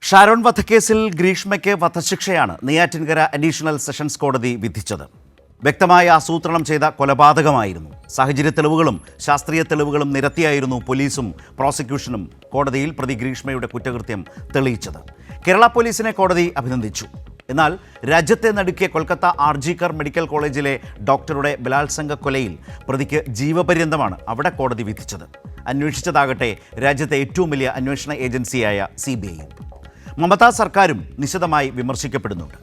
ഷാരോൺ വധക്കേസിൽ ഗ്രീഷ്മയ്ക്ക് വധശിക്ഷയാണ് Neyyattinkara additional sessions കോടതി വിധിച്ചത്. വ്യക്തമായ ആസൂത്രണം ചെയ്ത കൊലപാതകമായിരുന്നു. സാഹചര്യ തെളിവുകളും ശാസ്ത്രീയ തെളിവുകളും നിരത്തിയായിരുന്നു പോലീസും പ്രോസിക്യൂഷനും കോടതിയിൽ പ്രതി ഗ്രീഷ്മയുടെ കുറ്റകൃത്യം തെളിയിച്ചത്. കേരള പോലീസിനെ കോടതി അഭിനന്ദിച്ചു. എന്നാൽ രാജ്യത്തെ നടുക്കിയ കൊൽക്കത്ത ആർജിക്കർ മെഡിക്കൽ കോളേജിലെ ഡോക്ടറുടെ ബലാത്സംഗ കൊലയിൽ പ്രതിക്ക് ജീവപര്യന്തമാണ് അവിടെ കോടതി വിധിച്ചത്. അന്വേഷിച്ചതാകട്ടെ രാജ്യത്തെ ഏറ്റവും വലിയ അന്വേഷണ ഏജൻസിയായ CBI. മമതാ സർക്കാരും നിശിതമായി വിമർശിക്കപ്പെടുന്നുണ്ട്.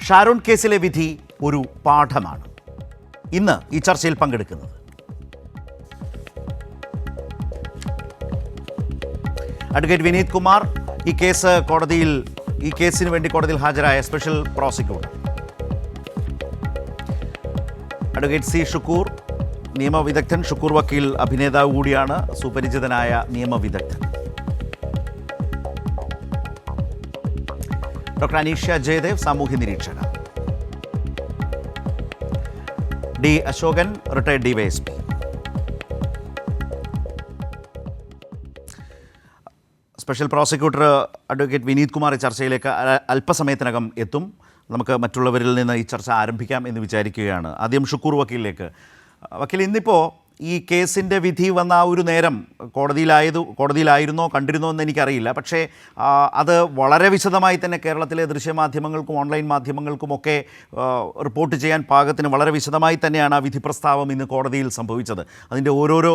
ഷാരോൺ കേസിലെ വിധി ഒരു പാഠമാണ്. ഇന്ന് ഈ ചർച്ചയിൽ പങ്കെടുക്കുന്നത് അഡ്വക്കേറ്റ് വിനീത് കുമാർ, ഈ കേസിന് വേണ്ടി കോടതിയിൽ ഹാജരായ special prosecutor. Advocate C. Shukkoor, നിയമവിദഗ്ധൻ. ഷുക്കൂർ വക്കീൽ അഭിനേതാവ് കൂടിയാണ്, സുപരിചിതനായ നിയമവിദഗ്ധൻ. ഡോക്ടർ അനീഷ ജയദേവ്, സാമൂഹ്യ നിരീക്ഷക. D. Ashokan, retired DYSP. Special prosecutor advocate Vineeth Kumar ഈ ചർച്ചയിലേക്ക് അല്പസമയത്തിനകം എത്തും. നമുക്ക് മറ്റുള്ളവരിൽ നിന്ന് ഈ ചർച്ച ആരംഭിക്കാം എന്ന് വിചാരിക്കുകയാണ്. ആദ്യം ഷുക്കൂർ വക്കീലിലേക്ക്. വക്കീൽ, ഇന്നിപ്പോൾ ഈ കേസിൻ്റെ വിധി വന്ന ആ ഒരു നേരം കോടതിയിലായിരുന്നോ കണ്ടിരുന്നോ എന്ന് എനിക്കറിയില്ല. പക്ഷേ അത് വളരെ വിശദമായി തന്നെ കേരളത്തിലെ ദൃശ്യമാധ്യമങ്ങൾക്കും ഓൺലൈൻ മാധ്യമങ്ങൾക്കുമൊക്കെ റിപ്പോർട്ട് ചെയ്യാൻ പാകത്തിന് വളരെ വിശദമായി തന്നെയാണ് ആ വിധി പ്രസ്താവം ഇന്ന് കോടതിയിൽ സംഭവിച്ചത്. അതിൻ്റെ ഓരോരോ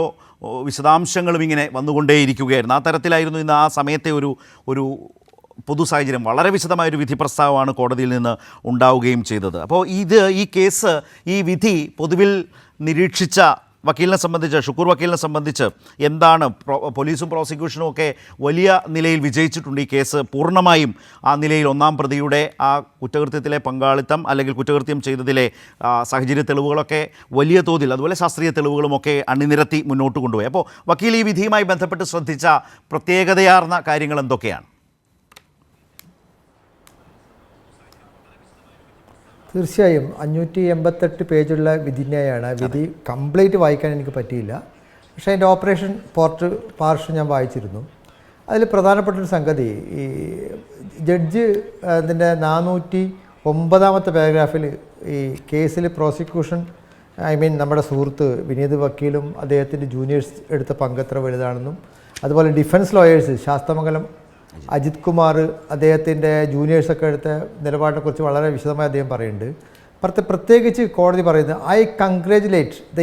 വിശദാംശങ്ങളും ഇങ്ങനെ വന്നുകൊണ്ടേയിരിക്കുകയായിരുന്നു. ആ തരത്തിലായിരുന്നു ഇന്ന് ആ സമയത്തെ ഒരു പൊതു സാഹചര്യം. വളരെ വിശദമായൊരു വിധി പ്രസ്താവമാണ് കോടതിയിൽ നിന്ന് ഉണ്ടാവുകയും ചെയ്തത്. അപ്പോൾ ഈ കേസ്, ഈ വിധി പൊതുവിൽ നിരീക്ഷിച്ച വക്കീലിനെ സംബന്ധിച്ച്, ഷുക്കൂർ വക്കീലിനെ സംബന്ധിച്ച് എന്താണ്? പോലീസും പ്രോസിക്യൂഷനും ഒക്കെ വലിയ നിലയിൽ വിജയിച്ചിട്ടുണ്ട്. ഈ കേസ് പൂർണ്ണമായും ആ നിലയിൽ ഒന്നാം പ്രതിയുടെ ആ കുറ്റകൃത്യത്തിലെ പങ്കാളിത്തം അല്ലെങ്കിൽ കുറ്റകൃത്യം ചെയ്തതിലെ സാഹചര്യ തെളിവുകളൊക്കെ വലിയ തോതിൽ, അതുപോലെ ശാസ്ത്രീയ തെളിവുകളുമൊക്കെ അണിനിരത്തി മുന്നോട്ട് കൊണ്ടുപോയി. അപ്പോൾ വക്കീൽ ഈ വിധിയുമായി ബന്ധപ്പെട്ട് ശ്രദ്ധിച്ച പ്രത്യേകതയാർന്ന കാര്യങ്ങൾ എന്തൊക്കെയാണ്? തീർച്ചയായും 588 പേജുള്ള വിധിന്യായമാണ്. വിധി കംപ്ലീറ്റ് വായിക്കാൻ എനിക്ക് പറ്റിയില്ല. പക്ഷേ അതിൻ്റെ ഓപ്പറേഷൻ പാർട്ട് ഞാൻ വായിച്ചിരുന്നു. അതിൽ പ്രധാനപ്പെട്ടൊരു സംഗതി, ഈ ജഡ്ജ് അതിൻ്റെ 409 പാരഗ്രാഫിൽ ഈ കേസിൽ പ്രോസിക്യൂഷൻ, നമ്മുടെ സുഹൃത്ത് വിനീത് വക്കീലും അദ്ദേഹത്തിൻ്റെ ജൂനിയേഴ്സ് എടുത്ത പങ്കെത്ര വലുതാണെന്നും, അതുപോലെ ഡിഫൻസ് ലോയേഴ്സ് ശാസ്തമംഗലം അജിത് കുമാർ അദ്ദേഹത്തിൻ്റെ ജൂനിയേഴ്സൊക്കെ എടുത്ത നിലപാടിനെക്കുറിച്ച് വളരെ വിശദമായി അദ്ദേഹം പറയുന്നുണ്ട്. പ്രത്യേകിച്ച് കോടതി പറയുന്നത്, I congratulate the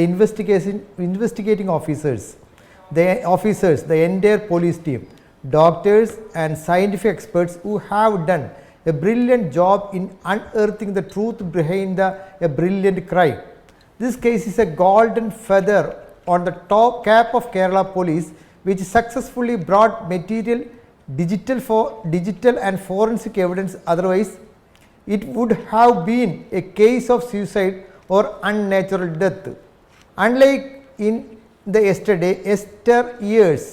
investigating officers, the entire police team, doctors and scientific experts who have done a brilliant job in unearthing the truth behind a brilliant crime. This case is a golden feather on the top cap of Kerala Police, which successfully brought material digital and forensic evidence. Otherwise it would have been a case of suicide or unnatural death. Unlike in the Esther years,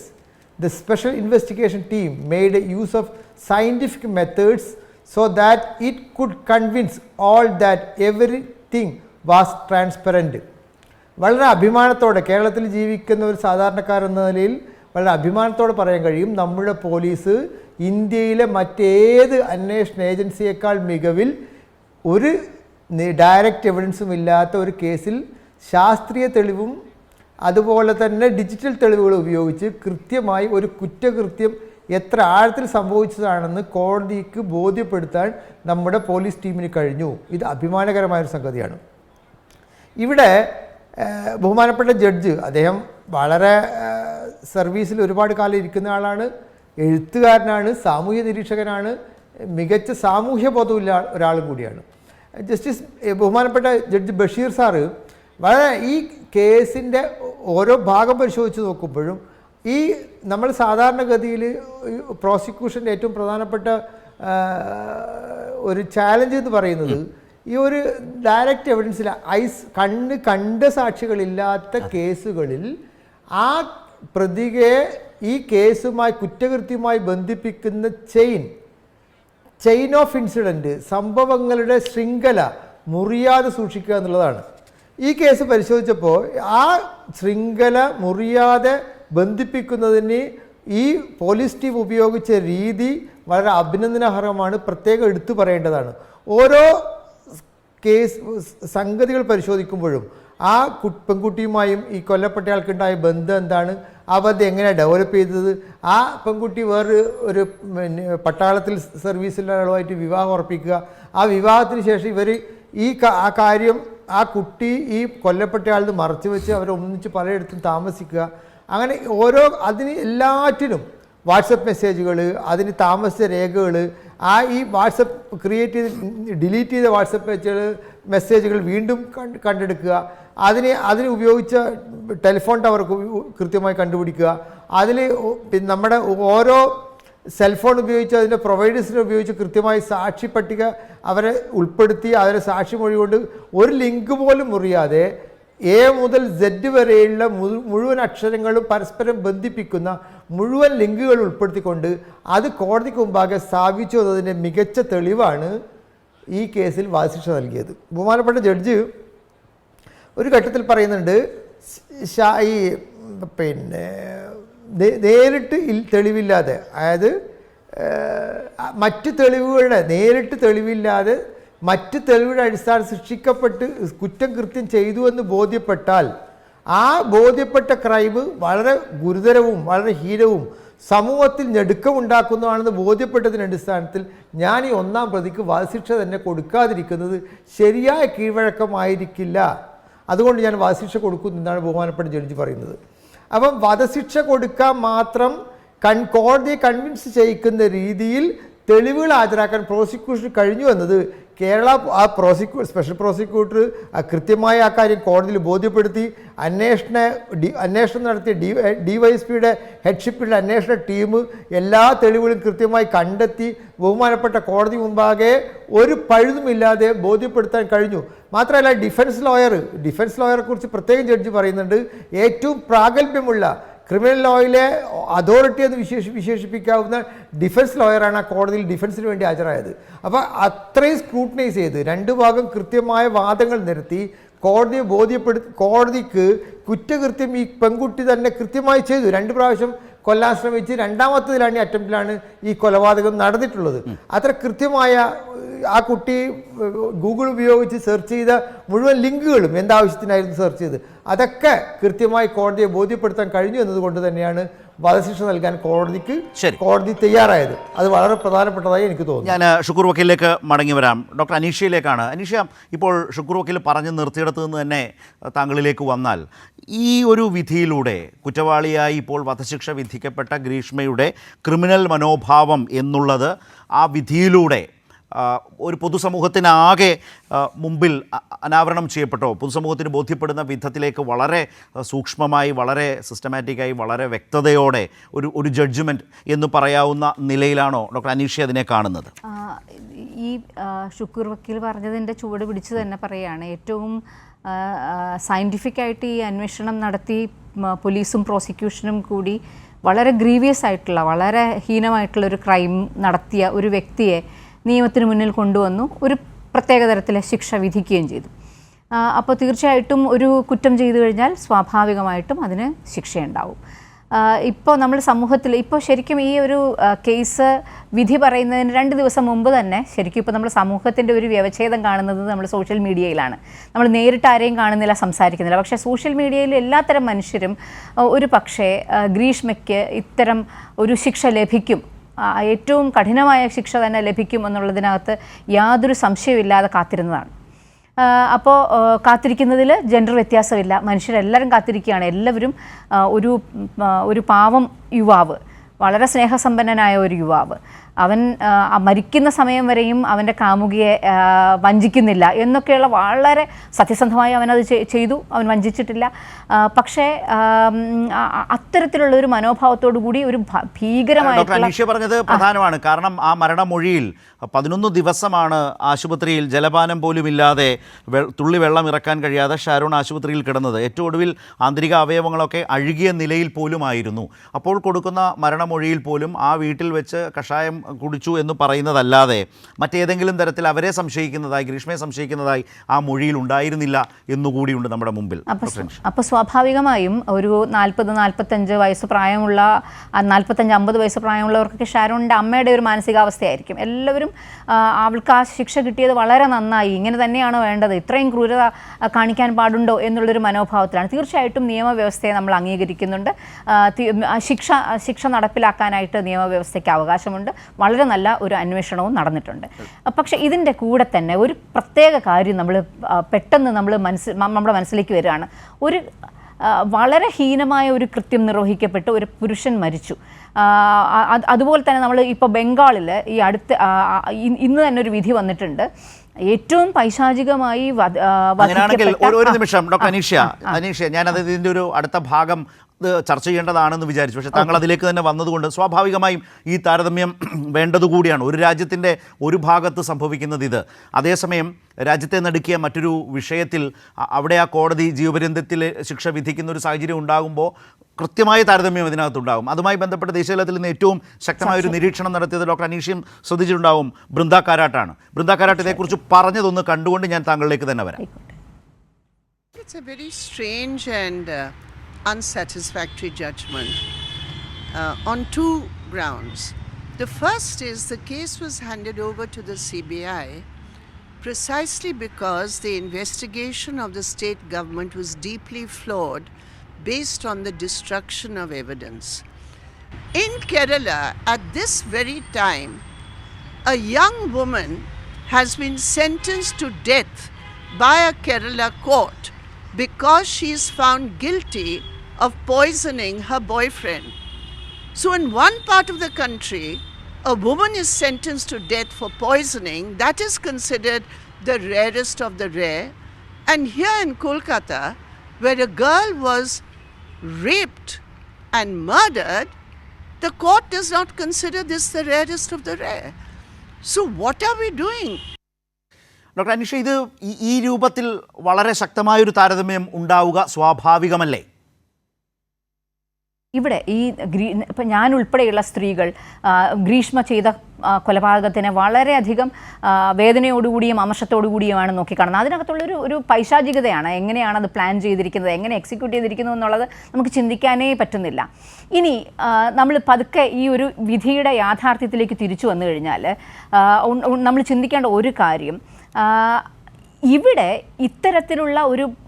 the special investigation team made use of scientific methods so that it could convince all that everything was transparent. വളരെ അഭിമാനത്തോടെ കേരളത്തിൽ ജീവിക്കുന്ന ഒരു സാധാരണക്കാരെന്ന നിലയിൽ വളരെ അഭിമാനത്തോടെ പറയാൻ കഴിയും, നമ്മുടെ പോലീസ് ഇന്ത്യയിലെ മറ്റേത് അന്വേഷണ ഏജൻസിയേക്കാൾ മികവിൽ ഒരു ഡയറക്റ്റ് എവിഡൻസും ഇല്ലാത്ത ഒരു കേസിൽ ശാസ്ത്രീയ തെളിവും അതുപോലെ തന്നെ ഡിജിറ്റൽ തെളിവുകൾ ഉപയോഗിച്ച് കൃത്യമായി ഒരു കുറ്റകൃത്യം എത്ര ആഴത്തിൽ സംഭവിച്ചതാണെന്ന് കോടതിക്ക് ബോധ്യപ്പെടുത്താൻ നമ്മുടെ പോലീസ് ടീമിന് കഴിഞ്ഞു. ഇത് അഭിമാനകരമായൊരു സംഗതിയാണ്. ഇവിടെ ബഹുമാനപ്പെട്ട ജഡ്ജ്, അദ്ദേഹം വളരെ സർവീസിൽ ഒരുപാട് കാലം ഇരിക്കുന്ന ആളാണ്, എഴുത്തുകാരനാണ്, സാമൂഹ്യ നിരീക്ഷകനാണ്, മികച്ച സാമൂഹ്യ ബോധമുള്ള ഒരാളും കൂടിയാണ്. ജസ്റ്റിസ് ബഹുമാനപ്പെട്ട ജഡ്ജ് ബഷീർ സാറ് വളരെ ഈ കേസിൻ്റെ ഓരോ ഭാഗം പരിശോധിച്ച് നോക്കുമ്പോഴും ഈ നമ്മൾ സാധാരണഗതിയിൽ പ്രോസിക്യൂഷൻ്റെ ഏറ്റവും പ്രധാനപ്പെട്ട ഒരു ചാലഞ്ച് എന്ന് പറയുന്നത്, ഈ ഒരു ഡയറക്റ്റ് എവിഡൻസിൽ കണ്ട സാക്ഷികളില്ലാത്ത കേസുകളിൽ ആ പ്രതിയെ ഈ കേസുമായി കുറ്റകൃത്യമായി ബന്ധിപ്പിക്കുന്ന ചെയിൻ ഓഫ് ഇൻസിഡൻറ്റ്, സംഭവങ്ങളുടെ ശൃംഖല മുറിയാതെ സൂക്ഷിക്കുക എന്നുള്ളതാണ്. ഈ കേസ് പരിശോധിച്ചപ്പോൾ ആ ശൃംഖല മുറിയാതെ ബന്ധിപ്പിക്കുന്നതിന് ഈ പോലീസ് ടീം ഉപയോഗിച്ച രീതി വളരെ അഭിനന്ദനാർഹമാണ്, പ്രത്യേകം എടുത്തു പറയേണ്ടതാണ്. ഓരോ കേസ് സംഗതികൾ പരിശോധിക്കുമ്പോഴും ആ പെൺകുട്ടിയുമായും ഈ കൊല്ലപ്പെട്ടയാൾക്കുണ്ടായ ബന്ധം എന്താണ്, ആ ബന്ധം എങ്ങനെയാണ് ഡെവലപ്പ് ചെയ്തത്, ആ പെൺകുട്ടി ഒരു പട്ടാളത്തിൽ സർവീസിലുള്ള ആളുമായിട്ട് വിവാഹം ഉറപ്പിക്കുക, ആ വിവാഹത്തിന് ശേഷം ഇവർ ആ കാര്യം ആ കുട്ടി ഈ കൊല്ലപ്പെട്ടയാളിന് മറച്ചു വെച്ച് അവരൊന്നിച്ച് പലയിടത്തും താമസിക്കുക, അങ്ങനെ അതിന് എല്ലാറ്റിനും വാട്സപ്പ് മെസ്സേജുകൾ, അതിന് താമസിച്ച രേഖകൾ, ഈ വാട്സപ്പ് ഡിലീറ്റ് ചെയ്ത വാട്സപ്പ് മെസ്സേജുകൾ വീണ്ടും കണ്ടെടുക്കുക, അതിന് ഉപയോഗിച്ച ടെലിഫോൺ ടവർ കൃത്യമായി കണ്ടുപിടിക്കുക, അതിൽ നമ്മുടെ ഓരോ സെൽഫോൺ ഉപയോഗിച്ച് അതിൻ്റെ പ്രൊവൈഡേഴ്സിനെ ഉപയോഗിച്ച് കൃത്യമായി സാക്ഷി പട്ടിക അവരെ ഉൾപ്പെടുത്തി അവരെ സാക്ഷി മൊഴി കൊണ്ട് ഒരു ലിങ്ക് പോലും മുറിയാതെ എ മുതൽ സെഡ് വരെയുള്ള മുഴുവൻ അക്ഷരങ്ങളും പരസ്പരം ബന്ധിപ്പിക്കുന്ന മുഴുവൻ ലിങ്കുകൾ ഉൾപ്പെടുത്തിക്കൊണ്ട് അത് കോടതിക്ക് മുമ്പാകെ സ്ഥാപിച്ചു എന്നതിൻ്റെ മികച്ച തെളിവാണ് ഈ കേസിൽ വധശിക്ഷ നൽകിയത്. ബഹുമാനപ്പെട്ട ജഡ്ജ് ഒരു ഘട്ടത്തിൽ പറയുന്നുണ്ട്, ഈ നേരിട്ട് തെളിവില്ലാതെ, അതായത് മറ്റ് തെളിവുകളുടെ നേരിട്ട് തെളിവില്ലാതെ മറ്റ് തെളിവുകളുടെ അടിസ്ഥാനത്തിൽ ശിക്ഷിക്കപ്പെട്ട് കുറ്റം കൃത്യം ചെയ്തു എന്ന് ബോധ്യപ്പെട്ടാൽ ആ ബോധ്യപ്പെട്ട ക്രൈം വളരെ ഗുരുതരവും വളരെ ഹീനവും സമൂഹത്തിൽ ഞെടുക്കമുണ്ടാക്കുന്നതാണെന്ന് ബോധ്യപ്പെട്ടതിൻ്റെ അടിസ്ഥാനത്തിൽ ഞാൻ ഈ ഒന്നാം പ്രതിക്ക് വധശിക്ഷ തന്നെ കൊടുക്കാതിരിക്കുന്നത് ശരിയായ കീഴ്വഴക്കമായിരിക്കില്ല, അതുകൊണ്ട് ഞാൻ വധശിക്ഷ കൊടുക്കുന്നു എന്നാണ് ബഹുമാനപ്പെട്ട ജഡ്ജി പറയുന്നത്. അപ്പം വധശിക്ഷ കൊടുക്കാൻ മാത്രം കോടതിയെ കൺവിൻസ് ചെയ്യിക്കുന്ന രീതിയിൽ തെളിവുകൾ ഹാജരാക്കാൻ പ്രോസിക്യൂഷന് കഴിഞ്ഞു എന്നത് കേരള സ്പെഷ്യൽ പ്രോസിക്യൂട്ടർ കൃത്യമായി ആ കാര്യം കോടതിയിൽ ബോധ്യപ്പെടുത്തി. അന്വേഷണം നടത്തിയ DYSPയുടെ ഹെഡ്ഷിപ്പിലുള്ള അന്വേഷണ ടീം എല്ലാ തെളിവുകളും കൃത്യമായി കണ്ടെത്തി ബഹുമാനപ്പെട്ട കോടതി മുമ്പാകെ ഒരു പഴുതുമില്ലാതെ ബോധ്യപ്പെടുത്താൻ കഴിഞ്ഞു. മാത്രമല്ല ഡിഫൻസ് ലോയറെ കുറിച്ച് പ്രത്യേകം ജഡ്ജി പറയുന്നുണ്ട്, ഏറ്റവും പ്രാഗൽഭ്യമുള്ള ക്രിമിനൽ ലോയിലെ അതോറിറ്റി എന്ന് വിശേഷിപ്പിക്കാവുന്ന ഡിഫൻസ് ലോയറാണ് ആ കോടതിയിൽ ഡിഫൻസിന് വേണ്ടി ഹാജരായത്. അപ്പോൾ അത്രയും സ്ക്രൂട്ടനൈസ് ചെയ്ത് രണ്ടു ഭാഗം കൃത്യമായ വാദങ്ങൾ നിരത്തി കോടതിക്ക് കുറ്റകൃത്യം ഈ പെൺകുട്ടി തന്നെ കൃത്യമായി ചെയ്തു. 2 പ്രാവശ്യം കൊല്ലാൻ ശ്രമിച്ച് രണ്ടാമത്തതിലാണ് ഈ അറ്റംപ്റ്റിലാണ് ഈ കൊലപാതകം നടന്നിട്ടുള്ളത്. അത്ര കൃത്യമായ ആ കുട്ടി ഗൂഗിൾ ഉപയോഗിച്ച് സെർച്ച് ചെയ്ത മുഴുവൻ ലിങ്കുകളും എന്താവശ്യത്തിനായിരുന്നു സെർച്ച് ചെയ്ത് അതൊക്കെ കൃത്യമായി കോടതിയെ ബോധ്യപ്പെടുത്താൻ കഴിഞ്ഞു എന്നതുകൊണ്ട് തന്നെയാണ് വധശിക്ഷ നൽകാൻ കോടതി തയ്യാറായത്. അത് വളരെ പ്രധാനപ്പെട്ടതായി എനിക്ക് തോന്നുന്നു. ഞാൻ ഷുക്കൂർ വക്കീലിലേക്ക് മടങ്ങി വരാം. ഡോക്ടർ അനീഷയിലേക്കാണ്. അനീഷ, ഇപ്പോൾ ഷുക്കൂർ വക്കീൽ പറഞ്ഞ് നിർത്തിയിടത്തു നിന്ന് തന്നെ താങ്കളിലേക്ക് വന്നാൽ, ഈ ഒരു വിധിയിലൂടെ കുറ്റവാളിയായി ഇപ്പോൾ വധശിക്ഷ വിധിക്കപ്പെട്ട ഗ്രീഷ്മയുടെ ക്രിമിനൽ മനോഭാവം എന്നുള്ളത് ആ വിധിയിലൂടെ ഒരു പൊതുസമൂഹത്തിനാകെ മുമ്പിൽ അനാവരണം ചെയ്യപ്പെട്ടോ പൊതുസമൂഹത്തിന് ബോധ്യപ്പെടുന്ന വിധത്തിലേക്ക് വളരെ സൂക്ഷ്മമായി, വളരെ സിസ്റ്റമാറ്റിക്കായി, വളരെ വ്യക്തതയോടെ ഒരു ജഡ്ജ്മെൻറ്റ് എന്ന് പറയാവുന്ന നിലയിലാണോ ഡോക്ടർ അനീഷ അതിനെ കാണുന്നത്? ഈ ഷുക്കൂർ വക്കീൽ പറഞ്ഞതിൻ്റെ ചുവട് പിടിച്ച് തന്നെ പറയുകയാണ്, ഏറ്റവും സയൻറ്റിഫിക്കായിട്ട് ഈ അന്വേഷണം നടത്തി പോലീസും പ്രോസിക്യൂഷനും കൂടി വളരെ ഗ്രീവിയസ് ആയിട്ടുള്ള, വളരെ ഹീനമായിട്ടുള്ളൊരു ക്രൈം നടത്തിയ ഒരു വ്യക്തിയെ നിയമത്തിന് മുന്നിൽ കൊണ്ടുവന്നു ഒരു പ്രത്യേക തരത്തിലെ ശിക്ഷ വിധിക്കുകയും ചെയ്തു. അപ്പോൾ തീർച്ചയായിട്ടും ഒരു കുറ്റം ചെയ്തു കഴിഞ്ഞാൽ സ്വാഭാവികമായിട്ടും അതിന് ശിക്ഷയുണ്ടാവും. ഇപ്പോൾ നമ്മൾ സമൂഹത്തിൽ ഇപ്പോൾ ശരിക്കും ഈ ഒരു കേസ് വിധി പറയുന്നതിന് 2 ദിവസം മുമ്പ് തന്നെ ശരിക്കും ഇപ്പോൾ നമ്മൾ സമൂഹത്തിൻ്റെ ഒരു വ്യവച്ഛേദം കാണുന്നത് നമ്മൾ സോഷ്യൽ മീഡിയയിലാണ്. നമ്മൾ നേരിട്ട് ആരെയും കാണുന്നില്ല, സംസാരിക്കുന്നില്ല. പക്ഷേ സോഷ്യൽ മീഡിയയിൽ എല്ലാത്തരം മനുഷ്യരും ഒരു പക്ഷേ ഗ്രീഷ്മയ്ക്ക് ഇത്തരം ഒരു ശിക്ഷ ലഭിക്കും, ഏറ്റവും കഠിനമായ ശിക്ഷ തന്നെ ലഭിക്കും എന്നുള്ളതിനകത്ത് യാതൊരു സംശയമില്ലാതെ കാത്തിരുന്നതാണ്. അപ്പോൾ കാത്തിരിക്കുന്നതിൽ ജെൻഡർ വ്യത്യാസമില്ല, മനുഷ്യരെല്ലാവരും കാത്തിരിക്കുകയാണ്. എല്ലാവരും ഒരു പാവം യുവാവ്, വളരെ സ്നേഹസമ്പന്നനായ ഒരു യുവാവ്, അവൻ മരിക്കുന്ന സമയം വരെയും അവൻ്റെ കാമുകിയെ വഞ്ചിക്കുന്നില്ല എന്നൊക്കെയുള്ള വളരെ സത്യസന്ധമായി അവനത് ചെയ്തു, അവൻ വഞ്ചിച്ചിട്ടില്ല. പക്ഷേ അത്തരത്തിലുള്ള ഒരു മനോഭാവത്തോടു കൂടി ഒരു ഭീകരമായിട്ടുള്ള പറഞ്ഞത് പ്രധാനമാണ്. കാരണം ആ മരണമൊഴിയിൽ 11 ദിവസമാണ് ആശുപത്രിയിൽ ജലപാനം പോലുമില്ലാതെ തുള്ളി വെള്ളം ഇറക്കാൻ കഴിയാതെ ഷാരോൺ ആശുപത്രിയിൽ കിടന്നത്. ഏറ്റവും ഒടുവിൽ ആന്തരിക അവയവങ്ങളൊക്കെ അഴുകിയ നിലയിൽ പോലുമായിരുന്നു. അപ്പോൾ കൊടുക്കുന്ന മരണമൊഴിയിൽ പോലും ആ വീട്ടിൽ വെച്ച് കഷായം കുടിച്ചു എന്ന് പറയുന്നതല്ലാതെ മറ്റേതെങ്കിലും തരത്തിൽ അവരെ സംശയിക്കുന്നതായി, ഗ്രീഷ്മയെ സംശയിക്കുന്നതായി ആ മൊഴിയിൽ ഉണ്ടായിരുന്നില്ല എന്നുകൂടിയുണ്ട് നമ്മുടെ മുമ്പിൽ. അപ്പോൾ സ്വാഭാവികമായും ഒരു 40-45 വയസ്സ് പ്രായമുള്ള 45-50 വയസ്സ് പ്രായമുള്ളവർക്കൊക്കെ ഷാരോണിൻ്റെ അമ്മയുടെ ഒരു മാനസികാവസ്ഥയായിരിക്കും. എല്ലാവരും അവൾക്ക് ആ ശിക്ഷ കിട്ടിയത് വളരെ നന്നായി, ഇങ്ങനെ തന്നെയാണോ വേണ്ടത്, ഇത്രയും ക്രൂരത കാണിക്കാൻ പാടുണ്ടോ എന്നുള്ളൊരു മനോഭാവത്തിലാണ്. തീർച്ചയായിട്ടും നിയമവ്യവസ്ഥയെ നമ്മൾ അംഗീകരിക്കുന്നുണ്ട്. ശിക്ഷ നടപ്പിലാക്കാനായിട്ട് നിയമവ്യവസ്ഥയ്ക്ക് അവകാശമുണ്ട്. വളരെ നല്ല ഒരു അന്വേഷണവും നടന്നിട്ടുണ്ട്. പക്ഷേ ഇതിൻ്റെ കൂടെ തന്നെ ഒരു പ്രത്യേക കാര്യം പെട്ടെന്ന് നമ്മുടെ മനസ്സിലേക്ക് വരികയാണ്. ഒരു വളരെ ഹീനമായ ഒരു കൃത്യം നിർവഹിക്കപ്പെട്ട് ഒരു പുരുഷൻ മരിച്ചു. അതുപോലെ തന്നെ നമ്മൾ ഇപ്പോൾ ബംഗാളിൽ ഈ ഇന്ന് തന്നെ ഒരു വിധി വന്നിട്ടുണ്ട്. ഏറ്റവും പൈശാചികമായി അങ്ങനെയാണെങ്കിൽ ഒരു നിമിഷം ഡോക്ടർ അനീഷ ഞാനത് ഇതിൻ്റെ ഒരു അടുത്ത ഭാഗം ചർച്ച ചെയ്യേണ്ടതാണെന്ന് വിചാരിച്ചു. പക്ഷേ താങ്കൾ അതിലേക്ക് തന്നെ വന്നതുകൊണ്ട് സ്വാഭാവികമായും ഈ താരതമ്യം വേണ്ടതുകൂടിയാണ്. ഒരു രാജ്യത്തിൻ്റെ ഒരു ഭാഗത്ത് സംഭവിക്കുന്നത് ഇത്, അതേസമയം രാജ്യത്തെ നടുക്കിയ മറ്റൊരു വിഷയത്തിൽ അവിടെ ആ കോടതി ജീവപര്യന്തത്തിൽ ശിക്ഷ വിധിക്കുന്ന ഒരു സാഹചര്യം ഉണ്ടാകുമ്പോൾ കൃത്യമായ താരതമ്യം ഇതിനകത്തുണ്ടാകും. അതുമായി ബന്ധപ്പെട്ട് ദേശീയതലത്തിൽ നിന്ന് ഏറ്റവും ശക്തമായൊരു നിരീക്ഷണം നടത്തിയത് ഡോക്ടർ അനീഷയും ശ്രദ്ധിച്ചിട്ടുണ്ടാവും, ബൃന്ദ കാരാട്ടാണ്. ബൃന്ദ കാരാട്ട് ഇതേക്കുറിച്ച് പറഞ്ഞതൊന്ന് കണ്ടുകൊണ്ട് ഞാൻ താങ്കളിലേക്ക് തന്നെ വരാം. It's a very strange and unsatisfactory judgment on two grounds. The first is the case was handed over to the CBI precisely because the investigation of the state government was deeply flawed based on the destruction of evidence. In Kerala, at this very time, a young woman has been sentenced to death by a Kerala court because she is found guilty of poisoning her boyfriend. So in one part of the country, a woman is sentenced to death for poisoning. That is considered the rarest of the rare. And here in Kolkata, where a girl was raped and murdered, the court does not consider this the rarest of the rare. So what are we doing? Doctor Aneesha, ഇത് ഈ രൂപത്തിൽ വളരെ ശക്തമായൊരു താരതമ്യം ഉണ്ടാവുക സ്വാഭാവികമല്ലേ? ഇവിടെ ഇപ്പം ഞാൻ ഉൾപ്പെടെയുള്ള സ്ത്രീകൾ ഗ്രീഷ്മ ചെയ്ത കൊലപാതകത്തിനെ വളരെയധികം വേദനയോടുകൂടിയും അമർഷത്തോടുകൂടിയുമാണ് നോക്കിക്കാണുന്നത്. അതിനകത്തുള്ളൊരു പൈശാചികതയാണ്. എങ്ങനെയാണ് അത് പ്ലാൻ ചെയ്തിരിക്കുന്നത്, എങ്ങനെ എക്സിക്യൂട്ട് ചെയ്തിരിക്കുന്നു എന്നുള്ളത് നമുക്ക് ചിന്തിക്കാനേ പറ്റുന്നില്ല. ഇനി നമ്മൾ പതുക്കെ ഈ ഒരു വിധിയുടെ യാഥാർത്ഥ്യത്തിലേക്ക് തിരിച്ചു വന്നു കഴിഞ്ഞാൽ നമ്മൾ ചിന്തിക്കേണ്ട ഒരു കാര്യം, ഇവിടെ ഇത്തരത്തിലുള്ള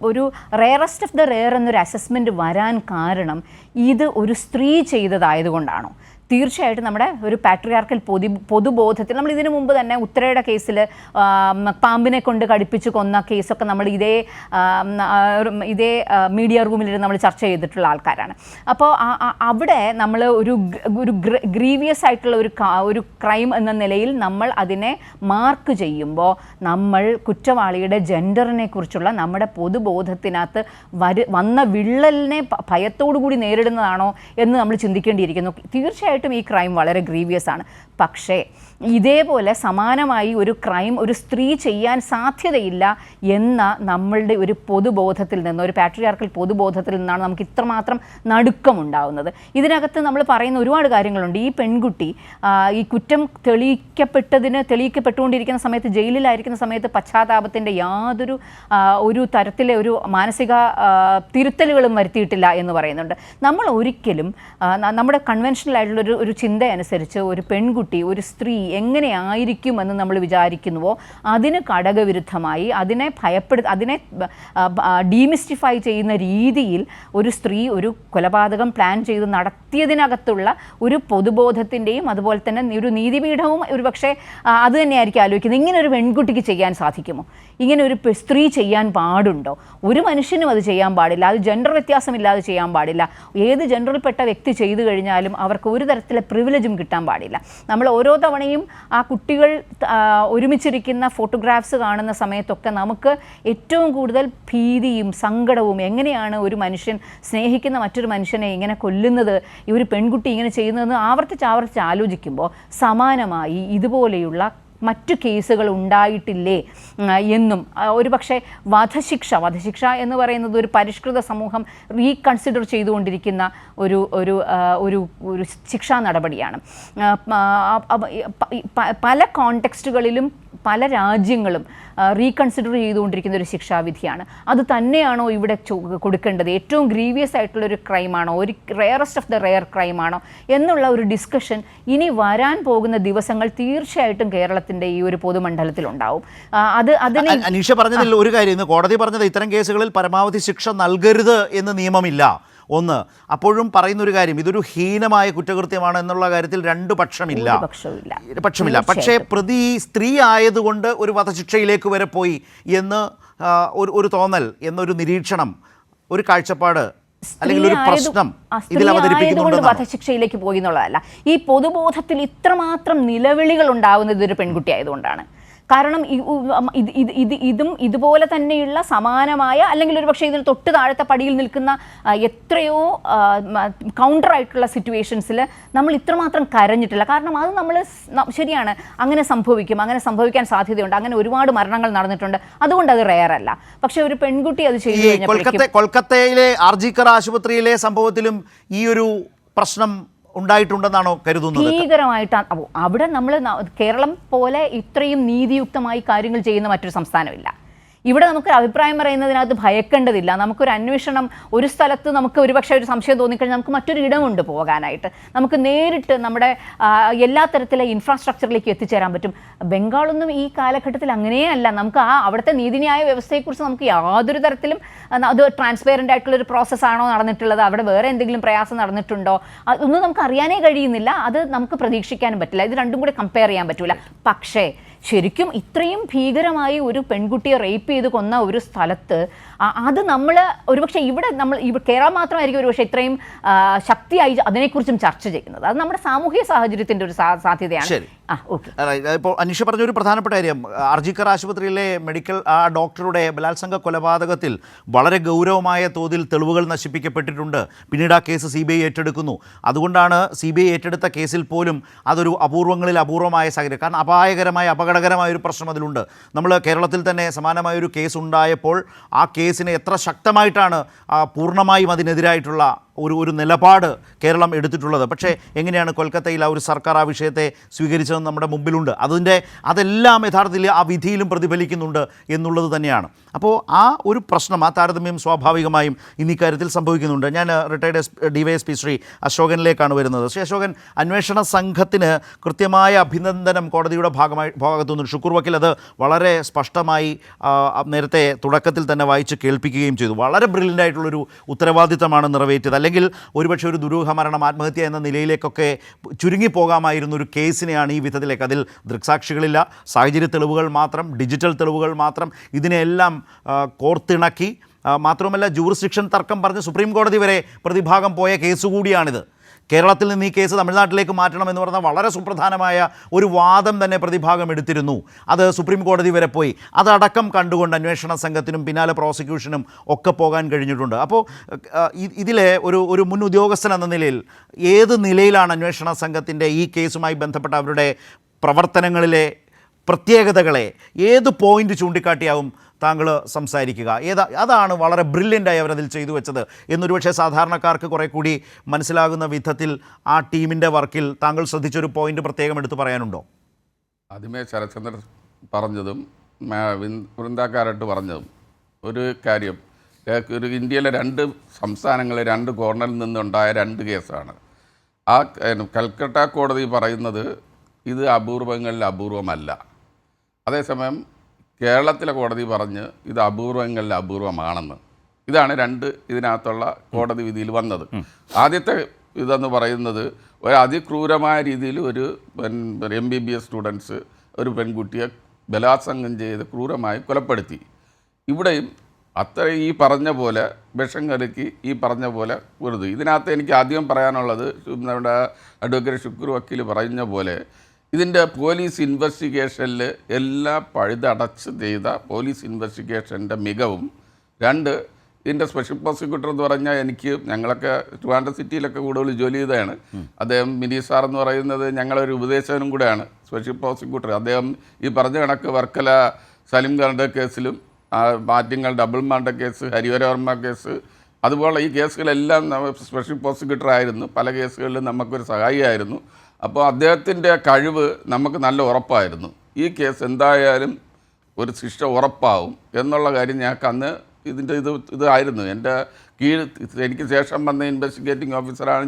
ഒരു റെയറസ്റ്റ് ഓഫ് ദ റെയർ എന്നൊരു അസസ്മെൻറ്റ് വരാൻ കാരണം ഇത് ഒരു സ്ത്രീ ചെയ്തതായതുകൊണ്ടാണോ? തീർച്ചയായിട്ടും നമ്മുടെ ഒരു പാട്രിയാർക്കൽ പൊതുബോധത്തിൽ നമ്മൾ ഇതിനു മുമ്പ് തന്നെ ഉത്തരയുടെ കേസിൽ പാമ്പിനെ കൊണ്ട് കടിപ്പിച്ച് കൊന്ന കേസൊക്കെ നമ്മൾ ഇതേ മീഡിയ റൂമിലിരുന്ന് നമ്മൾ ചർച്ച ചെയ്തിട്ടുള്ള ആൾക്കാരാണ്. അപ്പോൾ അവിടെ നമ്മൾ ഒരു ഗ്രീവിയസ് ആയിട്ടുള്ള ഒരു ക്രൈം എന്ന നിലയിൽ നമ്മൾ അതിനെ മാർക്ക് ചെയ്യുമ്പോൾ നമ്മൾ കുറ്റവാളിയുടെ ജെൻഡറിനെ കുറിച്ചുള്ള നമ്മുടെ പൊതുബോധത്തിനകത്ത് വന്ന വിള്ളലിനെ ഭയത്തോടു കൂടി നേരിടുന്നതാണോ എന്ന് നമ്മൾ ചിന്തിക്കേണ്ടിയിരിക്കുന്നു. തീർച്ചയായിട്ടും ഈ ക്രൈം വളരെ ഗ്രീവിയസ് ആണ്. പക്ഷേ ഇതേപോലെ സമാനമായി ഒരു ക്രൈം ഒരു സ്ത്രീ ചെയ്യാൻ സാധ്യതയില്ല എന്ന നമ്മളുടെ ഒരു പൊതുബോധത്തിൽ നിന്ന്, ഒരു പാട്രിയാർക്കൽ പൊതുബോധത്തിൽ നിന്നാണ് നമുക്ക് ഇത്രമാത്രം നടുക്കമുണ്ടാകുന്നത്. ഇതിനകത്ത് നമ്മൾ പറയുന്ന ഒരുപാട് കാര്യങ്ങളുണ്ട്. ഈ പെൺകുട്ടി ഈ കുറ്റം തെളിയിക്കപ്പെട്ടുകൊണ്ടിരിക്കുന്ന സമയത്ത്, ജയിലിലായിരിക്കുന്ന സമയത്ത് പശ്ചാത്താപത്തിൻ്റെ ഒരു തരത്തിലെ ഒരു മാനസിക തിരുത്തലുകളും വരുത്തിയിട്ടില്ല എന്ന് പറയുന്നുണ്ട്. നമ്മൾ ഒരിക്കലും നമ്മുടെ കൺവെൻഷനലായിട്ടുള്ള ഒരു ചിന്ത അനുസരിച്ച് ഒരു പെൺകുട്ടി, ഒരു സ്ത്രീ എങ്ങനെയായിരിക്കുമെന്ന് നമ്മൾ വിചാരിക്കുന്നുവോ അതിന് ഘടകവിരുദ്ധമായി അതിനെ ഡീമിസ്റ്റിഫൈ ചെയ്യുന്ന രീതിയിൽ ഒരു സ്ത്രീ ഒരു കൊലപാതകം പ്ലാൻ ചെയ്ത് നടത്തിയതിനകത്തുള്ള ഒരു പൊതുബോധത്തിൻ്റെയും അതുപോലെ തന്നെ ഒരു നീതിപീഠവും ഒരുപക്ഷെ അത് തന്നെയായിരിക്കും ആലോചിക്കുന്നത്. ഇങ്ങനെ ഒരു പെൺകുട്ടിക്ക് ചെയ്യാൻ സാധിക്കുമോ? ഇങ്ങനെ ഒരു സ്ത്രീ ചെയ്യാൻ പാടുണ്ടോ? ഒരു മനുഷ്യനും അത് ചെയ്യാൻ പാടില്ല. അത് ജെൻഡർ വ്യത്യാസമില്ലാതെ ചെയ്യാൻ പാടില്ല. ഏത് ജെൻഡറിൽപ്പെട്ട വ്യക്തി ചെയ്തു കഴിഞ്ഞാലും അവർക്ക് ഒരു തരത്തിലെ പ്രിവിലേജും കിട്ടാൻ പാടില്ല. നമ്മൾ ഓരോ തവണയും ആ കുട്ടികൾ ഒരുമിച്ചിരിക്കുന്ന ഫോട്ടോഗ്രാഫ്സ് കാണുന്ന സമയത്തൊക്കെ നമുക്ക് ഏറ്റവും കൂടുതൽ ഭീതിയും സങ്കടവും, എങ്ങനെയാണ് ഒരു മനുഷ്യൻ സ്നേഹിക്കുന്ന മറ്റൊരു മനുഷ്യനെ ഇങ്ങനെ കൊല്ലുന്നത്, ഈ ഒരു പെൺകുട്ടി ഇങ്ങനെ ചെയ്യുന്നതെന്ന് ആവർത്തിച്ച് ആലോചിക്കുമ്പോൾ സമാനമായി ഇതുപോലെയുള്ള മറ്റു കേസുകൾ ഉണ്ടായിട്ടില്ലേ എന്നും ഒരുപക്ഷെ വധശിക്ഷ എന്ന് പറയുന്നത് ഒരു പരിഷ്കൃത സമൂഹം റീകൺസിഡർ ചെയ്തുകൊണ്ടിരിക്കുന്ന ഒരു ഒരു ഒരു ഒരു ശിക്ഷാ നടപടിയാണ്. പല കോണ്ടെക്സ്റ്റുകളിലും പല രാജ്യങ്ങളും റീകൺസിഡർ ചെയ്തുകൊണ്ടിരിക്കുന്ന ഒരു ശിക്ഷാവിധിയാണ്. അത് തന്നെയാണോ ഇവിടെ കൊടുക്കേണ്ടത്? ഏറ്റവും ഗ്രീവിയസ് ആയിട്ടുള്ള ഒരു ക്രൈമാണോ, ഒരു റെയറസ്റ്റ് ഓഫ് ദ റെയർ ക്രൈമാണോ എന്നുള്ള ഒരു ഡിസ്കഷൻ ഇനി വരാൻ പോകുന്ന ദിവസങ്ങൾ തീർച്ചയായിട്ടും കേരളത്തിൻ്റെ ഈ ഒരു പൊതുമണ്ഡലത്തിലുണ്ടാവും. അതിന് അനീഷ പറഞ്ഞതിൽ ഒരു കാര്യം, ഇന്ന് കോടതി പറഞ്ഞത് ഇത്തരം കേസുകളിൽ പരമാവധി ശിക്ഷ നൽകരുത് എന്ന് നിയമമില്ല. ഒന്ന്, അപ്പോഴും പറയുന്നൊരു കാര്യം, ഇതൊരു ഹീനമായ കുറ്റകൃത്യമാണ് എന്നുള്ള കാര്യത്തിൽ രണ്ടു പക്ഷമില്ല. പക്ഷേ പ്രതി സ്ത്രീ ആയതുകൊണ്ട് ഒരു വധശിക്ഷയിലേക്ക് വരെ പോയി എന്ന് ഒരു തോന്നൽ, എന്നൊരു നിരീക്ഷണം, ഒരു കാഴ്ചപ്പാട് അല്ലെങ്കിൽ ഒരു പ്രശ്നം ഇതിൽ അവതരിപ്പിക്കുന്നുണ്ട്. വധശിക്ഷയിലേക്ക് പോയി എന്നുള്ളതല്ല, ഈ പൊതുബോധത്തിൽ ഇത്രമാത്രം നിലവിളികൾ ഉണ്ടാവുന്നത് ഒരു പെൺകുട്ടി ആയതുകൊണ്ടാണ്. കാരണം ഇതും ഇതുപോലെ തന്നെയുള്ള സമാനമായ, അല്ലെങ്കിൽ ഒരു പക്ഷേ ഇതിന് തൊട്ട് താഴത്തെ പടിയിൽ നിൽക്കുന്ന എത്രയോ കൗണ്ടറായിട്ടുള്ള സിറ്റുവേഷൻസിൽ നമ്മൾ ഇത്രമാത്രം കരഞ്ഞിട്ടില്ല. കാരണം അത് നമ്മൾ ശരിയാണ്, അങ്ങനെ സംഭവിക്കും, അങ്ങനെ സംഭവിക്കാൻ സാധ്യതയുണ്ട്, അങ്ങനെ ഒരുപാട് മരണങ്ങൾ നടന്നിട്ടുണ്ട്, അതുകൊണ്ട് അത് റെയർ അല്ല. പക്ഷെ ഒരു പെൺകുട്ടി അത് ചെയ്തു കഴിഞ്ഞാൽ, കൊൽക്കത്തയിലെ ആർജിക്കർ ആശുപത്രിയിലെ സംഭവത്തിലും ഈ ഒരു പ്രശ്നം ഉണ്ടായിട്ടുണ്ടെന്നാണോ കരുതുന്നത്? ഭീകരമായിട്ടാണ്. അവിടെ നമ്മൾ കേരളം പോലെ ഇത്രയും നീതിയുക്തമായി കാര്യങ്ങൾ ചെയ്യുന്ന മറ്റൊരു സംസ്ഥാനമില്ല. ഇവിടെ നമുക്ക് അഭിപ്രായം പറയുന്നതിനകത്ത് ഭയക്കേണ്ടതില്ല. നമുക്കൊരു അന്വേഷണം, ഒരു സ്ഥലത്ത് നമുക്ക് ഒരുപക്ഷെ ഒരു സംശയം തോന്നിക്കഴിഞ്ഞാൽ നമുക്ക് മറ്റൊരു ഇടമുണ്ട് പോകാനായിട്ട്. നമുക്ക് നേരിട്ട് നമ്മുടെ എല്ലാ തരത്തിലെ ഇൻഫ്രാസ്ട്രക്ചറിലേക്ക് എത്തിച്ചേരാൻ പറ്റും. ബംഗാളൊന്നും ഈ കാലഘട്ടത്തിൽ അങ്ങനെയേ അല്ല. നമുക്ക് അവിടുത്തെ നീതിന്യായ വ്യവസ്ഥയെക്കുറിച്ച് നമുക്ക് യാതൊരു തരത്തിലും അത് ട്രാൻസ്പെറൻ്റ് ആയിട്ടുള്ളൊരു പ്രോസസ്സാണോ നടന്നിട്ടുള്ളത്, അവിടെ വേറെ എന്തെങ്കിലും പ്രയാസം നടന്നിട്ടുണ്ടോ, അതൊന്നും നമുക്ക് അറിയാനേ കഴിയുന്നില്ല. അത് നമുക്ക് പ്രതീക്ഷിക്കാനും പറ്റില്ല. ഇത് രണ്ടും കൂടെ കമ്പയർ ചെയ്യാൻ പറ്റില്ല. പക്ഷേ ശരിക്കും ഇത്രയും ഭീകരമായി ഒരു പെൺകുട്ടിയെ റേപ്പ് ചെയ്ത് കൊന്ന ഒരു സ്ഥലത്ത് അത് നമ്മൾ ഒരുപക്ഷെ ഇവിടെ കേരളം മാത്രമായിരിക്കും ഒരുപക്ഷെ ഇത്രയും ശക്തിയായി അതിനെക്കുറിച്ചും ചർച്ച ചെയ്യുന്നത്. അത് നമ്മുടെ സാമൂഹിക സാഹചര്യത്തിൻ്റെ ഒരു സാധ്യതയാണ്. ഇപ്പോൾ അനീഷ പറഞ്ഞൊരു പ്രധാനപ്പെട്ട കാര്യം, ആർജിക്കർ ആശുപത്രിയിലെ ഡോക്ടറുടെ ബലാത്സംഗ കൊലപാതകത്തിൽ വളരെ ഗൗരവമായ തോതിൽ തെളിവുകൾ നശിപ്പിക്കപ്പെട്ടിട്ടുണ്ട്. പിന്നീട് ആ കേസ് CBI ഏറ്റെടുക്കുന്നു. അതുകൊണ്ടാണ് CBI ഏറ്റെടുത്ത കേസിൽ പോലും അതൊരു അപൂർവങ്ങളിൽ അപൂർവമായ സാഹചര്യം. കാരണം അപകടകരമായ ഒരു പ്രശ്നം അതിലുണ്ട്. നമ്മൾ കേരളത്തിൽ തന്നെ സമാനമായൊരു കേസ് ഉണ്ടായപ്പോൾ ആ കേസിനെ എത്ര ശക്തമായിട്ടാണ് പൂർണ്ണമായും അതിനെതിരായിട്ടുള്ള ഒരു നിലപാട് കേരളം എടുത്തിട്ടുള്ളത്. പക്ഷേ എങ്ങനെയാണ് കൊൽക്കത്തയിൽ ആ ഒരു സർക്കാർ ആ വിഷയത്തെ സ്വീകരിച്ചതെന്ന് നമ്മുടെ മുമ്പിലുണ്ട്. അതെല്ലാം യഥാർത്ഥത്തിൽ ആ വിധിയിലും പ്രതിഫലിക്കുന്നുണ്ട് എന്നുള്ളത് തന്നെയാണ്. അപ്പോൾ ആ ഒരു പ്രശ്നം, ആ താരതമ്യം സ്വാഭാവികമായും ഇന്ന് ഇക്കാര്യത്തിൽ സംഭവിക്കുന്നുണ്ട്. ഞാൻ റിട്ടയർഡ് DYSP ശ്രീ അശോകനിലേക്കാണ് വരുന്നത്. ശ്രീ അശോകൻ, അന്വേഷണ സംഘത്തിന് കൃത്യമായ അഭിനന്ദനം കോടതിയുടെ ഭാഗത്തുനിന്ന് ഷുക്കൂർ വക്കീൽ അത് വളരെ സ്പഷ്ടമായി നേരത്തെ തുടക്കത്തിൽ തന്നെ വായിച്ച് കേൾപ്പിക്കുകയും ചെയ്തു. വളരെ ബ്രില്യൻ്റ് ആയിട്ടുള്ളൊരു ഉത്തരവാദിത്തമാണ് നിറവേറ്റിയത്. അല്ലെങ്കിൽ ഒരുപക്ഷെ ഒരു ദുരൂഹ മരണം, ആത്മഹത്യ എന്ന നിലയിലേക്കൊക്കെ ചുരുങ്ങിപ്പോകാമായിരുന്ന ഒരു കേസിനെയാണ് ഈ വിധത്തിലേക്ക്, അതിൽ ദൃക്സാക്ഷികളില്ല, സാഹചര്യ തെളിവുകൾ മാത്രം, ഡിജിറ്റൽ തെളിവുകൾ മാത്രം, ഇതിനെല്ലാം കോർത്തിണക്കി, മാത്രമല്ല ജൂറിസ്ഡിക്ഷൻ തർക്കം പറഞ്ഞ് സുപ്രീം കോടതി വരെ പ്രതിഭാഗം പോയ കേസുകൂടിയാണിത്. കേരളത്തിൽ നിന്ന് ഈ കേസ് തമിഴ്നാട്ടിലേക്ക് മാറ്റണമെന്ന് പറഞ്ഞാൽ വളരെ സുപ്രധാനമായ ഒരു വാദം തന്നെ പ്രതിഭാഗം എടുത്തിരുന്നു. അത് സുപ്രീം കോടതി വരെ പോയി. അതടക്കം കണ്ടുകൊണ്ട് അന്വേഷണ സംഘത്തിനും പിന്നാലെ പ്രോസിക്യൂഷനും ഒക്കെ പോകാൻ കഴിഞ്ഞിട്ടുണ്ട്. അപ്പോൾ ഇതിലെ ഒരു മുൻ ഉദ്യോഗസ്ഥൻ എന്ന നിലയിൽ ഏത് നിലയിലാണ് അന്വേഷണ സംഘത്തിൻ്റെ ഈ കേസുമായി ബന്ധപ്പെട്ട അവരുടെ പ്രവർത്തനങ്ങളിലെ പ്രത്യേകതകളെ ഏത് പോയിൻ്റ് ചൂണ്ടിക്കാട്ടിയാവും താങ്കൾ സംസാരിക്കുക? അതാണ് വളരെ ബ്രില്യൻ്റായി അവരതിൽ ചെയ്തു വെച്ചത് എന്നൊരു പക്ഷേ സാധാരണക്കാർക്ക് കുറേ കൂടി മനസ്സിലാകുന്ന വിധത്തിൽ ആ ടീമിൻ്റെ വർക്കിൽ താങ്കൾ ശ്രദ്ധിച്ചൊരു പോയിൻ്റ് പ്രത്യേകം എടുത്തു പറയാനുണ്ടോ? ആദ്യമേ ശരത്ചന്ദ്രൻ പറഞ്ഞതും വൃന്ദാക്കാരട്ട് പറഞ്ഞതും ഒരു കാര്യം, ഒരു ഇന്ത്യയിലെ 2 സംസ്ഥാനങ്ങളിലെ 2 കോർണറിൽ നിന്നുണ്ടായ 2 കേസാണ്. ആ കൽക്കട്ട കോടതി പറയുന്നത് ഇത് അപൂർവങ്ങളിൽ അപൂർവമല്ല. അതേസമയം കേരളത്തിലെ കോടതി പറഞ്ഞ് ഇത് അപൂർവങ്ങളിൽ അപൂർവമാണെന്ന്. ഇതാണ് 2 ഇതിനകത്തുള്ള കോടതി വിധിയിൽ വന്നത്. ആദ്യത്തെ ഇതെന്ന് പറയുന്നത് ഒരു അതിക്രൂരമായ രീതിയിൽ ഒരു MBBS സ്റ്റുഡൻസ് ഒരു പെൺകുട്ടിയെ ബലാത്സംഗം ചെയ്ത് ക്രൂരമായി കൊലപ്പെടുത്തി. ഇവിടെയും അത്ര ഈ പറഞ്ഞ പോലെ വിഷം കലക്കി ഈ പറഞ്ഞ പോലെ വെറുതെ. ഇതിനകത്ത് എനിക്ക് ആദ്യം പറയാനുള്ളത്, നമ്മുടെ അഡ്വക്കേറ്റ് ഷുക്കൂർ വക്കീൽ പറഞ്ഞ പോലെ ഇതിൻ്റെ പോലീസ് ഇൻവെസ്റ്റിഗേഷനിൽ എല്ലാ പഴുതടച്ച് ചെയ്ത പോലീസ് ഇൻവെസ്റ്റിഗേഷൻ്റെ മികവും, 2 ഇതിൻ്റെ സ്പെഷ്യൽ പ്രോസിക്യൂട്ടർ എന്ന് പറഞ്ഞാൽ ഞങ്ങളൊക്കെ ട്രിവാൻഡ്രം സിറ്റിയിലൊക്കെ കൂടുതൽ ജോലി ചെയ്തതാണ്. അദ്ദേഹം മിനി സാർ എന്ന് പറയുന്നത് ഞങ്ങളൊരു ഉപദേശകനും കൂടെയാണ് സ്പെഷ്യൽ പ്രോസിക്യൂട്ടർ. അദ്ദേഹം ഈ പറഞ്ഞ കണക്ക് വർക്കല സലിം മർഡർ കേസിലും മാറ്റിങ്ങൽ ഡബിൾ മർഡർ കേസ്, ഹരിഹരവർമ്മ കേസ്, അതുപോലെ ഈ കേസുകളെല്ലാം സ്പെഷ്യൽ പ്രോസിക്യൂട്ടർ ആയിരുന്നു. പല കേസുകളിലും നമുക്കൊരു സഹായിയായിരുന്നു. അപ്പോൾ അദ്ദേഹത്തിൻ്റെ കഴിവ് നമുക്ക് നല്ല ഉറപ്പായിരുന്നു. ഈ കേസ് എന്തായാലും ഒരു ശിക്ഷ ഉറപ്പാവും എന്നുള്ള കാര്യം ഞങ്ങൾക്ക് അന്ന് ഇതായിരുന്നു. എൻ്റെ എനിക്ക് ശേഷം വന്ന ഇൻവെസ്റ്റിഗേറ്റിംഗ് ഓഫീസറാണ്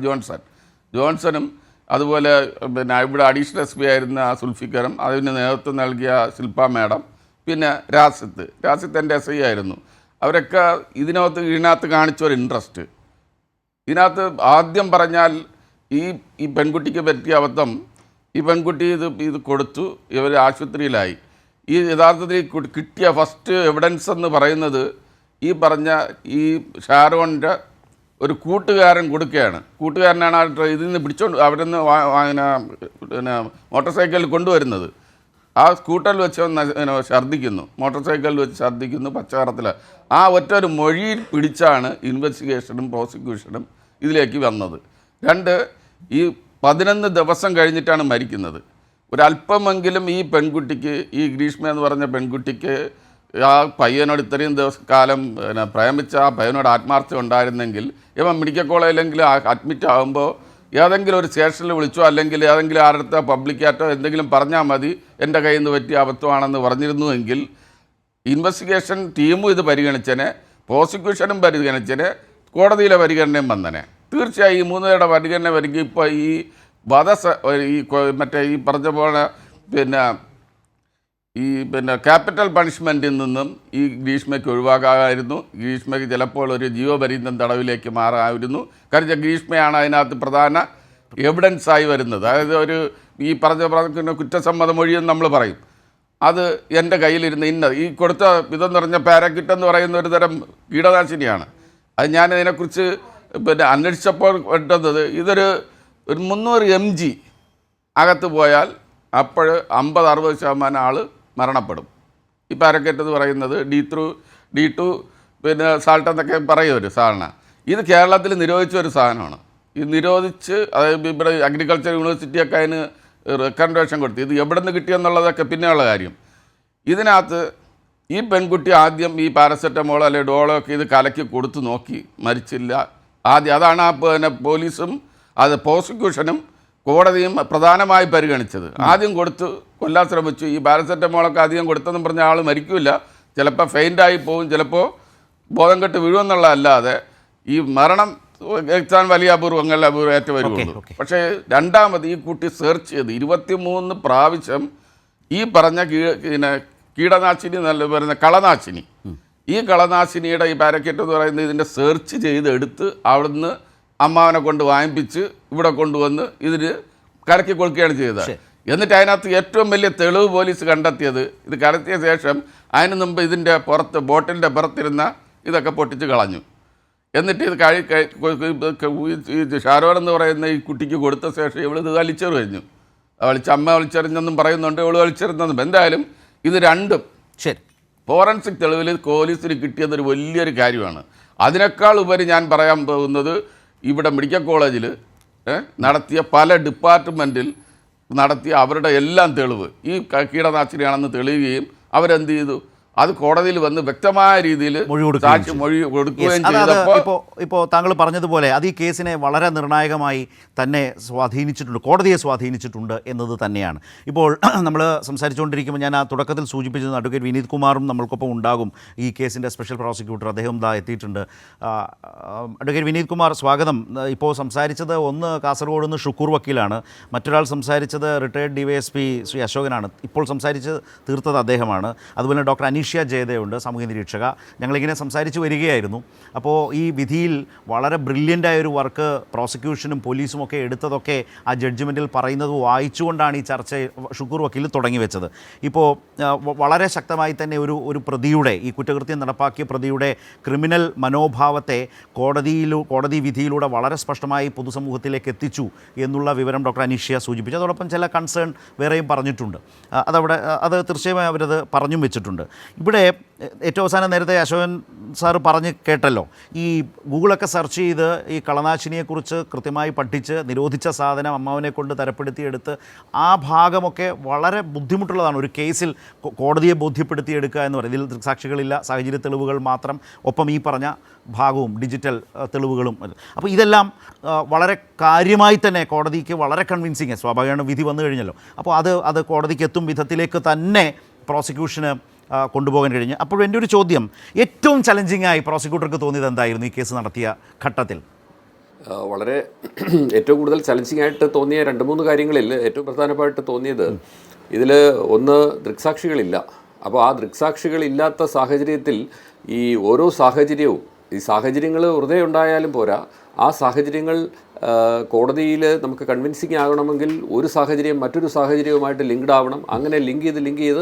ജോൺസണും അതുപോലെ പിന്നെ ഇവിടെ അഡീഷണൽ SP ആയിരുന്ന സുൽഫിക്കറും അതിന് നേതൃത്വം നൽകിയ ശില്പ മാഡം, പിന്നെ രാസിത്ത് എൻ്റെ SI ആയിരുന്നു. അവരൊക്കെ ഇതിനകത്ത് കാണിച്ചൊരു ഇൻട്രസ്റ്റ്. ഇതിനകത്ത് ആദ്യം പറഞ്ഞാൽ ഈ പെൺകുട്ടിക്ക് പറ്റിയ അബദ്ധം, ഈ പെൺകുട്ടി ഇത് കൊടുത്തു, ഇവർ ആശുപത്രിയിലായി. ഈ യഥാർത്ഥത്തിൽ കിട്ടിയ ഫസ്റ്റ് എവിഡൻസ് എന്ന് പറയുന്നത് ഈ പറഞ്ഞ ഈ ഷാരോണിൻ്റെ ഒരു കൂട്ടുകാരൻ കൊടുക്കുകയാണ്. കൂട്ടുകാരനാണ് ഇതിൽ നിന്ന് പിടിച്ചോണ്ട് അവരിന്ന് പിന്നെ മോട്ടോർ സൈക്കിളിൽ കൊണ്ടുവരുന്നത്. ആ സ്കൂട്ടറിൽ വെച്ച് ഛർദ്ദിക്കുന്നു, മോട്ടോർ സൈക്കിളിൽ വെച്ച് ഛർദ്ദിക്കുന്നു, പച്ചവെള്ളത്തിൽ. ആ ഒറ്റൊരു മൊഴിയിൽ പിടിച്ചാണ് ഇൻവെസ്റ്റിഗേഷനും പ്രോസിക്യൂഷനും ഇതിലേക്ക് വന്നത്. 2, ഈ 11 ദിവസം കഴിഞ്ഞിട്ടാണ് മരിക്കുന്നത്. ഒരല്പമെങ്കിലും ഈ പെൺകുട്ടിക്ക്, ഈ ഗ്രീഷ്മ എന്ന് പറഞ്ഞ പെൺകുട്ടിക്ക് ആ പയ്യനോട് ഇത്രയും കാലം പ്രേമിച്ച ആ പയ്യനോട് ആത്മാർത്ഥത ഉണ്ടായിരുന്നെങ്കിൽ ഇവൻ മെഡിക്കൽ കോളേജിലെങ്കിലും അഡ്മിറ്റ് ആകുമ്പോൾ ഏതെങ്കിലും ഒരു സ്റ്റേഷനിൽ വിളിച്ചോ അല്ലെങ്കിൽ ഏതെങ്കിലും ആരുടെ പബ്ലിക്കായിട്ടോ എന്തെങ്കിലും പറഞ്ഞാൽ മതി, എൻ്റെ കയ്യിൽ നിന്ന് പറ്റിയ അബദ്ധമാണെന്ന് പറഞ്ഞിരുന്നുവെങ്കിൽ ഇൻവെസ്റ്റിഗേഷൻ ടീമും ഇത് പരിഗണിച്ചനെ, പ്രോസിക്യൂഷനും പരിഗണിച്ചനെ, കോടതിയിലെ പരിഗണനയും വന്നനെ. തീർച്ചയായും ഈ 3 പേരുടെ പരിഗണന വരികയും ഇപ്പോൾ ഈ മറ്റേ ഈ പറഞ്ഞ പോലെ പിന്നെ ക്യാപിറ്റൽ പണിഷ്മെൻറ്റിൽ നിന്നും ഈ ഗ്രീഷ്മയ്ക്ക് ഒഴിവാക്കാമായിരുന്നു. ഗ്രീഷ്മയ്ക്ക് ചിലപ്പോൾ ഒരു ജീവപര്യന്തം തടവിലേക്ക് മാറാമായിരുന്നു. കാരണം ഗ്രീഷ്മയാണ് അതിനകത്ത് പ്രധാന എവിഡൻസായി വരുന്നത്. അതായത് ഈ പറഞ്ഞ കുറ്റസമ്മത മൊഴിയെന്ന് നമ്മൾ പറയും. അത് എൻ്റെ കയ്യിലിരുന്ന് ഈ കൊടുത്ത ഇതെന്ന് പറഞ്ഞ പാരാക്കിറ്റ് എന്ന് പറയുന്ന ഒരു തരം കീടനാശിനിയാണ്. അത് ഞാൻ ഇതിനെക്കുറിച്ച് അന്വേഷിച്ചപ്പോൾ കിട്ടുന്നത് ഇതൊരു 300 mg അകത്ത് പോയാൽ അപ്പോൾ 50-60% ആൾ മരണപ്പെടും. ഈ പാരക്കറ്റ് എന്ന് പറയുന്നത് D2 പിന്നെ സാൾട്ട് എന്നൊക്കെ പറയും ഒരു സാധന. ഇത് കേരളത്തിൽ നിരോധിച്ച ഒരു സാധനമാണ്. ഇത് നിരോധിച്ച്, അതായത് ഇവിടെ അഗ്രികൾച്ചർ യൂണിവേഴ്സിറ്റിയൊക്കെ അതിന് റെക്കമെൻഡേഷൻ കൊടുത്തു. ഇത് എവിടെ നിന്ന് കിട്ടിയെന്നുള്ളതൊക്കെ പിന്നെയുള്ള കാര്യം. ഇതിനകത്ത് ഈ പെൺകുട്ടി ആദ്യം ഈ പാരസെറ്റമോളോ അല്ലെങ്കിൽ ഡോളോ ഒക്കെ ഇത് കലക്കി കൊടുത്ത് നോക്കി, മരിച്ചില്ല. അതാണ് പോലീസും അത് പ്രോസിക്യൂഷനും കോടതിയും പ്രധാനമായി പരിഗണിച്ചത്. ആദ്യം കൊടുത്ത് കൊല്ലാൻ ശ്രമിച്ചു. ഈ പാരസെറ്റമോളൊക്കെ അധികം കൊടുത്തെന്നും പറഞ്ഞ ആൾ മരിക്കില്ല, ചിലപ്പോൾ ഫെയിൻ്റായി പോകും, ചിലപ്പോൾ ബോധം കെട്ട് വീഴുമെന്നുള്ളതല്ലാതെ ഈ മരണം എത്താൻ വലിയ അപൂർവങ്ങളേറ്റ വരുള്ളൂ. പക്ഷേ രണ്ടാമത് ഈ കുട്ടി സെർച്ച് ചെയ്ത് 23 പ്രാവശ്യം ഈ പറഞ്ഞ കീടനാശിനി നല്ല പറയുന്ന കളനാശിനി, ഈ കളനാശിനിയുടെ ഈ പാരക്കറ്റ് എന്ന് പറയുന്നത് ഇതിൻ്റെ സെർച്ച് ചെയ്തെടുത്ത് അവിടുന്ന് അമ്മാവനെ കൊണ്ട് വാങ്ങിപ്പിച്ച് ഇവിടെ കൊണ്ടുവന്ന് ഇതിന് കലക്കി കൊടുക്കുകയാണ് ചെയ്തത്. എന്നിട്ട് അതിനകത്ത് ഏറ്റവും വലിയ തെളിവ് പോലീസ് കണ്ടെത്തിയത്, ഇത് കലത്തിയ ശേഷം അതിന് മുമ്പ് ഇതിൻ്റെ പുറത്ത് ബോട്ടിലിൻ്റെ പുറത്തിരുന്ന ഇതൊക്കെ പൊട്ടിച്ച് കളഞ്ഞു. എന്നിട്ട് ഇത് ഷാരോൺ എന്ന് പറയുന്ന ഈ കുട്ടിക്ക് കൊടുത്ത ശേഷം ഇവളിത് വലിച്ചെറി കഴിഞ്ഞു. അമ്മ വലിച്ചെറിഞ്ഞെന്നും പറയുന്നുണ്ട്, ഇവള് വലിച്ചെറിഞ്ഞെന്നും. എന്തായാലും ഇത് രണ്ടും ശരി ഫോറൻസിക് തെളിവിൽ പോലീസിന് കിട്ടിയതൊരു വലിയൊരു കാര്യമാണ്. അതിനേക്കാൾ ഉപരി ഞാൻ പറയാൻ പോകുന്നത്, ഇവിടെ മെഡിക്കൽ കോളേജിൽ നടത്തിയ പല ഡിപ്പാർട്ട്മെൻറ്റിൽ നടത്തിയ അവരുടെ എല്ലാം തെളിവ് ഈ കീടനാശിനിയാണെന്ന് തെളിയുകയും അവരെന്ത് ചെയ്തു, അത് കോടതിയിൽ വന്ന് വ്യക്തമായ രീതിയിൽ സാക്ഷി മൊഴി കൊടുക്കുകയും ചെയ്തപ്പോൾ ഇപ്പോൾ താങ്കൾ പറഞ്ഞതുപോലെ അത് ഈ കേസിനെ വളരെ നിർണായകമായി തന്നെ സ്വാധീനിച്ചിട്ടുണ്ട്, കോടതിയെ സ്വാധീനിച്ചിട്ടുണ്ട് എന്നത് തന്നെയാണ്. ഇപ്പോൾ നമ്മൾ സംസാരിച്ചുകൊണ്ടിരിക്കുമ്പോൾ ഞാൻ ആ തുടക്കത്തിൽ സൂചിപ്പിച്ചത് അഡ്വക്കേറ്റ് വിനീത് കുമാറും നമ്മൾക്കൊപ്പം ഉണ്ടാകും, ഈ കേസിൻ്റെ സ്പെഷ്യൽ പ്രോസിക്യൂട്ടർ, അദ്ദേഹം എത്തിയിട്ടുണ്ട്. അഡ്വക്കേറ്റ് വിനീത് കുമാർ, സ്വാഗതം. ഇപ്പോൾ സംസാരിച്ചത് ഒന്ന് കാസർഗോഡ് നിന്ന് ഷുക്കൂർ വക്കീലാണ്, മറ്റൊരാൾ സംസാരിച്ചത് റിട്ടയർഡ് DYSP ശ്രീ അശോകനാണ്, ഇപ്പോൾ സംസാരിച്ച് തീർത്തത് അദ്ദേഹമാണ്. അതുപോലെ ഡോക്ടർ അനീഷ ജയതയുണ്ട്, സാമൂഹ്യ നിരീക്ഷക. ഞങ്ങളിങ്ങനെ സംസാരിച്ച് വരികയായിരുന്നു. അപ്പോൾ ഈ വിധിയിൽ വളരെ ബ്രില്യൻ്റായ ഒരു വർക്ക് പ്രോസിക്യൂഷനും പോലീസും ഒക്കെ എടുത്തതൊക്കെ ആ ജഡ്ജ്മെൻറ്റിൽ പറയുന്നത് വായിച്ചുകൊണ്ടാണ് ഈ ചർച്ച ഷുക്കൂർ വക്കീൽ തുടങ്ങി വെച്ചത്. ഇപ്പോൾ വളരെ ശക്തമായി തന്നെ ഒരു പ്രതിയുടെ, ഈ കുറ്റകൃത്യം നടപ്പാക്കിയ പ്രതിയുടെ ക്രിമിനൽ മനോഭാവത്തെ കോടതി വിധിയിലൂടെ വളരെ സ്പഷ്ടമായി പൊതുസമൂഹത്തിലേക്ക് എത്തിച്ചു എന്നുള്ള വിവരം ഡോക്ടർ അനീഷ്യ സൂചിപ്പിച്ചു. അതോടൊപ്പം ചില കൺസേൺ വേറെയും പറഞ്ഞിട്ടുണ്ട്. അത് തീർച്ചയായും അവരത് പറഞ്ഞും വെച്ചിട്ടുണ്ട്. ഇവിടെ ഏറ്റവും അവസാനം നേരത്തെ അശോകൻ സാറ് പറഞ്ഞ് കേട്ടല്ലോ, ഈ ഗൂഗിളൊക്കെ സെർച്ച് ചെയ്ത് ഈ കളനാശിനിയെക്കുറിച്ച് കൃത്യമായി പഠിച്ച് നിരോധിച്ച സാധനം അമ്മാവനെ കൊണ്ട് തരപ്പെടുത്തിയെടുത്ത് ആ ഭാഗമൊക്കെ വളരെ ബുദ്ധിമുട്ടുള്ളതാണ്. ഒരു കേസിൽ കോടതിയെ ബോധ്യപ്പെടുത്തിയെടുക്കുക എന്ന് പറയുന്നത്, ഇതിൽ ദൃക്സാക്ഷികളില്ല, സാഹചര്യ തെളിവുകൾ മാത്രം, ഒപ്പം ഈ പറഞ്ഞ ഭാഗവും ഡിജിറ്റൽ തെളിവുകളും. അപ്പോൾ ഇതെല്ലാം വളരെ കാര്യമായി തന്നെ കോടതിക്ക് വളരെ കൺവിൻസിങ്, സ്വാഭാവികമാണ് വിധി വന്നു കഴിഞ്ഞല്ലോ. അപ്പോൾ അത് കോടതിക്ക് എത്തും വിധത്തിലേക്ക് തന്നെ പ്രോസിക്യൂഷന് കൊണ്ടുപോകാൻ കഴിഞ്ഞു. അപ്പോൾ എൻ്റെ ഒരു ചോദ്യം, ഏറ്റവും ചലഞ്ചിങ് ആയി പ്രോസിക്യൂട്ടർക്ക് തോന്നിയത് എന്തായിരുന്നു ഈ കേസ് നടത്തിയ ഘട്ടത്തിൽ? വളരെ ഏറ്റവും കൂടുതൽ ചലഞ്ചിങ് ആയിട്ട് തോന്നിയ 2-3 കാര്യങ്ങളിൽ ഏറ്റവും പ്രധാനമായിട്ട് തോന്നിയത്, ഇതിൽ ഒന്ന് ദൃക്സാക്ഷികളില്ല. അപ്പോൾ ആ ദൃക്സാക്ഷികളില്ലാത്ത സാഹചര്യത്തിൽ ഈ ഓരോ സാഹചര്യവും, ഈ സാഹചര്യങ്ങൾ വെറുതെ ഉണ്ടായാലും പോരാ, ആ സാഹചര്യങ്ങൾ കോടതിയിൽ നമുക്ക് കൺവിൻസിങ് ആകണമെങ്കിൽ ഒരു സാഹചര്യം മറ്റൊരു സാഹചര്യവുമായിട്ട് ലിങ്ക്ഡ് ആവണം. അങ്ങനെ ലിങ്ക് ചെയ്ത്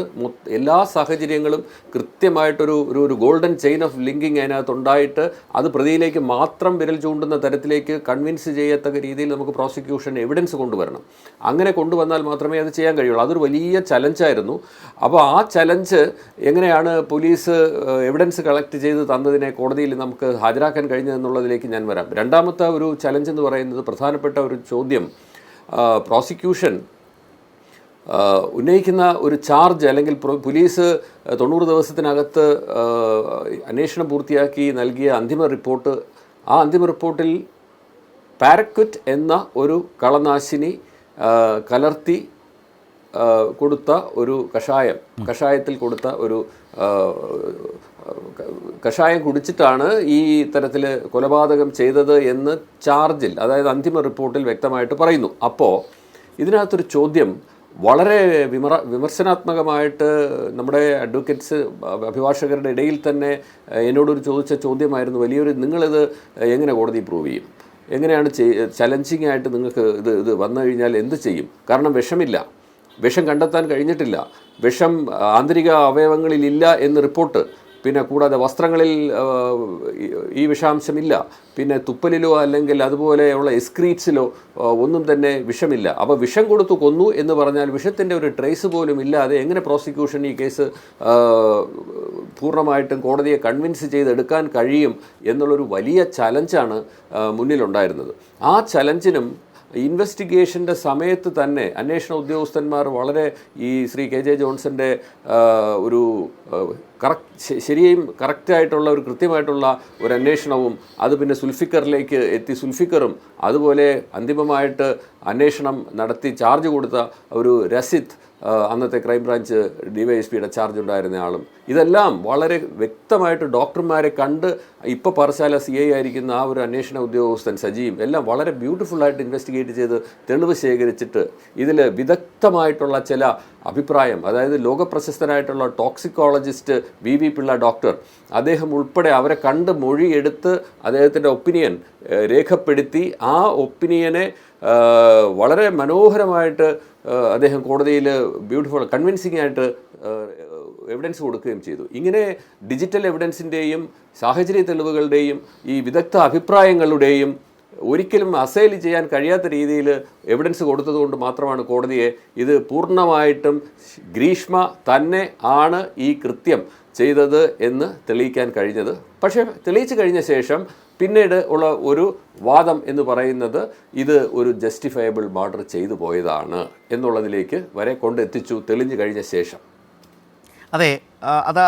എല്ലാ സാഹചര്യങ്ങളും കൃത്യമായിട്ടൊരു ഗോൾഡൻ ചെയിൻ ഓഫ് ലിങ്കിങ് അതിനകത്തുണ്ടായിട്ട് അത് പ്രതിയിലേക്ക് മാത്രം വിരൽ ചൂണ്ടുന്ന തരത്തിലേക്ക് കൺവിൻസ് ചെയ്യത്തക്ക രീതിയിൽ നമുക്ക് പ്രോസിക്യൂഷൻ എവിഡൻസ് കൊണ്ടുവരണം. അങ്ങനെ കൊണ്ടുവന്നാൽ മാത്രമേ അത് ചെയ്യാൻ കഴിയുള്ളൂ. അതൊരു വലിയ ചലഞ്ചായിരുന്നു. അപ്പോൾ ആ ചലഞ്ച് എങ്ങനെയാണ് പോലീസ് എവിഡൻസ് കളക്ട് ചെയ്ത് തന്നതിനെ കോടതിയിൽ നമുക്ക് ഹാജരാക്കാൻ കഴിഞ്ഞതെന്നുള്ളതിലേക്ക് ഞാൻ വരാം. രണ്ടാമത്തെ ഒരു ചലഞ്ച് എന്ന് പറയുന്നത്, പ്രധാനപ്പെട്ട ഒരു ചോദ്യം, പ്രോസിക്യൂഷൻ ഉന്നയിക്കുന്ന ഒരു ചാർജ് അല്ലെങ്കിൽ പോലീസ് 90 ദിവസത്തിനകത്ത് അന്വേഷണം പൂർത്തിയാക്കി നൽകിയ അന്തിമ റിപ്പോർട്ട്, ആ അന്തിമ റിപ്പോർട്ടിൽ പാരക്വിറ്റ് എന്ന ഒരു കളനാശിനി കലർത്തി കൊടുത്ത ഒരു കഷായത്തിൽ കൊടുത്ത ഒരു കഷായം കുടിച്ചിട്ടാണ് ഈ തരത്തിൽ കൊലപാതകം ചെയ്തത് എന്ന് ചാർജിൽ, അതായത് അന്തിമ റിപ്പോർട്ടിൽ വ്യക്തമായിട്ട് പറയുന്നു. അപ്പോൾ ഇതിനകത്തൊരു ചോദ്യം വളരെ വിമർശനാത്മകമായിട്ട് നമ്മുടെ അഡ്വക്കേറ്റ്സ്, അഭിഭാഷകരുടെ ഇടയിൽ തന്നെ എന്നോടൊരു ചോദിച്ച ചോദ്യമായിരുന്നു, നിങ്ങളിത് എങ്ങനെ കോടതി പ്രൂവ് ചെയ്യും? എങ്ങനെയാണ് ചലഞ്ചിങ് ആയിട്ട് നിങ്ങൾക്ക് ഇത് വന്നു കഴിഞ്ഞാൽ എന്ത് ചെയ്യും? കാരണം വിഷം കണ്ടെത്താൻ കഴിഞ്ഞിട്ടില്ല, വിഷം ആന്തരിക അവയവങ്ങളിലില്ല എന്ന് റിപ്പോർട്ട്, പിന്നെ കൂടാതെ വസ്ത്രങ്ങളിൽ ഈ വിഷാംശമില്ല, പിന്നെ തുപ്പലിലോ അല്ലെങ്കിൽ അതുപോലെയുള്ള എക്സ്ക്രീറ്റ്സിലോ ഒന്നും തന്നെ വിഷമില്ല. അപ്പോൾ വിഷം കൊടുത്തു കൊന്നു എന്ന് പറഞ്ഞാൽ വിഷത്തിൻ്റെ ഒരു ട്രേസ് പോലും ഇല്ലാതെ എങ്ങനെ പ്രോസിക്യൂഷൻ ഈ കേസ് പൂർണ്ണമായിട്ടും കോടതിയെ കൺവിൻസ് ചെയ്തെടുക്കാൻ കഴിയും എന്നുള്ളൊരു വലിയ ചലഞ്ചാണ് മുന്നിലുണ്ടായിരുന്നത്. ആ ചലഞ്ചിനും ഇൻവെസ്റ്റിഗേഷൻ്റെ സമയത്ത് തന്നെ അന്വേഷണ ഉദ്യോഗസ്ഥന്മാർ വളരെ ഈ ശ്രീ KJ ജോൺസൻ്റെ ഒരു കറക്റ്റായിട്ടുള്ള ഒരു കൃത്യമായിട്ടുള്ള ഒരു അന്വേഷണവും അത് പിന്നെ സുൽഫിക്കറിലേക്ക് എത്തി, സുൽഫിക്കറും അതുപോലെ അന്തിമമായിട്ട് അന്വേഷണം നടത്തി ചാർജ് കൊടുത്ത ഒരു രസിത്, അന്നത്തെ ക്രൈംബ്രാഞ്ച് DYSPയുടെ ചാർജ് ഉണ്ടായിരുന്ന ആളും, ഇതെല്ലാം വളരെ വ്യക്തമായിട്ട് ഡോക്ടർമാരെ കണ്ട് ഇപ്പോൾ പാറശാല CI ആയിരിക്കുന്ന ആ ഒരു അന്വേഷണ ഉദ്യോഗസ്ഥൻ സജീവ് എല്ലാം വളരെ ബ്യൂട്ടിഫുള്ളായിട്ട് ഇൻവെസ്റ്റിഗേറ്റ് ചെയ്ത് തെളിവ് ശേഖരിച്ചിട്ട് ഇതിൽ വിദഗ്ധമായിട്ടുള്ള ചില അഭിപ്രായം, അതായത് ലോകപ്രശസ്തനായിട്ടുള്ള ടോക്സിക്കോളജിസ്റ്റ് VV പിള്ള ഡോക്ടർ, അദ്ദേഹം ഉൾപ്പെടെ അവരെ കണ്ട് മൊഴിയെടുത്ത് അദ്ദേഹത്തിൻ്റെ ഒപ്പീനിയൻ രേഖപ്പെടുത്തി ആ ഒപ്പീനിയനെ വളരെ മനോഹരമായിട്ട് അദ്ദേഹം കോടതിയിൽ ബ്യൂട്ടിഫുൾ കൺവിൻസിംഗ് ആയിട്ട് എവിഡൻസ് കൊടുക്കുകയും ചെയ്തു. ഇങ്ങനെ ഡിജിറ്റൽ എവിഡൻസിൻ്റെയും സാഹചര്യ തെളിവുകളുടെയും ഈ വിദഗ്ധ അഭിപ്രായങ്ങളുടെയും ഒരിക്കലും അസൈൽ ചെയ്യാൻ കഴിയാത്ത രീതിയിൽ എവിഡൻസ് കൊടുത്തതുകൊണ്ട് മാത്രമാണ് കോടതിയെ ഇത് പൂർണ്ണമായിട്ടും ഗ്രീഷ്മ തന്നെ ആണ് ഈ കൃത്യം ചെയ്തത് എന്ന് തെളിയിക്കാൻ കഴിഞ്ഞത്. പക്ഷേ തെളിയിച്ചു കഴിഞ്ഞ ശേഷം പിന്നീട് ഉള്ള ഒരു വാദം എന്ന് പറയുന്നത് ഇത് ഒരു ജസ്റ്റിഫയബിൾ മർഡർ ചെയ്തു പോയതാണ് എന്നുള്ളതിലേക്ക് വരെ കൊണ്ടെത്തിച്ചു തെളിഞ്ഞു കഴിഞ്ഞ ശേഷം. അതെ, അത്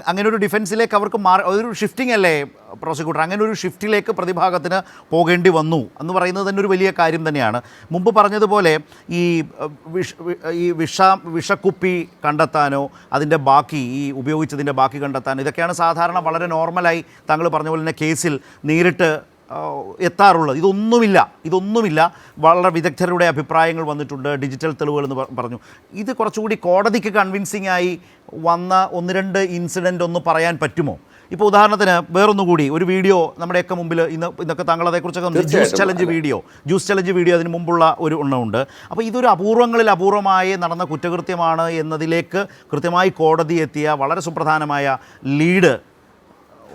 അങ്ങനെ ഒരു ഡിഫൻസിലേക്ക് അവർക്ക് ഒരു ഷിഫ്റ്റിംഗ് അല്ലേ പ്രോസിക്യൂട്ടർ? അങ്ങനെ ഒരു ഷിഫ്റ്റിലേക്ക് പ്രതിഭാഗത്തിന് പോകേണ്ടി വന്നു എന്ന് പറയുന്നത് തന്നെ ഒരു വലിയ കാര്യം തന്നെയാണ്. മുമ്പ് പറഞ്ഞതുപോലെ ഈ വിഷക്കുപ്പി കണ്ടെത്താനോ അതിൻ്റെ ബാക്കി ഈ ഉപയോഗിച്ചതിൻ്റെ ബാക്കി കണ്ടെത്താനോ ഇതൊക്കെയാണ് സാധാരണ വളരെ നോർമലായി താങ്കൾ പറഞ്ഞ പോലെ തന്നെ കേസിൽ നേരിട്ട് എത്താറുള്ളത്. ഇതൊന്നുമില്ല. വളരെ വിദഗ്ധരുടെ അഭിപ്രായങ്ങൾ വന്നിട്ടുണ്ട്, ഡിജിറ്റൽ തെളിവുകൾ എന്ന് പറഞ്ഞു. ഇത് കുറച്ചുകൂടി കോടതിക്ക് കൺവിൻസിംഗ് ആയി വന്ന 1-2 ഇൻസിഡൻ്റ് ഒന്ന് പറയാൻ പറ്റുമോ? ഇപ്പോൾ ഉദാഹരണത്തിന് വേറൊന്നുകൂടി ഒരു വീഡിയോ നമ്മുടെയൊക്കെ മുമ്പിൽ ഇന്നൊക്കെ താങ്കൾ അതേക്കുറിച്ചൊക്കെ ജ്യൂസ് ചലഞ്ച് വീഡിയോ അതിന് മുമ്പുള്ള ഒരു എണ്ണമുണ്ട്. അപ്പോൾ ഇതൊരു അപൂർവമായി നടന്ന കുറ്റകൃത്യമാണ് എന്നതിലേക്ക് കൃത്യമായി കോടതി എത്തിയ വളരെ സുപ്രധാനമായ ലീഡ്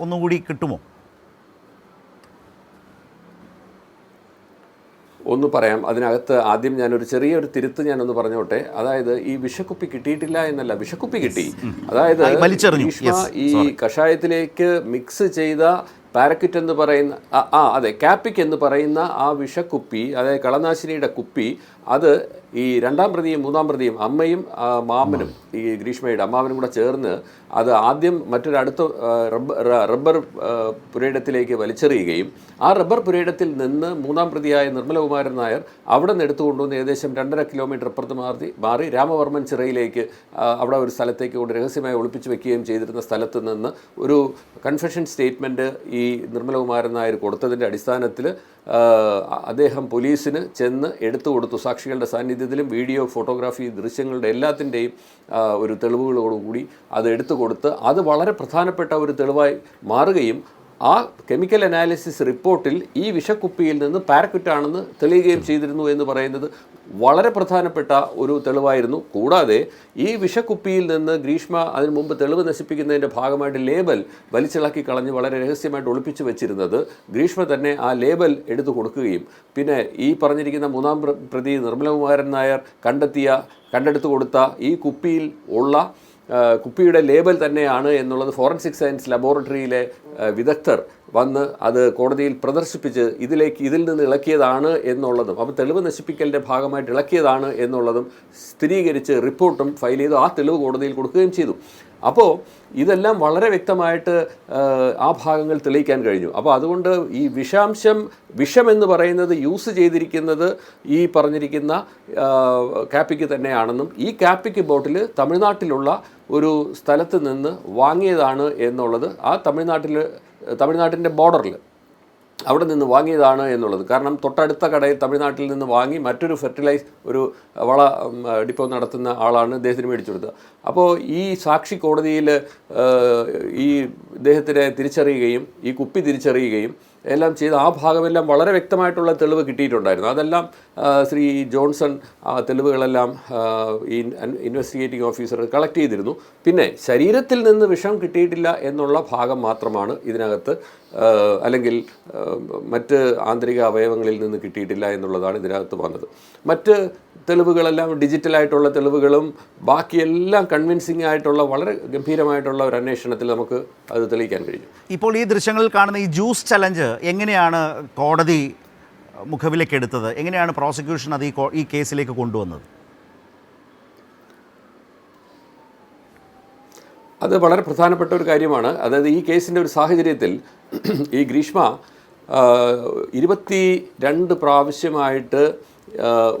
ഒന്നുകൂടി കിട്ടുമോ? ഒന്ന് പറയാം. അതിനകത്ത് ആദ്യം ഞാനൊരു ചെറിയൊരു തിരുത്ത് ഞാനൊന്ന് പറഞ്ഞോട്ടെ. അതായത് ഈ വിഷക്കുപ്പി കിട്ടിയിട്ടില്ല എന്നല്ല, വിഷക്കുപ്പി കിട്ടി. അതായത് വലിച്ചെറിഞ്ഞു. ഗ്രീഷ്മ ഈ കഷായത്തിലേക്ക് മിക്സ് ചെയ്ത പാരക്വിറ്റ് എന്ന് പറയുന്ന അതെ കാപ്പിക് എന്ന് പറയുന്ന ആ വിഷക്കുപ്പി, അതായത് കളനാശിനിയുടെ കുപ്പി, അത് ഈ രണ്ടാം പ്രതിയും മൂന്നാം പ്രതിയും അമ്മയും മാമനും ഈ ഗ്രീഷ്മയുടെ അമ്മാവനും കൂടെ ചേർന്ന് അത് ആദ്യം മറ്റൊരടുത്ത റബ്ബർ പുരയിടത്തിലേക്ക് വലിച്ചെറിയുകയും ആ റബ്ബർ പുരയിടത്തിൽ നിന്ന് മൂന്നാം പ്രതിയായ നിർമ്മലകുമാരൻ നായർ അവിടെ നിന്ന് എടുത്തുകൊണ്ടുവന്ന് ഏകദേശം 2.5 കിലോമീറ്റർ അപ്പുറത്ത് മാറി രാമവർമ്മൻ ചിറയിലേക്ക് അവിടെ ഒരു സ്ഥലത്തേക്ക് കൊണ്ട് രഹസ്യമായി ഒളിപ്പിച്ചു വെക്കുകയും ചെയ്തിരുന്ന സ്ഥലത്ത് നിന്ന് ഒരു കൺഫെഷൻ സ്റ്റേറ്റ്മെൻറ്റ് ഈ നിർമ്മലകുമാരൻ നായർ കൊടുത്തതിൻ്റെ അടിസ്ഥാനത്തിൽ അദ്ദേഹം പോലീസിന് ചെന്ന് എടുത്തു കൊടുത്തു. സാക്ഷികളുടെ സാന്നിധ്യത്തിലും വീഡിയോ, ഫോട്ടോഗ്രാഫി, ദൃശ്യങ്ങളുടെ എല്ലാത്തിൻ്റെയും ഒരു തെളിവുകളോടുകൂടി അത് എടുത്തു കൊടുത്ത് അത് വളരെ പ്രധാനപ്പെട്ട ഒരു തെളിവായി മാറുകയും ആ കെമിക്കൽ അനാലിസിസ് റിപ്പോർട്ടിൽ ഈ വിഷക്കുപ്പിയിൽ നിന്ന് പാരക്വിറ്റാണെന്ന് തെളിയുകയും ചെയ്തിരുന്നു എന്ന് പറയുന്നത് വളരെ പ്രധാനപ്പെട്ട ഒരു തെളിവായിരുന്നു. കൂടാതെ ഈ വിഷക്കുപ്പിയിൽ നിന്ന് ഗ്രീഷ്മ അതിനു മുമ്പ് തെളിവ് നശിപ്പിക്കുന്നതിൻ്റെ ഭാഗമായിട്ട് ലേബൽ വലിച്ചിളക്കി കളഞ്ഞ് വളരെ രഹസ്യമായിട്ട് ഒളിപ്പിച്ചു വെച്ചിരുന്നത് ഗ്രീഷ്മ തന്നെ ആ ലേബൽ എടുത്തു കൊടുക്കുകയും പിന്നെ ഈ പറഞ്ഞിരിക്കുന്ന മൂന്നാം പ്രതി നിർമ്മലകുമാരൻ നായർ കണ്ടെടുത്തു കൊടുത്ത ഈ കുപ്പിയിൽ ഉള്ള കുപ്പിയുടെ ലേബൽ തന്നെയാണ് എന്നുള്ളത് ഫോറൻസിക് സയൻസ് ലബോറട്ടറിയിലെ വിദഗ്ധർ വന്ന് അത് കോടതിയിൽ പ്രദർശിപ്പിച്ച് ഇതിൽ നിന്ന് ഇളക്കിയതാണ് എന്നുള്ളതും അപ്പോൾ തെളിവ് നശിപ്പിക്കലിൻ്റെ ഭാഗമായിട്ട് ഇളക്കിയതാണ് എന്നുള്ളതും സ്ഥിരീകരിച്ച് റിപ്പോർട്ടും ഫയൽ ചെയ്തു. ആ തെളിവ് കോടതിയിൽ കൊടുക്കുകയും ചെയ്തു. അപ്പോൾ ഇതെല്ലാം വളരെ വ്യക്തമായിട്ട് ആ ഭാഗങ്ങൾ തെളിയിക്കാൻ കഴിഞ്ഞു. അപ്പോൾ അതുകൊണ്ട് ഈ വിഷം എന്ന് പറയുന്നത് യൂസ് ചെയ്തിരിക്കുന്നത് ഈ പറഞ്ഞിരിക്കുന്ന കാപ്പിക്ക് തന്നെയാണെന്നും ഈ കാപ്പിക്ക് ബോട്ടിൽ തമിഴ്നാട്ടിലുള്ള ഒരു സ്ഥലത്ത് നിന്ന് വാങ്ങിയതാണ് എന്നുള്ളത് ആ തമിഴ്നാട്ടിൻ്റെ ബോർഡറിൽ അവിടെ നിന്ന് വാങ്ങിയതാണ് എന്നുള്ളത്. കാരണം തൊട്ടടുത്ത കടയിൽ തമിഴ്നാട്ടിൽ നിന്ന് വാങ്ങി മറ്റൊരു ഒരു വള ഡിപ്പോ നടത്തുന്ന ആളാണ് ഇദ്ദേഹത്തിന് മേടിച്ചു കൊടുത്തത്. അപ്പോൾ ഈ സാക്ഷി കോടതിയിൽ ഈ ഇദ്ദേഹത്തിനെ തിരിച്ചറിയുകയും ഈ കുപ്പി തിരിച്ചറിയുകയും എല്ലാം ചെയ്ത് ആ ഭാഗമെല്ലാം വളരെ വ്യക്തമായിട്ടുള്ള തെളിവ് കിട്ടിയിട്ടുണ്ടായിരുന്നു. അതെല്ലാം ശ്രീ ജോൺസൺ തെളിവുകളെല്ലാം ഈ ഇൻവെസ്റ്റിഗേറ്റിംഗ് ഓഫീസർ കളക്ട് ചെയ്തിരുന്നു. പിന്നെ ശരീരത്തിൽ നിന്ന് വിഷം കിട്ടിയിട്ടില്ല എന്നുള്ള ഭാഗം മാത്രമാണ് ഇതിനകത്ത്, അല്ലെങ്കിൽ മറ്റ് ആന്തരിക അവയവങ്ങളിൽ നിന്ന് കിട്ടിയിട്ടില്ല എന്നുള്ളതാണ് ഇതിനകത്ത് വന്നത്. മറ്റ് തെളിവുകളെല്ലാം ഡിജിറ്റലായിട്ടുള്ള തെളിവുകളും ബാക്കിയെല്ലാം കൺവിൻസിംഗ് ആയിട്ടുള്ള വളരെ ഗംഭീരമായിട്ടുള്ള ഒരു അന്വേഷണത്തിൽ നമുക്ക് അത് തെളിയിക്കാൻ കഴിഞ്ഞു. ഇപ്പോൾ ഈ ദൃശ്യങ്ങളിൽ കാണുന്ന ഈ ജ്യൂസ് ചലഞ്ച് എങ്ങനെയാണ് കോടതി മുഖവിലേക്ക് എടുത്തത്? എങ്ങനെയാണ് പ്രോസിക്യൂഷൻ അത് ഈ കേസിലേക്ക് കൊണ്ടുവന്നത്? അത് വളരെ പ്രധാനപ്പെട്ട ഒരു കാര്യമാണ്. അതായത് ഈ കേസിൻ്റെ ഒരു സാഹചര്യത്തിൽ ഈ ഗ്രീഷ്മ 22 പ്രാവശ്യമായിട്ട്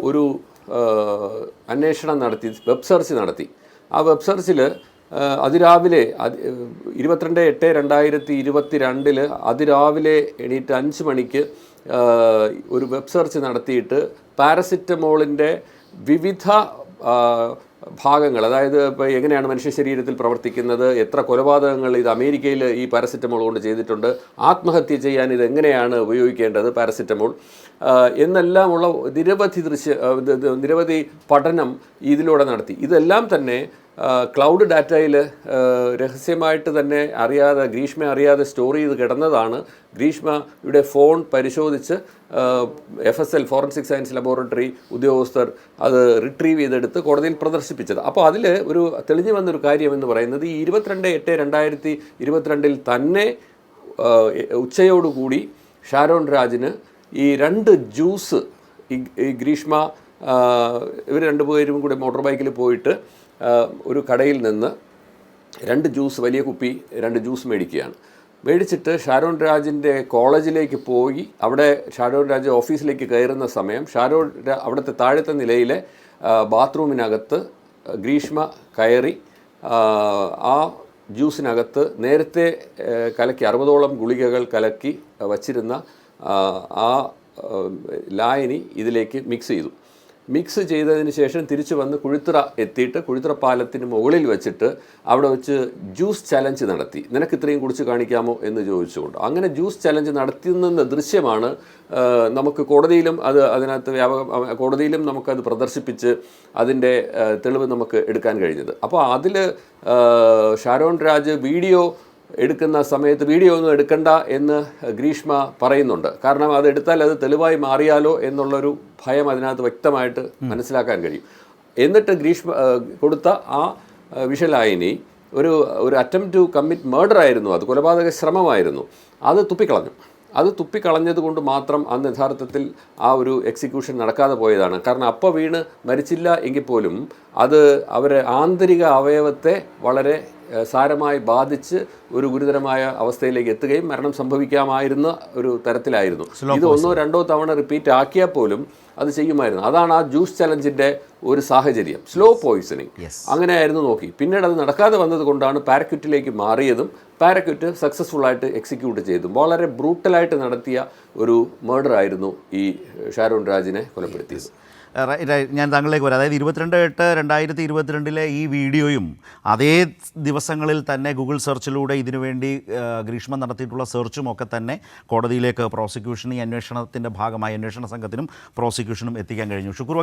ഒരു അന്വേഷണം നടത്തി, വെബ് സെർച്ച് നടത്തി. ആ വെബ് സെർച്ചിൽ അതിരാവിലെ 22/8/2022 അതിരാവിലെ എണീറ്റ് 5 മണിക്ക് ഒരു വെബ് സെർച്ച് നടത്തിയിട്ട് പാരസിറ്റമോളിൻ്റെ വിവിധ ഭാഗങ്ങൾ, അതായത് ഇപ്പോൾ എങ്ങനെയാണ് മനുഷ്യ ശരീരത്തിൽ പ്രവർത്തിക്കുന്നത്, എത്ര കൊലപാതകങ്ങൾ ഇത് അമേരിക്കയിൽ ഈ പാരസിറ്റമോൾ കൊണ്ട് ചെയ്തിട്ടുണ്ട്, ആത്മഹത്യ ചെയ്യാൻ ഇത് എങ്ങനെയാണ് ഉപയോഗിക്കേണ്ടത് പാരസിറ്റമോൾ എന്നെല്ലാമുള്ള നിരവധി പഠനം ഇതിലൂടെ നടത്തി. ഇതെല്ലാം തന്നെ ക്ലൗഡ് ഡാറ്റയിൽ രഹസ്യമായിട്ട് തന്നെ ഗ്രീഷ്മ അറിയാതെ സ്റ്റോർ ചെയ്ത് കിടന്നതാണ്. ഗ്രീഷ്മയുടെ ഫോൺ പരിശോധിച്ച് FSL ഫോറൻസിക് സയൻസ് ലബോറട്ടറി ഉദ്യോഗസ്ഥർ അത് റിട്രീവ് ചെയ്തെടുത്ത് കോടതിയിൽ പ്രദർശിപ്പിച്ചത്. അപ്പോൾ അതിൽ ഒരു തെളിഞ്ഞു വന്നൊരു കാര്യം എന്ന് പറയുന്നത് ഈ 22/8/2022 തന്നെ ഉച്ചയോടുകൂടി ഷാരോൺ രാജിന് ഈ 2 ജ്യൂസ് ഈ ഗ്രീഷ്മ ഇവർ 2 പേരും കൂടി മോട്ടോർ ബൈക്കിൽ പോയിട്ട് ഒരു കടയിൽ നിന്ന് 2 ജ്യൂസ്, വലിയ കുപ്പി 2 ജ്യൂസ് മേടിച്ചിട്ട് ഷാരോൺ രാജിൻ്റെ കോളേജിലേക്ക് പോയി അവിടെ ഷാരോൺ രാജ് ഓഫീസിലേക്ക് കയറുന്ന സമയം അവിടുത്തെ താഴത്തെ നിലയിലെ ബാത്റൂമിനകത്ത് ഗ്രീഷ്മ കയറി ആ ജ്യൂസിനകത്ത് നേരത്തെ കലക്കി 60ഓളം ഗുളികകൾ കലക്കി വച്ചിരുന്ന ആ ലായനി ഇതിലേക്ക് മിക്സ് ചെയ്തതിന് ശേഷം തിരിച്ചു വന്ന് കുഴിത്തറ എത്തിയിട്ട് കുഴിത്തറ പാലത്തിന് മുകളിൽ വെച്ചിട്ട് അവിടെ വെച്ച് ജ്യൂസ് ചലഞ്ച് നടത്തി. നിനക്ക് ഇത്രയും കുടിച്ച് കാണിക്കാമോ എന്ന് ചോദിച്ചുകൊണ്ട് അങ്ങനെ ജ്യൂസ് ചലഞ്ച് നടത്തുന്ന ദൃശ്യമാണ് നമുക്ക് കോടതിയിലും കോടതിയിലും നമുക്കത് പ്രദർശിപ്പിച്ച് അതിൻ്റെ തെളിവ് നമുക്ക് എടുക്കാൻ കഴിഞ്ഞത്. അപ്പോൾ അതിൽ ഷാരോൺ രാജ് വീഡിയോ എടുക്കുന്ന സമയത്ത് വീഡിയോ ഒന്നും എടുക്കണ്ട എന്ന് ഗ്രീഷ്മ പറയുന്നുണ്ട്. കാരണം അത് എടുത്താൽ അത് തെളിവായി മാറിയാലോ എന്നുള്ളൊരു ഭയം അതിനകത്ത് വ്യക്തമായിട്ട് മനസ്സിലാക്കാൻ കഴിയും. എന്നിട്ട് ഗ്രീഷ്മ കൊടുത്ത ആ വിഷ്വലായിനി ഒരു അറ്റംപ്റ്റ് ടു കമ്മിറ്റ് മർഡർ ആയിരുന്നു, അത് കൊലപാതക ശ്രമമായിരുന്നു. അത് തുപ്പിക്കളഞ്ഞത് കൊണ്ട് മാത്രം അന്ന് യഥാർത്ഥത്തിൽ ആ ഒരു എക്സിക്യൂഷൻ നടക്കാതെ പോയതാണ്. കാരണം അപ്പോൾ വീണ് മരിച്ചില്ല എങ്കിൽ പോലും അത് അവരെ ആന്തരിക അവയവത്തെ വളരെ സാരമായി ബാധിച്ച് ഒരു ഗുരുതരമായ അവസ്ഥയിലേക്ക് എത്തുകയും മരണം സംഭവിക്കാമായിരുന്ന ഒരു തരത്തിലായിരുന്നു. ഇത് 1-2 തവണ റിപ്പീറ്റ് ആക്കിയാൽ പോലും അത് ചെയ്യുമായിരുന്നു. അതാണ് ആ ജ്യൂസ് ചലഞ്ചിൻ്റെ ഒരു സാഹചര്യം, സ്ലോ പോയിസണിങ്. അങ്ങനെയായിരുന്നു നോക്കി. പിന്നീട് അത് നടക്കാതെ വന്നത് കൊണ്ടാണ് പാരക്യൂറ്റിലേക്ക് മാറിയതും പാരക്യൂറ്റ് സക്സസ്ഫുള്ളായിട്ട് എക്സിക്യൂട്ട് ചെയ്തു. വളരെ ബ്രൂട്ടലായിട്ട് നടത്തിയ ഒരു മർഡർ ആയിരുന്നു ഈ ഷാരോൺ രാജിനെ കൊലപ്പെടുത്തിയത്. ഞാൻ താങ്കളിലേക്ക് വരാം. അതായത് 22/8/2022 ഈ വീഡിയോയും അതേ ദിവസങ്ങളിൽ തന്നെ ഗൂഗിൾ സെർച്ചിലൂടെ ഇതിനുവേണ്ടി ഗ്രീഷ്മ നടത്തിയിട്ടുള്ള സെർച്ചും ഒക്കെ തന്നെ കോടതിയിലേക്ക് പ്രോസിക്യൂഷൻ ഈ അന്വേഷണത്തിൻ്റെ ഭാഗമായി അന്വേഷണ സംഘത്തിനും പ്രോസിക്യൂഷനും എത്തിക്കാൻ കഴിഞ്ഞു. ഷുക്കൂർ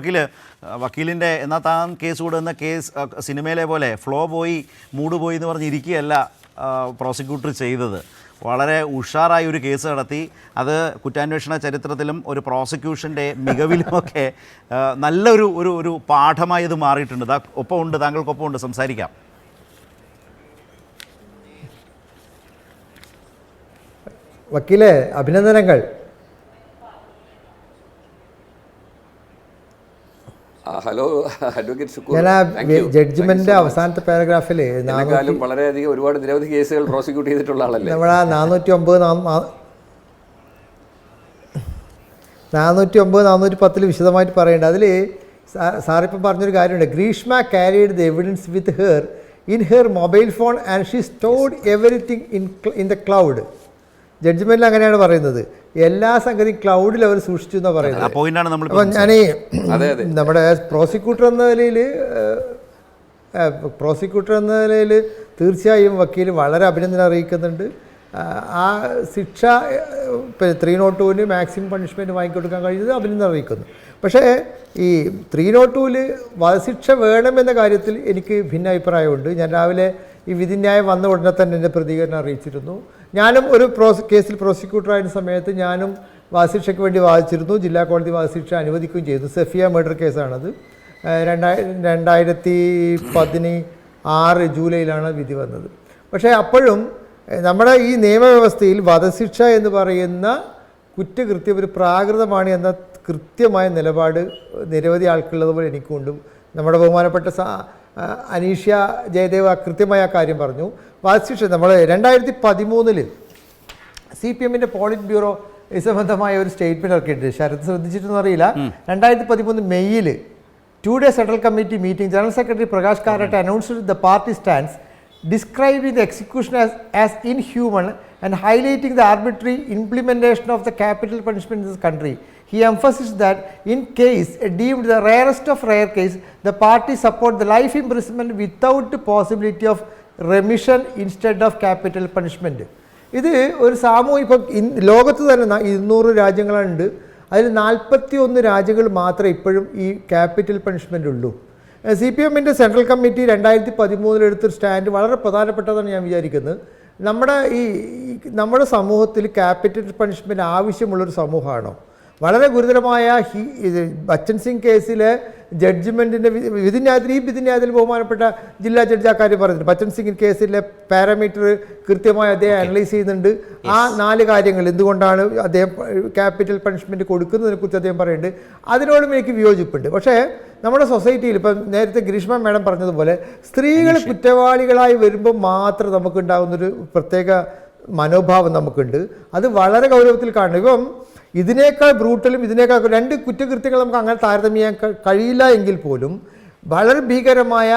വക്കീലിൻ്റെ എന്നാൽ താൻ കേസ് കൊടുക്കുന്ന കേസ് സിനിമയിലെ പോലെ ഫ്ലോ പോയി മൂഡ് പോയി എന്ന് പറഞ്ഞിരിക്കുകയല്ല പ്രോസിക്യൂട്ടർ ചെയ്തത്. വളരെ ഉഷാറായി ഒരു കേസ് നടത്തി. അത് കുറ്റാന്വേഷണ ചരിത്രത്തിലും ഒരു പ്രോസിക്യൂഷൻ്റെ മികവിലുമൊക്കെ നല്ലൊരു ഒരു പാഠമായി ഇത് മാറിയിട്ടുണ്ട്. ഒപ്പമുണ്ട്, താങ്കൾക്കൊപ്പമുണ്ട്, സംസാരിക്കാം. വക്കീലെ, അഭിനന്ദനങ്ങൾ. Hello advocate Shukkur. ഞാൻ ആ ജഡ്ജ്മെന്റിന്റെ അവസാനത്തെ പാരഗ്രാഫിൽ വളരെയധികം ഒരുപാട് നിരവധി കേസുകൾ പ്രോസിക്യൂട്ട് ചെയ്തിട്ടുള്ള ആളല്ലേ. നമ്മളാ 409-410 വിശദമായിട്ട് പറയേണ്ടത്. അതിൽ സാറിപ്പം പറഞ്ഞൊരു കാര്യമുണ്ട്. Greeshma carried the evidence with her in her mobile phone and she stored everything in the cloud. ജഡ്ജ്മെൻറ്റിൽ അങ്ങനെയാണ് പറയുന്നത്. എല്ലാ സംഗതിയും ക്ലൗഡിൽ അവർ സൂക്ഷിച്ചു എന്നാണ് പറയുന്നത്. അപ്പം ഞാൻ നമ്മുടെ പ്രോസിക്യൂട്ടർ എന്ന നിലയിൽ തീർച്ചയായും വക്കീൽ വളരെ അഭിനന്ദനം അറിയിക്കുന്നുണ്ട്. ആ ശിക്ഷ 302 മാക്സിമം പണിഷ്മെൻറ്റ് വാങ്ങിക്കൊടുക്കാൻ കഴിയുന്നത് അഭിനന്ദനം അറിയിക്കുന്നു. പക്ഷേ ഈ 302 വധശിക്ഷ വേണമെന്ന കാര്യത്തിൽ എനിക്ക് ഭിന്നാഭിപ്രായമുണ്ട്. ഞാൻ രാവിലെ ഈ വിധിന്യായം വന്ന ഉടനെ തന്നെ എൻ്റെ പ്രതികരണം അറിയിച്ചിരുന്നു. ഞാനും ഒരു കേസിൽ പ്രോസിക്യൂട്ടറായിരുന്ന സമയത്ത് ഞാനും വധശിക്ഷയ്ക്ക് വേണ്ടി വാദിച്ചിരുന്നു. ജില്ലാ കോടതി വധശിക്ഷ അനുവദിക്കുകയും ചെയ്തു. സെഫിയ മർഡർ കേസാണത്. 2016 ജൂലൈയിലാണ് വിധി വന്നത്. പക്ഷേ അപ്പോഴും നമ്മുടെ ഈ നിയമവ്യവസ്ഥയിൽ വധശിക്ഷ എന്ന് പറയുന്ന കുറ്റകൃത്യം ഒരു പ്രാകൃതമാണ് എന്ന കൃത്യമായ നിലപാട് നിരവധി ആൾക്കുള്ളതുപോലെ എനിക്കുണ്ടും. നമ്മുടെ ബഹുമാനപ്പെട്ട അനീഷ്യ ജയദേവ് കൃത്യമായ കാര്യം പറഞ്ഞു. വധശിക്ഷ നമ്മൾ 2013 CPM പോളിറ്റ് ബ്യൂറോ സംബന്ധമായ ഒരു സ്റ്റേറ്റ്മെൻറ്റ് ഇറക്കിയിട്ടുണ്ട്. ശരത് ശ്രദ്ധിച്ചിട്ടൊന്നും അറിയില്ല. 2013 മെയ്യിൽ 2-day central committee meeting general secretary Prakash Karat announced the party stance describing the execution as inhuman and highlighting the arbitrary implementation of the capital punishment in this country. He emphasized that in case deemed the rarest of rare case, the party support the life imprisonment without possibility of remission instead of capital punishment. ഇത് ഒരു സാമൂഹിക ഇപ്പം ലോകത്ത് തന്നെ 200 രാജ്യങ്ങളുണ്ട്. അതിൽ 41 രാജ്യങ്ങൾ മാത്രമേ ഇപ്പോഴും ഈ ക്യാപിറ്റൽ പണിഷ്മെൻ്റ് ഉള്ളൂ. CPMൻ്റെ സെൻട്രൽ കമ്മിറ്റി 2013 എടുത്തൊരു സ്റ്റാൻഡ് വളരെ പ്രധാനപ്പെട്ടതാണ് ഞാൻ വിചാരിക്കുന്നത്. നമ്മുടെ സമൂഹത്തിൽ ക്യാപിറ്റൽ പണിഷ്മെൻറ്റ് ആവശ്യമുള്ളൊരു സമൂഹമാണോ? വളരെ ഗുരുതരമായ ബച്ചൻ സിംഗ് കേസിലെ ജഡ്ജ്മെൻറ്റിൻ്റെ വിധിന്യായത്തിൽ ബഹുമാനപ്പെട്ട ജില്ലാ ജഡ്ജ് ആ കാര്യം പറഞ്ഞിട്ടുണ്ട്. ബച്ചൻ സിംഗ് കേസിലെ പാരാമീറ്റർ കൃത്യമായി അദ്ദേഹം അനലൈസ് ചെയ്യുന്നുണ്ട്. ആ 4 കാര്യങ്ങൾ എന്തുകൊണ്ടാണ് അദ്ദേഹം ക്യാപിറ്റൽ പണിഷ്മെൻറ്റ് കൊടുക്കുന്നതിനെക്കുറിച്ച് അദ്ദേഹം പറയുന്നുണ്ട്. അതിനോടും എനിക്ക് വിയോജിപ്പുണ്ട്. പക്ഷേ നമ്മുടെ സൊസൈറ്റിയിൽ ഇപ്പം നേരത്തെ ഗ്രീഷ്മ മാഡം പറഞ്ഞതുപോലെ സ്ത്രീകൾ കുറ്റവാളികളായി വരുമ്പോൾ മാത്രം നമുക്കുണ്ടാകുന്നൊരു പ്രത്യേക മനോഭാവം നമുക്കുണ്ട്. അത് വളരെ ഗൗരവത്തിൽ കാണണം. ഇപ്പം ഇതിനേക്കാൾ ബ്രൂട്ടലും ഇതിനേക്കാൾ 2 കുറ്റകൃത്യങ്ങൾ നമുക്ക് അങ്ങനെ താരതമ്യം ചെയ്യാൻ കഴിയില്ല എങ്കിൽ പോലും വളരെ ഭീകരമായ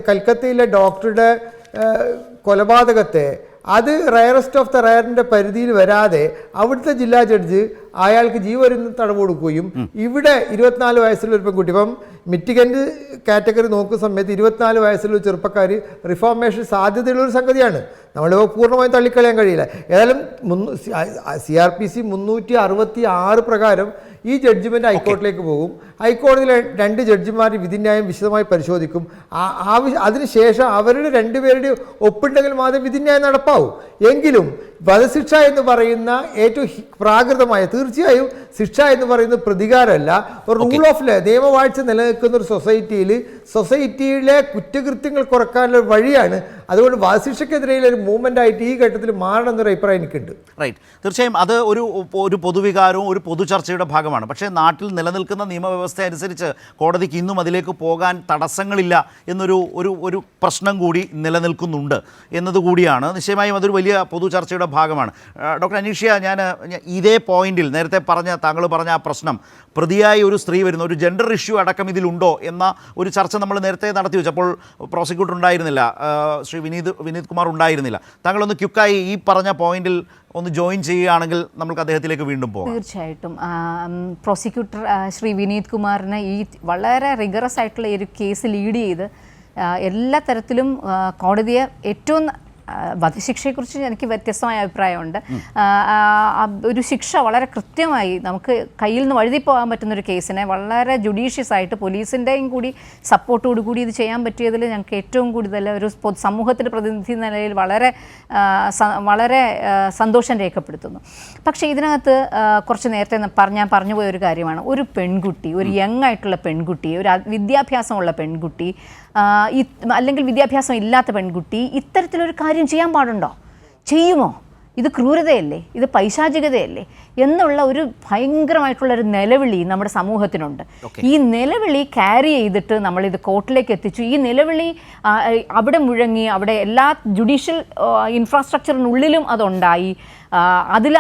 കൽക്കത്തയിലെ ഡോക്ടറുടെ കൊലപാതകത്തെ അത് റയറസ്റ്റ് ഓഫ് ദ റയറിൻ്റെ പരിധിയിൽ വരാതെ അവിടുത്തെ ജില്ലാ ജഡ്ജ് അയാൾക്ക് ജീവപര്യന്തം തടവ് കൊടുക്കുകയും ഇവിടെ 24 വയസ്സുള്ള ഒരു പെൺകുട്ടി, ഇപ്പം മിറ്റിഗൻ്റ് കാറ്റഗറി നോക്കുന്ന സമയത്ത് 24 വയസ്സുള്ള ചെറുപ്പക്കാർ റിഫോർമേഷൻ സാധ്യതയുള്ളൊരു സംഗതിയാണ്. നമ്മളിപ്പോൾ പൂർണ്ണമായും തള്ളിക്കളയാൻ കഴിയില്ല. ഏതായാലും CRPC 366 പ്രകാരം ഈ ജഡ്ജിമെൻറ്റ് ഹൈക്കോടതിയിലേക്ക് പോകും. ഹൈക്കോടതിയിലെ 2 ജഡ്ജിമാർ വിധിന്യായം വിശദമായി പരിശോധിക്കും. അതിനുശേഷം അവരുടെ 2 പേരുടെ ഒപ്പുണ്ടെങ്കിൽ മാത്രമേ വിധിന്യായം നടപ്പാവൂ. എങ്കിലും വധശിക്ഷ എന്ന് പറയുന്ന ഏറ്റവും പ്രാകൃതമായ, തീർച്ചയായും ശിക്ഷ എന്ന് പറയുന്നത് പ്രതികാരമല്ല, ഒരു റൂൾ ഓഫ് ലോ, നിയമവാഴ്ച നിലനിൽക്കുന്ന ഒരു സൊസൈറ്റിയിലെ കുറ്റകൃത്യങ്ങൾ കുറക്കാനുള്ള വഴിയാണ്. അതുകൊണ്ട് വധശിക്ഷയ്ക്കെതിരെയുള്ള ഒരു മൂവ്മെൻ്റ് ആയിട്ട് ഈ ഘട്ടത്തിൽ മാറണം എന്നൊരു അഭിപ്രായം എനിക്കുണ്ട്. റൈറ്റ്, തീർച്ചയായും അത് ഒരു പൊതുവികാരവും ഒരു പൊതു ചർച്ചയുടെ ഭാഗമാണ്. പക്ഷേ നാട്ടിൽ നിലനിൽക്കുന്ന നിയമവ്യവസ്ഥ അനുസരിച്ച് കോടതിക്ക് ഇന്നും അതിലേക്ക് പോകാൻ തടസ്സങ്ങളില്ല എന്നൊരു പ്രശ്നം കൂടി നിലനിൽക്കുന്നുണ്ട് എന്നതുകൂടിയാണ്. നിശ്ചയമായും അതൊരു വലിയ പൊതു ചർച്ചയുടെ ഭാഗമാണ്. ഡോക്ടർ അനീഷ്യ, ഞാൻ ഇതേ പോയിന്റിൽ നേരത്തെ താങ്കൾ പറഞ്ഞ ആ പ്രശ്നം, പ്രതിയായി ഒരു സ്ത്രീ വരുന്ന ഒരു ജെൻഡർ ഇഷ്യൂ അടക്കം ഇതിലുണ്ടോ എന്ന ഒരു ചർച്ച നമ്മൾ നേരത്തെ നടത്തി വെച്ചു. അപ്പോൾ പ്രോസിക്യൂട്ടർ ഉണ്ടായിരുന്നില്ല, ശ്രീ വിനീത് കുമാർ ഉണ്ടായിരുന്നില്ല. താങ്കളൊന്ന് ക്യുക്കായി ഈ പറഞ്ഞ പോയിന്റിൽ ഒന്ന് ജോയിൻ ചെയ്യുകയാണെങ്കിൽ നമുക്ക് അദ്ദേഹത്തിലേക്ക് വീണ്ടും പോകാം. തീർച്ചയായിട്ടും പ്രോസിക്യൂട്ടർ ശ്രീ വിനീത് കുമാറിനെ ഈ വളരെ റിഗറസ് ആയിട്ടുള്ള ഈ ഒരു കേസ് ലീഡ് ചെയ്ത് എല്ലാ തരത്തിലും കോടതിയെ ഏറ്റവും വധശിക്ഷയെക്കുറിച്ച് എനിക്ക് വ്യത്യസ്തമായ അഭിപ്രായമുണ്ട്. ഒരു ശിക്ഷ വളരെ കൃത്യമായി നമുക്ക് കയ്യിൽ നിന്ന് വഴുതി പോകാൻ പറ്റുന്നൊരു കേസിനെ വളരെ ജുഡീഷ്യസ് ആയിട്ട് പോലീസിൻ്റെയും കൂടി സപ്പോർട്ടോടു കൂടി ഇത് ചെയ്യാൻ പറ്റിയതിൽ ഞങ്ങൾക്ക് ഏറ്റവും കൂടുതൽ ഒരു സമൂഹത്തിൻ്റെ പ്രതിനിധി നിലയിൽ വളരെ സന്തോഷം രേഖപ്പെടുത്തുന്നു. പക്ഷേ ഇതിനകത്ത് കുറച്ച് നേരത്തെ ഞാൻ പറഞ്ഞു പോയ ഒരു കാര്യമാണ്, ഒരു പെൺകുട്ടി, ഒരു യങ് ആയിട്ടുള്ള പെൺകുട്ടി, ഒരു വിദ്യാഭ്യാസമുള്ള പെൺകുട്ടി, അല്ലെങ്കിൽ വിദ്യാഭ്യാസം ഇല്ലാത്ത പെൺകുട്ടി ഇത്തരത്തിലൊരു കാര്യം ചെയ്യാൻ പാടുണ്ടോ? ചെയ്യുമോ? ഇത് ക്രൂരതയല്ലേ? ഇത് പൈശാചികതയല്ലേ എന്നുള്ള ഒരു ഭയങ്കരമായിട്ടുള്ളൊരു നിലവിളി നമ്മുടെ സമൂഹത്തിനുണ്ട്. ഈ നിലവിളി ക്യാരി ചെയ്തിട്ട് നമ്മളിത് കോർട്ടിലേക്ക് എത്തിച്ചു. ഈ നിലവിളി അവിടെ മുഴങ്ങി, അവിടെ എല്ലാ ജുഡീഷ്യൽ ഇൻഫ്രാസ്ട്രക്ചറിനുള്ളിലും അതുണ്ടായി. അതിൽ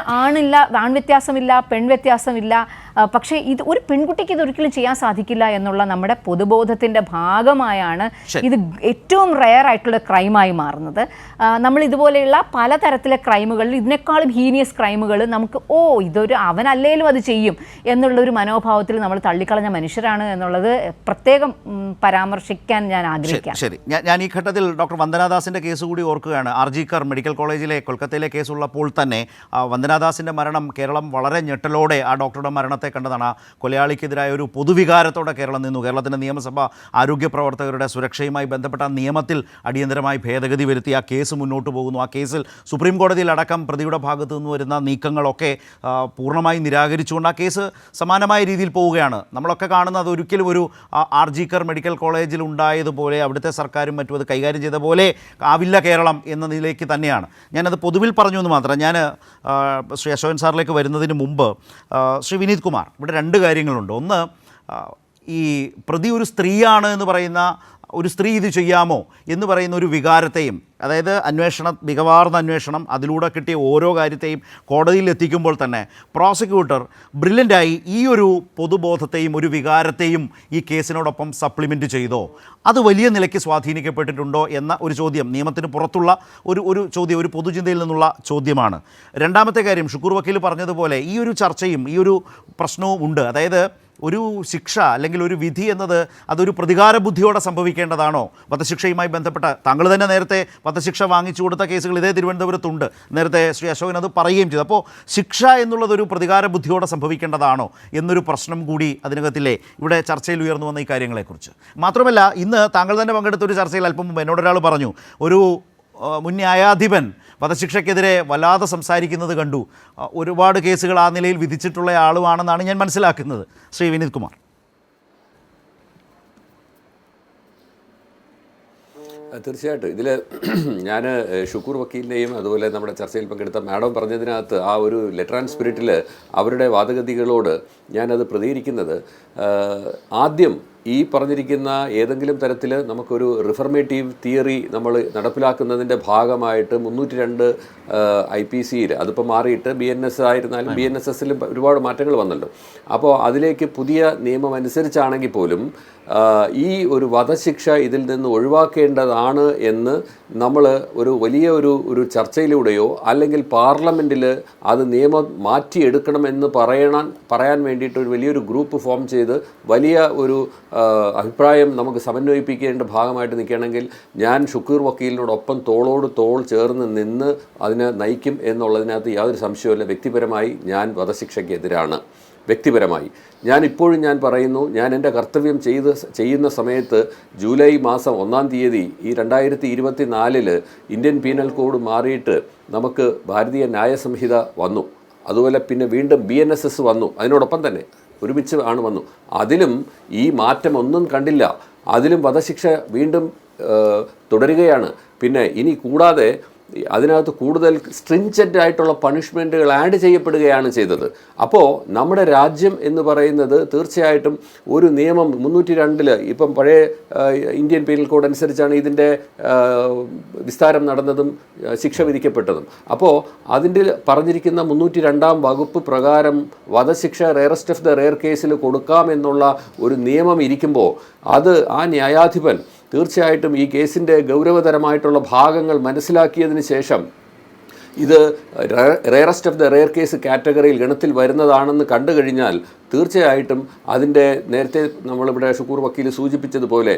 ആൺവ്യത്യാസമില്ല, പെൺവ്യത്യാസമില്ല. പക്ഷേ ഇത് ഒരു പെൺകുട്ടിക്ക് ഇതൊരിക്കലും ചെയ്യാൻ സാധിക്കില്ല എന്നുള്ള നമ്മുടെ പൊതുബോധത്തിൻ്റെ ഭാഗമായാണ് ഇത് ഏറ്റവും റെയർ ആയിട്ടുള്ള ക്രൈമായി മാറുന്നത്. നമ്മൾ ഇതുപോലെയുള്ള പലതരത്തിലെ ക്രൈമുകളിൽ ഇതിനേക്കാളും ഹീനിയസ് ക്രൈമുകൾ നമുക്ക് അവനല്ലേലും അത് ചെയ്യും എന്നുള്ളൊരു മനോഭാവത്തിൽ നമ്മൾ തള്ളിക്കളഞ്ഞ മനുഷ്യരാണ് എന്നുള്ളത് പ്രത്യേകം പരാമർശിക്കാൻ ഞാൻ ആഗ്രഹിക്കാം. ശരി, ഞാൻ ഈ ഘട്ടത്തിൽ ഡോക്ടർ വന്ദനാദാസിൻ്റെ കേസ് കൂടി ഓർക്കുകയാണ്. RG-കർ മെഡിക്കൽ കോളേജിലെ കൊൽക്കത്തയിലെ കേസുള്ളപ്പോൾ തന്നെ വന്ദനാദാസിൻ്റെ മരണം കേരളം വളരെ ഞെട്ടലോടെ ആ ഡോക്ടറുടെ മരണത്തെ കണ്ടതാണ്. ആ കൊലയാളിക്കെതിരായ ഒരു പൊതുവികാരത്തോടെ കേരളം നിന്നു. കേരളത്തിൻ്റെ നിയമസഭ ആരോഗ്യ പ്രവർത്തകരുടെ സുരക്ഷയുമായി ബന്ധപ്പെട്ട നിയമത്തിൽ അടിയന്തരമായി ഭേദഗതി വരുത്തി ആ കേസ് മുന്നോട്ട് പോകുന്നു. ആ കേസിൽ സുപ്രീം കോടതിയിലടക്കം പ്രതിയുടെ ഭാഗത്തു നിന്ന് വരുന്ന നീക്കങ്ങളൊക്കെ പൂർണ്ണമായി നിരാകരിച്ചുകൊണ്ട് ആ കേസ് സമാനമായ രീതിയിൽ പോവുകയാണ്. നമ്മളൊക്കെ കാണുന്നത് ഒരിക്കലും ഒരു RG-കർ മെഡിക്കൽ കോളേജിൽ ഉണ്ടായതുപോലെ അവിടുത്തെ സർക്കാരും മറ്റും അത് കൈകാര്യം ചെയ്ത പോലെ ആവില്ല കേരളം എന്ന നിലയ്ക്ക് തന്നെയാണ്. ഞാനത് പൊതുവിൽ പറഞ്ഞു എന്ന് മാത്രം. ഞാൻ ശ്രീ അശോകൻ സാറിലേക്ക് വരുന്നതിന് മുമ്പ് ശ്രീ വിനീത് കുമാർ, ഇവിടെ 2 കാര്യങ്ങളുണ്ട്. ഒന്ന്, ഈ പ്രതി ഒരു സ്ത്രീയാണ് എന്ന് പറയുന്ന, ഒരു സ്ത്രീ ഇത് ചെയ്യാമോ എന്ന് പറയുന്ന ഒരു വികാരത്തെയും, അതായത് മികവാർന്ന അന്വേഷണം, അതിലൂടെ കിട്ടിയ ഓരോ കാര്യത്തെയും കോടതിയിൽ എത്തിക്കുമ്പോൾ തന്നെ പ്രോസിക്യൂട്ടർ ബ്രില്യൻ്റായി ഈ ഒരു പൊതുബോധത്തെയും ഒരു വികാരത്തെയും ഈ കേസിനോടൊപ്പം സപ്ലിമെൻറ്റ് ചെയ്തോ, അത് വലിയ നിലയ്ക്ക് സ്വാധീനിക്കപ്പെട്ടിട്ടുണ്ടോ എന്ന ഒരു ചോദ്യം നിയമത്തിന് പുറത്തുള്ള ഒരു ചോദ്യം, ഒരു പൊതുചിന്തയിൽ നിന്നുള്ള ചോദ്യമാണ്. രണ്ടാമത്തെ കാര്യം, ഷുക്കൂർ വക്കീൽ പറഞ്ഞതുപോലെ ഈ ഒരു ചർച്ചയും ഈ ഒരു പ്രശ്നവും ഉണ്ട്. അതായത് ഒരു ശിക്ഷ അല്ലെങ്കിൽ ഒരു വിധി എന്നത് അതൊരു പ്രതികാര ബുദ്ധിയോടെ സംഭവിക്കേണ്ടതാണോ? വധശിക്ഷയുമായി ബന്ധപ്പെട്ട താങ്കൾ തന്നെ നേരത്തെ വധശിക്ഷ വാങ്ങിച്ചു കൊടുത്ത കേസുകൾ ഇതേ തിരുവനന്തപുരത്തുണ്ട്. നേരത്തെ ശ്രീ അശോകൻ അത് പറയുകയും ചെയ്തു. അപ്പോൾ ശിക്ഷ എന്നുള്ളതൊരു പ്രതികാര ബുദ്ധിയോടെ സംഭവിക്കേണ്ടതാണോ എന്നൊരു പ്രശ്നം കൂടി അതിനകത്തില്ലേ ഇവിടെ ചർച്ചയിൽ ഉയർന്നു വന്ന ഈ കാര്യങ്ങളെക്കുറിച്ച്. മാത്രമല്ല, ഇന്ന് താങ്കൾ തന്നെ പങ്കെടുത്ത ഒരു ചർച്ചയിൽ അല്പം മുമ്പ് എന്നോടൊരാൾ പറഞ്ഞു, ഒരു മുൻ ന്യായാധിപൻ വധശിക്ഷയ്ക്കെതിരെ വല്ലാതെ സംസാരിക്കുന്നത് കണ്ടു. ഒരുപാട് കേസുകൾ ആ നിലയിൽ വിധിച്ചിട്ടുള്ള ആളുമാണെന്നാണ് ഞാൻ മനസ്സിലാക്കുന്നത്. ശ്രീ വിനീത് കുമാർ. തീർച്ചയായിട്ടും ഇതിൽ ഞാൻ ഷുക്കൂർ വക്കീലിനെയും അതുപോലെ നമ്മുടെ ചർച്ചയിൽ പങ്കെടുത്ത മാഡം പറഞ്ഞതിനകത്ത് ആ ഒരു ലെറ്റർ ആൻഡ് സ്പിരിറ്റിൽ അവരുടെ വാദഗതികളോട് ഞാനത് പ്രതികരിക്കുന്നത്, ആദ്യം ഈ പറഞ്ഞിരിക്കുന്ന ഏതെങ്കിലും തരത്തിൽ നമുക്കൊരു റിഫർമേറ്റീവ് തിയറി നമ്മൾ നടപ്പിലാക്കുന്നതിൻ്റെ ഭാഗമായിട്ട് 302 IPC-യിൽ അതിപ്പോൾ മാറിയിട്ട് BNS ആയിരുന്നാലും BNSS-ലും ഒരുപാട് മാറ്റങ്ങൾ വന്നല്ലോ. അപ്പോൾ അതിലേക്ക് പുതിയ നിയമം അനുസരിച്ചാണെങ്കിൽ പോലും ഈ ഒരു വധശിക്ഷ ഇതിൽ നിന്ന് ഒഴിവാക്കേണ്ടതാണ് എന്ന് നമ്മൾ ഒരു വലിയ ഒരു ചർച്ചയിലൂടെയോ അല്ലെങ്കിൽ പാർലമെൻറ്റിൽ അത് നിയമം മാറ്റിയെടുക്കണമെന്ന് പറയാൻ വേണ്ടിയിട്ട് ഒരു വലിയൊരു ഗ്രൂപ്പ് ഫോം ചെയ്ത് വലിയ ഒരു അഭിപ്രായം നമുക്ക് സമന്വയിപ്പിക്കേണ്ട ഭാഗമായിട്ട് നിൽക്കുകയാണെങ്കിൽ ഞാൻ ഷുക്കൂർ വക്കീലിനോടൊപ്പം തോളോട് തോൾ ചേർന്ന് നിന്ന് അതിനെ നയിക്കും എന്നുള്ളതിനകത്ത് യാതൊരു സംശയവുമില്ല. വ്യക്തിപരമായി ഞാൻ വധശിക്ഷയ്ക്കെതിരാണ്. വ്യക്തിപരമായി ഇപ്പോഴും ഞാൻ പറയുന്നു, ഞാൻ എൻ്റെ കർത്തവ്യം ചെയ്യുന്ന സമയത്ത് ജൂലൈ മാസം 1-ാം തീയതി ഈ 2024 ഇന്ത്യൻ പീനൽ കോഡ് മാറിയിട്ട് നമുക്ക് ഭാരതീയ ന്യായ സംഹിത വന്നു. അതുപോലെ പിന്നെ വീണ്ടും BNSS വന്നു. അതിനോടൊപ്പം തന്നെ ഒരുമിച്ച് വന്നു. അതിലും ഈ മാറ്റം ഒന്നും കണ്ടില്ല. അതിലും വധശിക്ഷ വീണ്ടും തുടരുകയാണ്. പിന്നെ ഇനി കൂടാതെ അതിനകത്ത് കൂടുതൽ സ്ട്രിഞ്ചൻ്റ് ആയിട്ടുള്ള പണിഷ്മെൻറ്റുകൾ ആഡ് ചെയ്യപ്പെടുകയാണ് ചെയ്തത്. അപ്പോൾ നമ്മുടെ രാജ്യം എന്ന് പറയുന്നത് തീർച്ചയായിട്ടും ഒരു നിയമം 302 ഇപ്പം പഴയ ഇന്ത്യൻ പീനൽ കോഡ് അനുസരിച്ചാണ് ഇതിൻ്റെ വിസ്താരം നടന്നതും ശിക്ഷ വിധിക്കപ്പെട്ടതും. അപ്പോൾ അതിൻ്റെ പറഞ്ഞിരിക്കുന്ന 302-ാം വകുപ്പ് പ്രകാരം വധശിക്ഷ റെയറസ്റ്റ് ഓഫ് ദ റെയർ കേസിൽ കൊടുക്കാമെന്നുള്ള ഒരു നിയമം ഇരിക്കുമ്പോൾ അത് ആ ന്യായാധിപൻ തീർച്ചയായിട്ടും ഈ കേസിൻ്റെ ഗൗരവതരമായിട്ടുള്ള ഭാഗങ്ങൾ മനസ്സിലാക്കിയതിന് ശേഷം ഇത് rarest of the rare case കാറ്റഗറിയിൽ ഗണത്തിൽ വരുന്നതാണെന്ന് കണ്ടു കഴിഞ്ഞാൽ തീർച്ചയായിട്ടും അതിൻ്റെ നേരത്തെ നമ്മളിവിടെ ഷുക്കൂർ വക്കീൽ സൂചിപ്പിച്ചതുപോലെ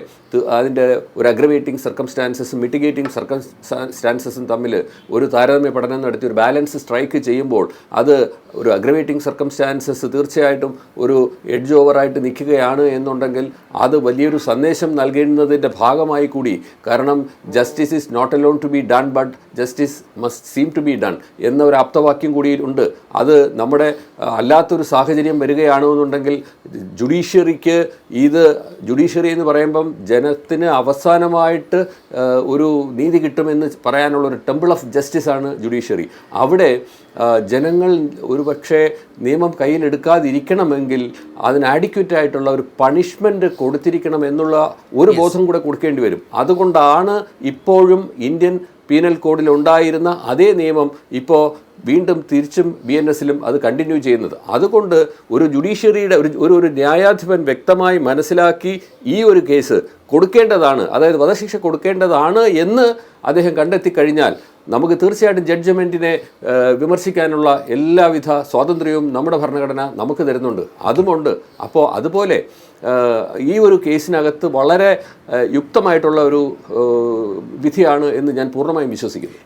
അതിൻ്റെ ഒരു അഗ്രവേറ്റിംഗ് സർക്കംസ്റ്റാൻസസും മിറ്റിഗേറ്റിംഗ് സർക്കംസ്റ്റാൻസസും തമ്മിൽ ഒരു താരതമ്യ പഠനം നടത്തി ഒരു ബാലൻസ് സ്ട്രൈക്ക് ചെയ്യുമ്പോൾ അത് ഒരു അഗ്രവേറ്റിംഗ് സർക്കംസ്റ്റാൻസസ് തീർച്ചയായിട്ടും ഒരു എഡ്ജ് ഓവറായിട്ട് നിൽക്കുകയാണ് എന്നുണ്ടെങ്കിൽ അത് വലിയൊരു സന്ദേശം നൽകുന്നതിൻ്റെ ഭാഗമായി കൂടി, കാരണം justice is not alone to be done but justice must seem to be done എന്ന ഒരു ആപ്തവാക്യം കൂടി ഉണ്ട്. അത് നമ്മുടെ അല്ലാത്തൊരു സാഹചര്യം വരികയാണെന്നുണ്ടെങ്കിൽ ജുഡീഷ്യറിക്ക് ജുഡീഷ്യറി എന്ന് പറയുമ്പം ജനത്തിന് അവസാനമായിട്ട് ഒരു നീതി കിട്ടുമെന്ന് പറയാനുള്ളൊരു ടെമ്പിൾ ഓഫ് ജസ്റ്റിസാണ് ജുഡീഷ്യറി. അവിടെ ജനങ്ങൾ ഒരുപക്ഷെ നിയമം കയ്യിലെടുക്കാതിരിക്കണമെങ്കിൽ അതിന് ആഡിക്വേറ്റ് ആയിട്ടുള്ള ഒരു പണിഷ്മെൻറ്റ് കൊടുത്തിരിക്കണം എന്നുള്ള ഒരു ബോധം കൂടെ കൊടുക്കേണ്ടി വരും. അതുകൊണ്ടാണ് ഇപ്പോഴും ഇന്ത്യൻ പീനൽ കോഡിൽ ഉണ്ടായിരുന്ന അതേ നിയമം ഇപ്പോൾ വീണ്ടും തിരിച്ചും BNSലും അത് കണ്ടിന്യൂ ചെയ്യുന്നത്. അതുകൊണ്ട് ഒരു ജുഡീഷ്യറിയുടെ ഒരു ന്യായാധിപൻ വ്യക്തമായി മനസ്സിലാക്കി ഈ ഒരു കേസ് കൊടുക്കേണ്ടതാണ്, അതായത് വധശിക്ഷ കൊടുക്കേണ്ടതാണ് എന്ന് അദ്ദേഹം കണ്ടെത്തിക്കഴിഞ്ഞാൽ നമുക്ക് തീർച്ചയായിട്ടും ജഡ്ജ്മെൻറ്റിനെ വിമർശിക്കാനുള്ള എല്ലാവിധ സ്വാതന്ത്ര്യവും നമ്മുടെ ഭരണഘടന നമുക്ക് തരുന്നുണ്ട്. അതുമുണ്ട്. അപ്പോൾ അതുപോലെ ഈ ഒരു കേസിനകത്ത് വളരെ യുക്തമായിട്ടുള്ള ഒരു വിധിയാണ് എന്ന് ഞാൻ പൂർണ്ണമായും വിശ്വസിക്കുന്നു.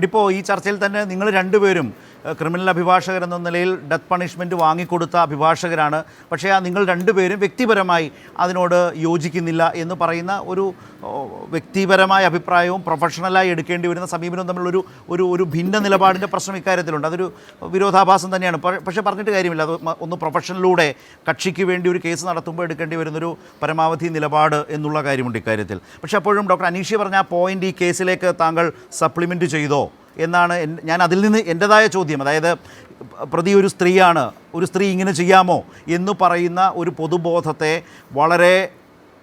ഇപ്പോൾ ഈ ചർച്ചയിൽ തന്നെ നിങ്ങൾ രണ്ടുപേരും ക്രിമിനൽ അഭിഭാഷകർ എന്ന നിലയിൽ ഡെത്ത് പണിഷ്മെൻറ്റ് വാങ്ങിക്കൊടുത്ത അഭിഭാഷകരാണ്. പക്ഷേ നിങ്ങൾ രണ്ടുപേരും വ്യക്തിപരമായി അതിനോട് യോജിക്കുന്നില്ല എന്ന് പറയുന്ന ഒരു വ്യക്തിപരമായ അഭിപ്രായവും പ്രൊഫഷണലായി എടുക്കേണ്ടി വരുന്ന സമീപനവും തമ്മിലൊരു ഒരു ഭിന്ന നിലപാടിൻ്റെ പ്രശ്നം ഇക്കാര്യത്തിലുണ്ട്. അതൊരു വിരോധാഭാസം തന്നെയാണ്. പക്ഷേ പറഞ്ഞിട്ട് കാര്യമില്ല. അത് ഒന്ന് പ്രൊഫഷനിലൂടെ കക്ഷിക്ക് വേണ്ടി ഒരു കേസ് നടത്തുമ്പോൾ എടുക്കേണ്ടി വരുന്നൊരു പരമാവധി നിലപാട് എന്നുള്ള കാര്യമുണ്ട് ഇക്കാര്യത്തിൽ. പക്ഷേ അപ്പോഴും ഡോക്ടർ അനീഷി പറഞ്ഞ ആ പോയിൻ്റ് ഈ കേസിലേക്ക് താങ്കൾ സപ്ലിമെൻറ്റ് ചെയ്തോ എന്നാണ് ഞാൻ അതിൽ നിന്ന് എൻ്റെതായ ചോദ്യം. അതായത് പ്രതി ഒരു സ്ത്രീയാണ്, ഒരു സ്ത്രീ ഇങ്ങനെ ചെയ്യാമോ എന്ന് പറയുന്ന ഒരു പൊതുബോധത്തെ വളരെ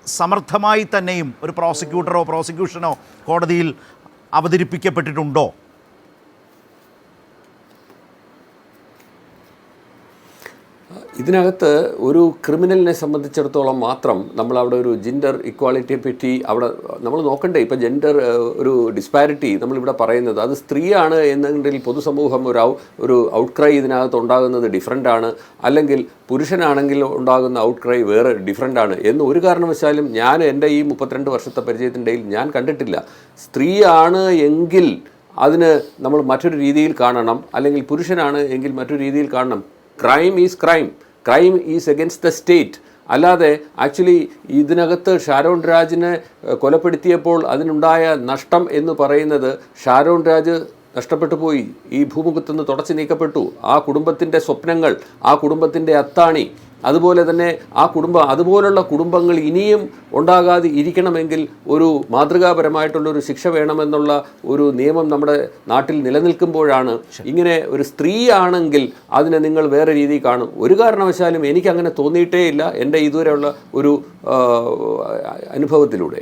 സമർത്ഥമായി തന്നെയും ഒരു പ്രോസിക്യൂഷനോ കോടതിയിൽ അവതരിപ്പിക്കപ്പെട്ടിട്ടുണ്ടോ? ഇതിനകത്ത് ഒരു ക്രിമിനലിനെ സംബന്ധിച്ചിടത്തോളം മാത്രം നമ്മളവിടെ ഒരു ജെൻഡർ ഇക്വാളിറ്റിയെ പറ്റി അവിടെ നമ്മൾ നോക്കണ്ടേ. ഇപ്പോൾ ജെൻഡർ ഒരു ഡിസ്പാരിറ്റി നമ്മളിവിടെ പറയുന്നത് അത് സ്ത്രീയാണ് എന്നുണ്ടെങ്കിൽ പൊതുസമൂഹം ഒരു ഔട്ട്ക്രൈ ഇതിനകത്ത് ഉണ്ടാകുന്നത് ഡിഫറൻ്റാണ്, അല്ലെങ്കിൽ പുരുഷനാണെങ്കിൽ ഉണ്ടാകുന്ന ഔട്ട്ക്രൈ വേറെ ഡിഫറൻ്റാണ് എന്ന് ഒരു കാരണവശാലും ഞാൻ എൻ്റെ ഈ 32 വർഷത്തെ പരിചയത്തിൻ്റെ ഞാൻ കണ്ടിട്ടില്ല. സ്ത്രീയാണ് എങ്കിൽ അതിന് നമ്മൾ മറ്റൊരു രീതിയിൽ കാണണം, അല്ലെങ്കിൽ പുരുഷനാണ് എങ്കിൽ മറ്റൊരു രീതിയിൽ കാണണം. Crime is crime is against the state. അല്ലാതെ ആക്ച്വലി ഇതിനകത്ത് ഷാരോൺ രാജിനെ കൊലപ്പെടുത്തിയപ്പോൾ അതിനുണ്ടായ നഷ്ടം എന്ന് പറയുന്നത് ഷാരോൺ രാജ് നഷ്ടപ്പെട്ടു പോയി, ഈ ഭൂമുഖത്തുനിന്ന് തുടച്ചു നീക്കപ്പെട്ടു. ആ കുടുംബത്തിൻ്റെ സ്വപ്നങ്ങൾ, ആ കുടുംബത്തിൻ്റെ അത്താണി, അതുപോലെ തന്നെ അതുപോലുള്ള കുടുംബങ്ങൾ ഇനിയും ഉണ്ടാകാതെ ഇരിക്കണമെങ്കിൽ ഒരു മാതൃകാപരമായിട്ടുള്ളൊരു ശിക്ഷ വേണമെന്നുള്ള ഒരു നിയമം നമ്മുടെ നാട്ടിൽ നിലനിൽക്കുമ്പോഴാണ് ഇങ്ങനെ ഒരു സ്ത്രീ ആണെങ്കിൽ അതിനെ നിങ്ങൾ വേറെ രീതിയിൽ കാണും. ഒരു കാരണവശാലും എനിക്കങ്ങനെ തോന്നിയിട്ടേ ഇല്ല എൻ്റെ ഇതുവരെയുള്ള ഒരു അനുഭവത്തിലൂടെ.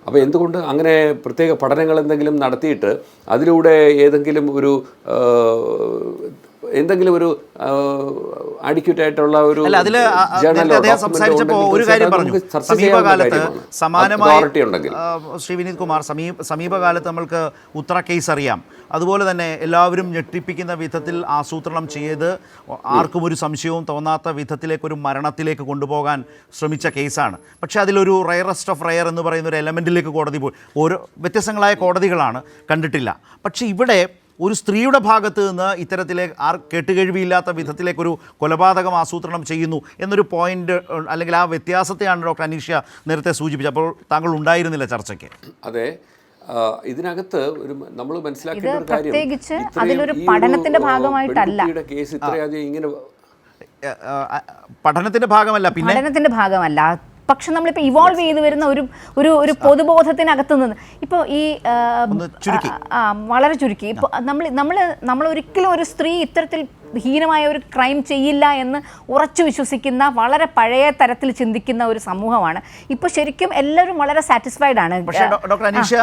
അപ്പോൾ എന്തുകൊണ്ട് അങ്ങനെ പ്രത്യേക പഠനങ്ങൾ എന്തെങ്കിലും നടത്തിയിട്ട് അതിലൂടെ ഏതെങ്കിലും ഒരു എന്തെങ്കിലും ഒരു അഡിക്യൂറ്റ് ആയിട്ടുള്ള ഒരു അല്ല, അതിൽ ജേർണലോ അദ്ദേഹം സംസാരിച്ചപ്പോൾ ഒരു കാര്യം പറഞ്ഞു. സമീപകാലത്ത് സമാനമായി ഉണ്ടെങ്കിൽ ശ്രീ വിനീത് കുമാർ, സമീപകാലത്ത് നമ്മൾക്ക് ഉത്തര കേസ് അറിയാം. അതുപോലെ തന്നെ എല്ലാവരും ഞെട്ടിപ്പിക്കുന്ന വിധത്തിൽ ആസൂത്രണം ചെയ്ത് ആർക്കും ഒരു സംശയവും തോന്നാത്ത വിധത്തിലേക്കൊരു മരണത്തിലേക്ക് കൊണ്ടുപോകാൻ ശ്രമിച്ച കേസാണ്. പക്ഷേ അതിലൊരു റയറസ്റ്റ് ഓഫ് റയർ എന്ന് പറയുന്ന ഒരു എലമെൻറ്റിലേക്ക് കോടതി പോയി. ഓരോ വ്യത്യസ്തങ്ങളായ കോടതികളാണ്, കണ്ടിട്ടില്ല. പക്ഷേ ഇവിടെ ഒരു സ്ത്രീയുടെ ഭാഗത്ത് നിന്ന് ഇത്തരത്തിലെ കേട്ടുകേഴ്വിയില്ലാത്ത വിധത്തിലേക്കൊരു കൊലപാതകം ആസൂത്രണം ചെയ്യുന്നു എന്നൊരു പോയിന്റ്, അല്ലെങ്കിൽ ആ വ്യത്യാസത്തെയാണ് ഡോക്ടർ അനീഷ്യ നേരത്തെ സൂചിപ്പിച്ചത്. അപ്പോൾ താങ്കൾ ഉണ്ടായിരുന്നില്ല ചർച്ചയ്ക്ക്. അതെ, ഇതിനകത്ത് ഒരു നമ്മൾ മനസ്സിലാക്കേണ്ട ഒരു കാര്യം, പ്രത്യേകിച്ച് അതിലൊരു പഠനത്തിന്റെ ഭാഗമായിട്ടല്ല കേസ് ഇത്രയധികം ഇങ്ങനെ പഠനത്തിന്റെ ഭാഗമല്ല, പിന്നെ പഠനത്തിന്റെ ഭാഗമല്ല. പക്ഷെ നമ്മളിപ്പോൾ ഇവോൾവ് ചെയ്ത് വരുന്ന ഒരു പൊതുബോധത്തിനകത്ത് നിന്ന് ഇപ്പോൾ ഈ വളരെ ചുരുക്കി ഇപ്പോൾ നമ്മൾ ഒരിക്കലും ഒരു സ്ത്രീ ഇത്തരത്തിൽ ഹീനമായ ഒരു ക്രൈം ചെയ്യില്ല എന്ന് ഉറച്ചു വിശ്വസിക്കുന്ന വളരെ പഴയ തരത്തിൽ ചിന്തിക്കുന്ന ഒരു സമൂഹമാണ് ഇപ്പോൾ. ശരിക്കും എല്ലാവരും വളരെ സാറ്റിസ്ഫൈഡ് ആണ്. പക്ഷേ ഡോക്ടർ അനീഷ്യ,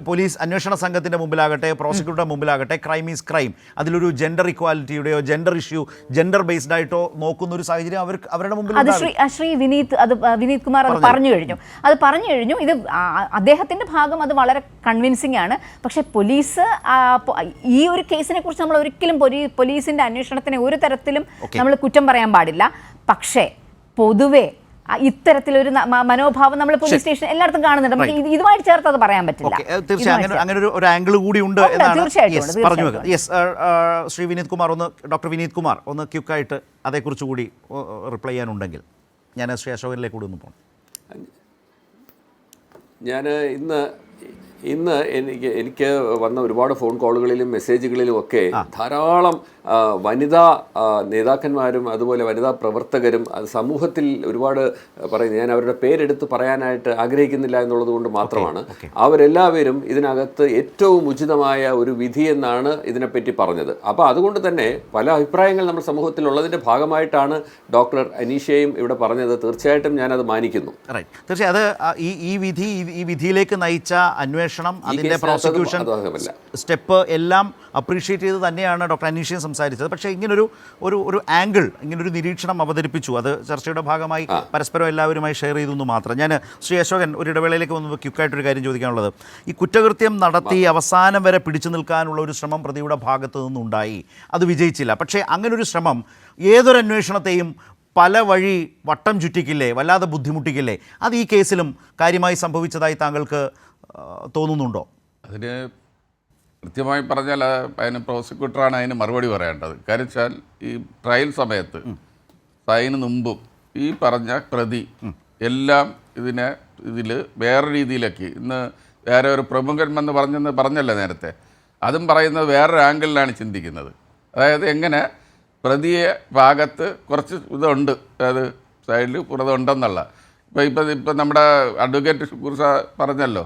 പോലീസ് അന്വേഷണ സംഘത്തിന്റെ മുമ്പിലാകട്ടെ പ്രോസിക്യൂട്ടറുടെ മുമ്പിലാകട്ടെ ക്രൈം ഈസ് ക്രൈം, അതിലൊരു ജെൻഡർ ഇക്വാലിറ്റിയുടെയോ ജെൻഡർ ഇഷ്യൂ ജെൻഡർ ബേസ്ഡ് ആയിട്ടോ നോക്കുന്ന ഒരു സാഹചര്യം അവരുടെ മുമ്പിൽ അത് ശ്രീ വിനീത് കുമാർ അത് പറഞ്ഞു കഴിഞ്ഞു. ഇത് അദ്ദേഹത്തിന്റെ ഭാഗം അത് വളരെ കൺവിൻസിംഗ് ആണ്. പക്ഷെ പോലീസ് ഈ ഒരു കേസിനെ കുറിച്ച് നമ്മൾ ഒരിക്കലും പോലീസിന്റെ അന്വേഷണത്തിനെ ഒരു തരത്തിലും നമ്മൾ കുറ്റം പറയാൻ പാടില്ല. പക്ഷേ പൊതുവെ ഇത്തരത്തിലൊരു മനോഭാവം നമ്മൾ പോലീസ് സ്റ്റേഷൻ എല്ലായിടത്തും കാണുന്നുണ്ട്. നമുക്ക് ഇതുമായിട്ട് ചേർത്ത് അത് പറയാൻ പറ്റില്ല. തീർച്ചയായും അങ്ങനെ ഒരു ആംഗിൾ കൂടി ഉണ്ട് എന്നാണ് പറഞ്ഞു വെക്കുന്നത്. യെസ്, ശ്രീ വിനീത് കുമാർ ഡോക്ടർ വിനീത് കുമാർ ഒന്ന് ക്വിക്കായിട്ട് അതേക്കുറിച്ച് കൂടി റിപ്ലൈ ചെയ്യാനുണ്ടെങ്കിൽ ഞാൻ ശ്രീ അശോകനിലേക്ക് കൂടി ഒന്ന് പോകണം. ഞാൻ ഇന്ന് എനിക്ക് വന്ന ഒരുപാട് ഫോൺ കോളുകളിലും മെസ്സേജുകളിലും ഒക്കെ ധാരാളം വനിതാ നേതാക്കന്മാരും അതുപോലെ വനിതാ പ്രവർത്തകരും അത് സമൂഹത്തിൽ ഒരുപാട് പറയുന്നത്, ഞാൻ അവരുടെ പേരെടുത്ത് പറയാനായിട്ട് ആഗ്രഹിക്കുന്നില്ല എന്നുള്ളത് കൊണ്ട് മാത്രമാണ്. അവരെല്ലാവരും ഇതിനകത്ത് ഏറ്റവും ഉചിതമായ ഒരു വിധി എന്നാണ് ഇതിനെപ്പറ്റി പറഞ്ഞത്. അപ്പോൾ അതുകൊണ്ട് തന്നെ പല അഭിപ്രായങ്ങൾ നമ്മുടെ സമൂഹത്തിലുള്ളതിൻ്റെ ഭാഗമായിട്ടാണ് ഡോക്ടർ അനീഷയും ഇവിടെ പറഞ്ഞത്. തീർച്ചയായിട്ടും ഞാനത് മാനിക്കുന്നു. തീർച്ചയായും അത് ഈ വിധിയിലേക്ക് നയിച്ച അന്വേഷണം, അതിൻ്റെ പ്രോസിക്യൂഷൻ സ്റ്റെപ്പ് എല്ലാം അപ്രീഷിയേറ്റ് ചെയ്ത് തന്നെയാണ് ഡോക്ടർ അനീഷ്യ സംസാരിച്ചത്. പക്ഷേ ഇങ്ങനൊരു ആംഗിൾ, ഇങ്ങനൊരു നിരീക്ഷണം അവതരിപ്പിച്ചു. അത് ചർച്ചയുടെ ഭാഗമായി പരസ്പരം എല്ലാവരുമായി ഷെയർ ചെയ്തു മാത്രം. ഞാൻ ശ്രീ അശോകൻ ഒരു ഇടവേളയിലേക്ക് വന്ന് ക്വിക്കായിട്ടൊരു കാര്യം ചോദിക്കാനുള്ളത്, ഈ കുറ്റകൃത്യം നടത്തി അവസാനം വരെ പിടിച്ചു നിൽക്കാനുള്ള ഒരു ശ്രമം പ്രതിയുടെ ഭാഗത്തു നിന്നുണ്ടായി, അത് വിജയിച്ചില്ല. പക്ഷേ അങ്ങനൊരു ശ്രമം ഏതൊരു അന്വേഷണത്തെയും പല വഴി വട്ടം ചുറ്റിക്കില്ലേ, വല്ലാതെ ബുദ്ധിമുട്ടിക്കില്ലേ? അത് ഈ കേസിലും കാര്യമായി സംഭവിച്ചതായി താങ്കൾക്ക് തോന്നുന്നുണ്ടോ? അതിന് കൃത്യമായി പറഞ്ഞാൽ അതിന് പ്രോസിക്യൂട്ടറാണ് അതിന് മറുപടി പറയേണ്ടത്. കാര്യം വെച്ചാൽ ഈ ട്രയൽ സമയത്ത് അതിന് മുമ്പും ഈ പറഞ്ഞ പ്രതി എല്ലാം ഇതിൽ വേറെ രീതിയിലേക്ക് ഇന്ന് വേറെ ഒരു പ്രമുഖന്മെന്ന് പറഞ്ഞല്ലോ നേരത്തെ, അതും പറയുന്നത് വേറൊരു ആംഗിളിലാണ് ചിന്തിക്കുന്നത്. അതായത് എങ്ങനെ പ്രതിയെ ഭാഗത്ത് കുറച്ച് ഇതുണ്ട്, അത് സൈഡിൽ പുറത്തുണ്ടെന്നുള്ള. ഇപ്പം നമ്മുടെ അഡ്വക്കേറ്റ് ഷുക്കൂർ സാർ പറഞ്ഞല്ലോ,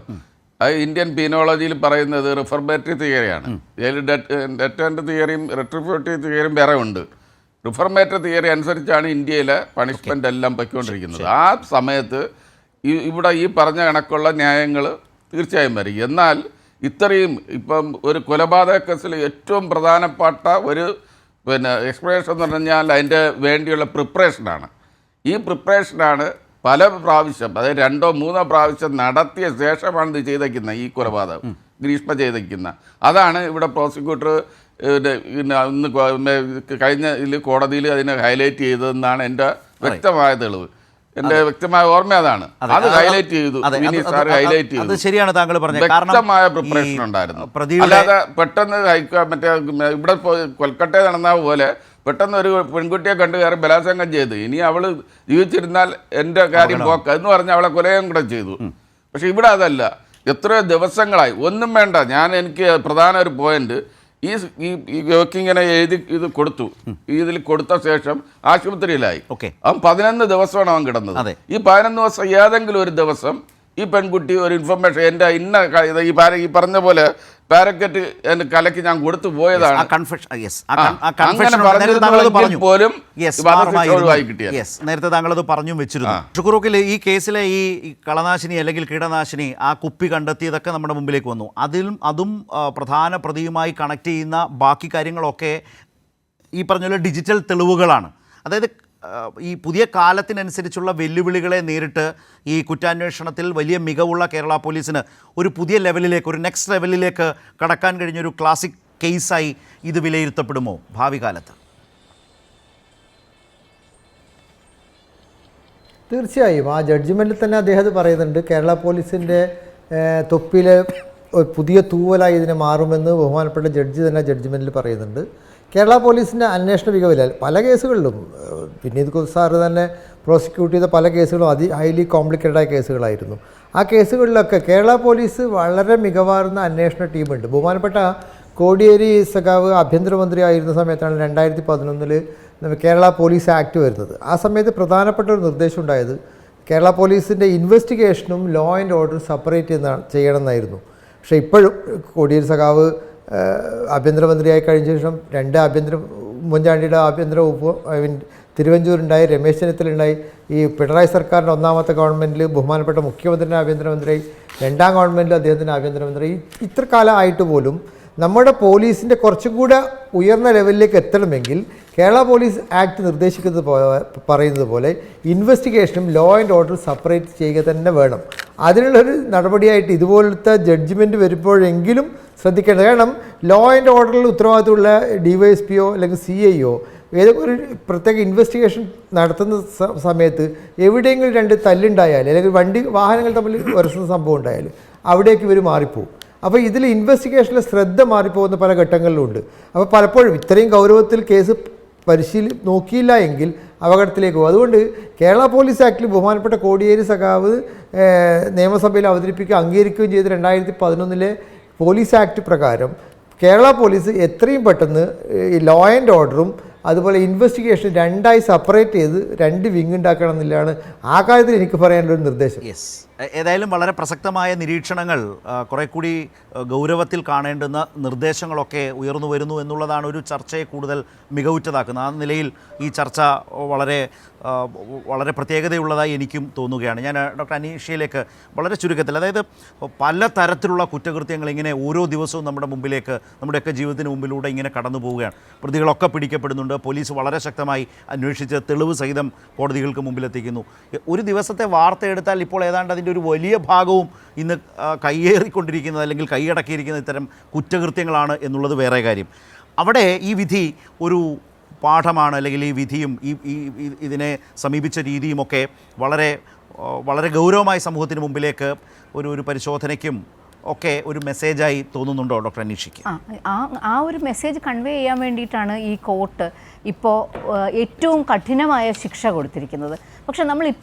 അത് ഇന്ത്യൻ പീനോളജിയിൽ പറയുന്നത് റിഫർമേറ്ററി തിയറിയാണ്. ഇതിൽ ഡെത്ത് ആൻഡ് തിയറിയും റെട്രിബ്യൂട്ടീവ് തിയറിയും വേറെ ഉണ്ട്. റിഫർമേറ്ററി തിയറി അനുസരിച്ചാണ് ഇന്ത്യയിലെ പണിഷ്മെൻ്റ് എല്ലാം പൊയ്ക്കൊണ്ടിരിക്കുന്നത്. ആ സമയത്ത് ഇവിടെ ഈ പറഞ്ഞ കണക്കുള്ള ന്യായങ്ങൾ തീർച്ചയായും വരും. എന്നാൽ ഇത്രയും ഇപ്പം ഒരു കൊലപാതക കേസിൽ ഏറ്റവും പ്രധാനപ്പെട്ട ഒരു എക്സ്പ്ലനേഷൻ എന്ന് പറഞ്ഞാൽ അതിൻ്റെ വേണ്ടിയുള്ള പ്രിപ്പറേഷനാണ്. ഈ പ്രിപ്പറേഷനാണ് പല പ്രാവശ്യം, അതായത് 2 3 പ്രാവശ്യം നടത്തിയ ശേഷമാണ് ഇത് ചെയ്തേക്കുന്നത്. ഈ കൊലപാതകം ഗ്രീഷ്മ ചെയ്തേക്കുന്ന അതാണ് ഇവിടെ പ്രോസിക്യൂട്ടർ ഇന്ന് കഴിഞ്ഞ ഇതിൽ കോടതിയിൽ അതിനെ ഹൈലൈറ്റ് ചെയ്തതെന്നാണ് എൻ്റെ വ്യക്തമായ തെളിവ്. എൻ്റെ വ്യക്തമായ ഓർമ്മ അതാണ്. അത് ഹൈലൈറ്റ് ചെയ്തു, വിനീത് സാർ ഹൈലൈറ്റ് ചെയ്തു. ശരിയാണ് താങ്കൾ പറഞ്ഞത്. വ്യക്തമായ പ്രിപ്പറേഷൻ ഉണ്ടായിരുന്നു. അല്ലാതെ പെട്ടെന്ന് മറ്റേ ഇവിടെ കൊൽക്കട്ടയിൽ നടന്ന പോലെ പെട്ടെന്ന് ഒരു പെൺകുട്ടിയെ കണ്ടു കയറി ബലാത്സംഗം ചെയ്തു, ഇനി അവൾ ജീവിച്ചിരുന്നാൽ എൻ്റെ കാര്യം പോക്ക എന്ന് പറഞ്ഞ് അവളെ കൊലയും കൂടെ ചെയ്തു. പക്ഷെ ഇവിടെ അതല്ല, എത്രയോ ദിവസങ്ങളായി. ഒന്നും വേണ്ട, എനിക്ക് പ്രധാന ഒരു പോയിന്റ്, ഈ ഇങ്ങനെ എഴുതി ഇത് കൊടുത്തു, ഇതിൽ കൊടുത്ത ശേഷം ആശുപത്രിയിലായി. അവൻ 11 ദിവസമാണ് അവൻ കിടന്നത്. ഈ 11 ദിവസം ഏതെങ്കിലും ഒരു ദിവസം ഈ പെൺകുട്ടി ഒരു ഇൻഫർമേഷൻ എൻ്റെ ഈ പറഞ്ഞ പോലെ പാരക്കറ്റ് എൻ്റെ കലക്ക് ഞാൻ കൊടുത്തു പോയതാണ് നേരത്തെ താങ്കളത് പറഞ്ഞു വെച്ചിരുന്നു. ഷുക്കൂർ, ഈ കേസിലെ ഈ കളനാശിനി അല്ലെങ്കിൽ കീടനാശിനി ആ കുപ്പി കണ്ടെത്തിയതൊക്കെ നമ്മുടെ മുമ്പിലേക്ക് വന്നു. അതും പ്രധാന പ്രതിയുമായി കണക്ട് ചെയ്യുന്ന ബാക്കി കാര്യങ്ങളൊക്കെ ഈ പറഞ്ഞ പോലെ ഡിജിറ്റൽ തെളിവുകളാണ്. അതായത് ഈ പുതിയ കാലത്തിനനുസരിച്ചുള്ള വെല്ലുവിളികളെ നേരിട്ട് ഈ കുറ്റാന്വേഷണത്തിൽ വലിയ മികവുള്ള കേരള പോലീസിന് ഒരു പുതിയ ലെവലിലേക്ക്, ഒരു നെക്സ്റ്റ് ലെവലിലേക്ക് കടക്കാൻ കഴിഞ്ഞൊരു ക്ലാസിക് കേസായി ഇത് വിലയിരുത്തപ്പെടുമോ ഭാവി കാലത്ത്? തീർച്ചയായും ആ ജഡ്ജ്മെൻറ്റിൽ തന്നെ അദ്ദേഹം അത് പറയുന്നുണ്ട്. കേരള പോലീസിൻ്റെ തൊപ്പിലെ ഒരു പുതിയ തൂവലായി ഇതിനെ മാറുമെന്ന് ബഹുമാനപ്പെട്ട ജഡ്ജി തന്നെ ജഡ്ജ്മെൻറ്റിൽ പറയുന്നുണ്ട്. കേരള പോലീസിൻ്റെ അന്വേഷണ മികവിൽ പല കേസുകളിലും വിനീത് സാറ് തന്നെ പ്രോസിക്യൂട്ട് ചെയ്ത പല കേസുകളും ഹൈലി കോംപ്ലിക്കേറ്റഡായ കേസുകളായിരുന്നു. ആ കേസുകളിലൊക്കെ കേരള പോലീസ് വളരെ മികവാർന്ന അന്വേഷണ ടീമുണ്ട്. ബഹുമാനപ്പെട്ട കോടിയേരി സഖാവ് ആഭ്യന്തരമന്ത്രി ആയിരുന്ന സമയത്താണ് 2011 കേരള പോലീസ് ആക്ട് വരുന്നത്. ആ സമയത്ത് പ്രധാനപ്പെട്ട ഒരു നിർദ്ദേശം ഉണ്ടായത് കേരള പോലീസിൻ്റെ ഇൻവെസ്റ്റിഗേഷനും ലോ ആൻഡ് ഓർഡർ സെപ്പറേറ്റ് ചെയ്യണമെന്നായിരുന്നു. പക്ഷേ ഇപ്പോഴും കോടിയേരി സഖാവ് ആഭ്യന്തരമന്ത്രിയായി കഴിഞ്ഞ ശേഷം ഉമ്മൻചാണ്ടിയുടെ ആഭ്യന്തര തിരുവഞ്ചൂരുണ്ടായി, രമേശ് ചെന്നിത്തലുണ്ടായി, ഈ പിണറായി സർക്കാരിൻ്റെ ഒന്നാമത്തെ ഗവൺമെൻറ്റിൽ ബഹുമാനപ്പെട്ട മുഖ്യമന്ത്രിയുടെ ആഭ്യന്തരമന്ത്രിയായി, രണ്ടാം ഗവൺമെൻറ്റിൽ അദ്ദേഹത്തിൻ്റെ ആഭ്യന്തരമന്ത്രി. ഇത്ര കാലമായിട്ട് പോലും നമ്മുടെ പോലീസിൻ്റെ കുറച്ചും കൂടെ ഉയർന്ന ലെവലിലേക്ക് എത്തണമെങ്കിൽ കേരള പോലീസ് ആക്ട് നിർദ്ദേശിക്കുന്നത് പറയുന്നത് പോലെ ഇൻവെസ്റ്റിഗേഷനും ലോ ആൻഡ് ഓർഡർ സെപ്പറേറ്റ് ചെയ്യുക തന്നെ വേണം. അതിനുള്ളൊരു നടപടിയായിട്ട് ഇതുപോലത്തെ ജഡ്ജ്മെൻറ്റ് വരുമ്പോഴെങ്കിലും ശ്രദ്ധിക്കേണ്ടത്. കാരണം ലോ ആൻഡ് ഓർഡറിൽ ഉത്തരവാദിത്തമുള്ള DYSPയോ അല്ലെങ്കിൽ CIയോ ഏതൊക്കെ ഒരു പ്രത്യേക ഇൻവെസ്റ്റിഗേഷൻ നടത്തുന്ന സമയത്ത് എവിടെയെങ്കിലും രണ്ട് തല്ലുണ്ടായാൽ അല്ലെങ്കിൽ വാഹനങ്ങൾ തമ്മിൽ ഉരസുന്ന സംഭവം ഉണ്ടായാൽ അവിടേക്ക് ഇവർ മാറിപ്പോവും. അപ്പോൾ ഇതിൽ ഇൻവെസ്റ്റിഗേഷനിൽ ശ്രദ്ധ മാറിപ്പോകുന്ന പല ഘട്ടങ്ങളിലുണ്ട്. അപ്പോൾ പലപ്പോഴും ഇത്രയും ഗൗരവത്തിൽ കേസ് നോക്കിയില്ല എങ്കിൽ അപകടത്തിലേക്ക് പോകും. അതുകൊണ്ട് കേരള പോലീസ് ആക്ടിൽ ബഹുമാനപ്പെട്ട കോടിയേരി സഖാവ് നിയമസഭയിൽ അംഗീകരിക്കുകയും ചെയ്ത് 2011 പോലീസ് ആക്ട് പ്രകാരം കേരള പോലീസ് എത്രയും പെട്ടെന്ന് ഈ ലോ ആൻഡ് ഓർഡറും അതുപോലെ ഇൻവെസ്റ്റിഗേഷൻ രണ്ടായി സെപ്പറേറ്റ് ചെയ്ത് രണ്ട് വിങ് ഉണ്ടാക്കണം എന്നുള്ളതാണ് ആ കാര്യത്തിൽ എനിക്ക് പറയാനുള്ളൊരു നിർദ്ദേശം. യെസ്, ഏതായാലും വളരെ പ്രസക്തമായ നിരീക്ഷണങ്ങൾ, കുറെ കൂടി ഗൗരവത്തിൽ കാണേണ്ടുന്ന നിർദ്ദേശങ്ങളൊക്കെ ഉയർന്നു വരുന്നു എന്നുള്ളതാണ് ഒരു ചർച്ചയെ കൂടുതൽ മികവുറ്റതാക്കുന്നത്. ആ നിലയിൽ ഈ ചർച്ച വളരെ പ്രത്യേകതയുള്ളതായി എനിക്കും തോന്നുകയാണ്. ഞാൻ ഡോക്ടർ അനീഷയിലേക്ക് വളരെ ചുരുക്കത്തിൽ, അതായത് പല തരത്തിലുള്ള കുറ്റകൃത്യങ്ങൾ ഇങ്ങനെ ഓരോ ദിവസവും നമ്മുടെ മുമ്പിലേക്ക്, നമ്മുടെയൊക്കെ ജീവിതത്തിന് മുമ്പിലൂടെ ഇങ്ങനെ കടന്നു പോവുകയാണ്. പ്രതികളൊക്കെ പിടിക്കപ്പെടുന്നുണ്ട്. പോലീസ് വളരെ ശക്തമായി അന്വേഷിച്ച് തെളിവ് സഹിതം കോടതികൾക്ക് മുമ്പിലെത്തിക്കുന്നു. ഒരു ദിവസത്തെ വാർത്ത എടുത്താൽ ഇപ്പോൾ ഏതാണ്ട് അതിൻ്റെ ഒരു വലിയ ഭാഗവും ഇന്ന് കയ്യേറിക്കൊണ്ടിരിക്കുന്നത് അല്ലെങ്കിൽ കൈയടക്കിയിരിക്കുന്ന ഇത്തരം കുറ്റകൃത്യങ്ങളാണ് എന്നുള്ളത് വേറെ കാര്യം. അവിടെ ഈ വിധി ഒരു പാഠമാണ്, അല്ലെങ്കിൽ ഈ വിധിയും ഇതിനെ സമീപിച്ച രീതിയുമൊക്കെ വളരെ ഗൗരവമായി സമൂഹത്തിന് മുമ്പിലേക്ക് ഒരു പരിശോധനയ്ക്കും ഒക്കെ ഒരു മെസ്സേജായി തോന്നുന്നുണ്ടോ ഡോക്ടർ അനീഷയ്ക്ക്? ആ ഒരു മെസ്സേജ് കൺവേ ചെയ്യാൻ വേണ്ടിയിട്ടാണ് ഈ കോർട്ട് ഇപ്പോൾ ഏറ്റവും കഠിനമായ ശിക്ഷ കൊടുത്തിരിക്കുന്നത്. പക്ഷെ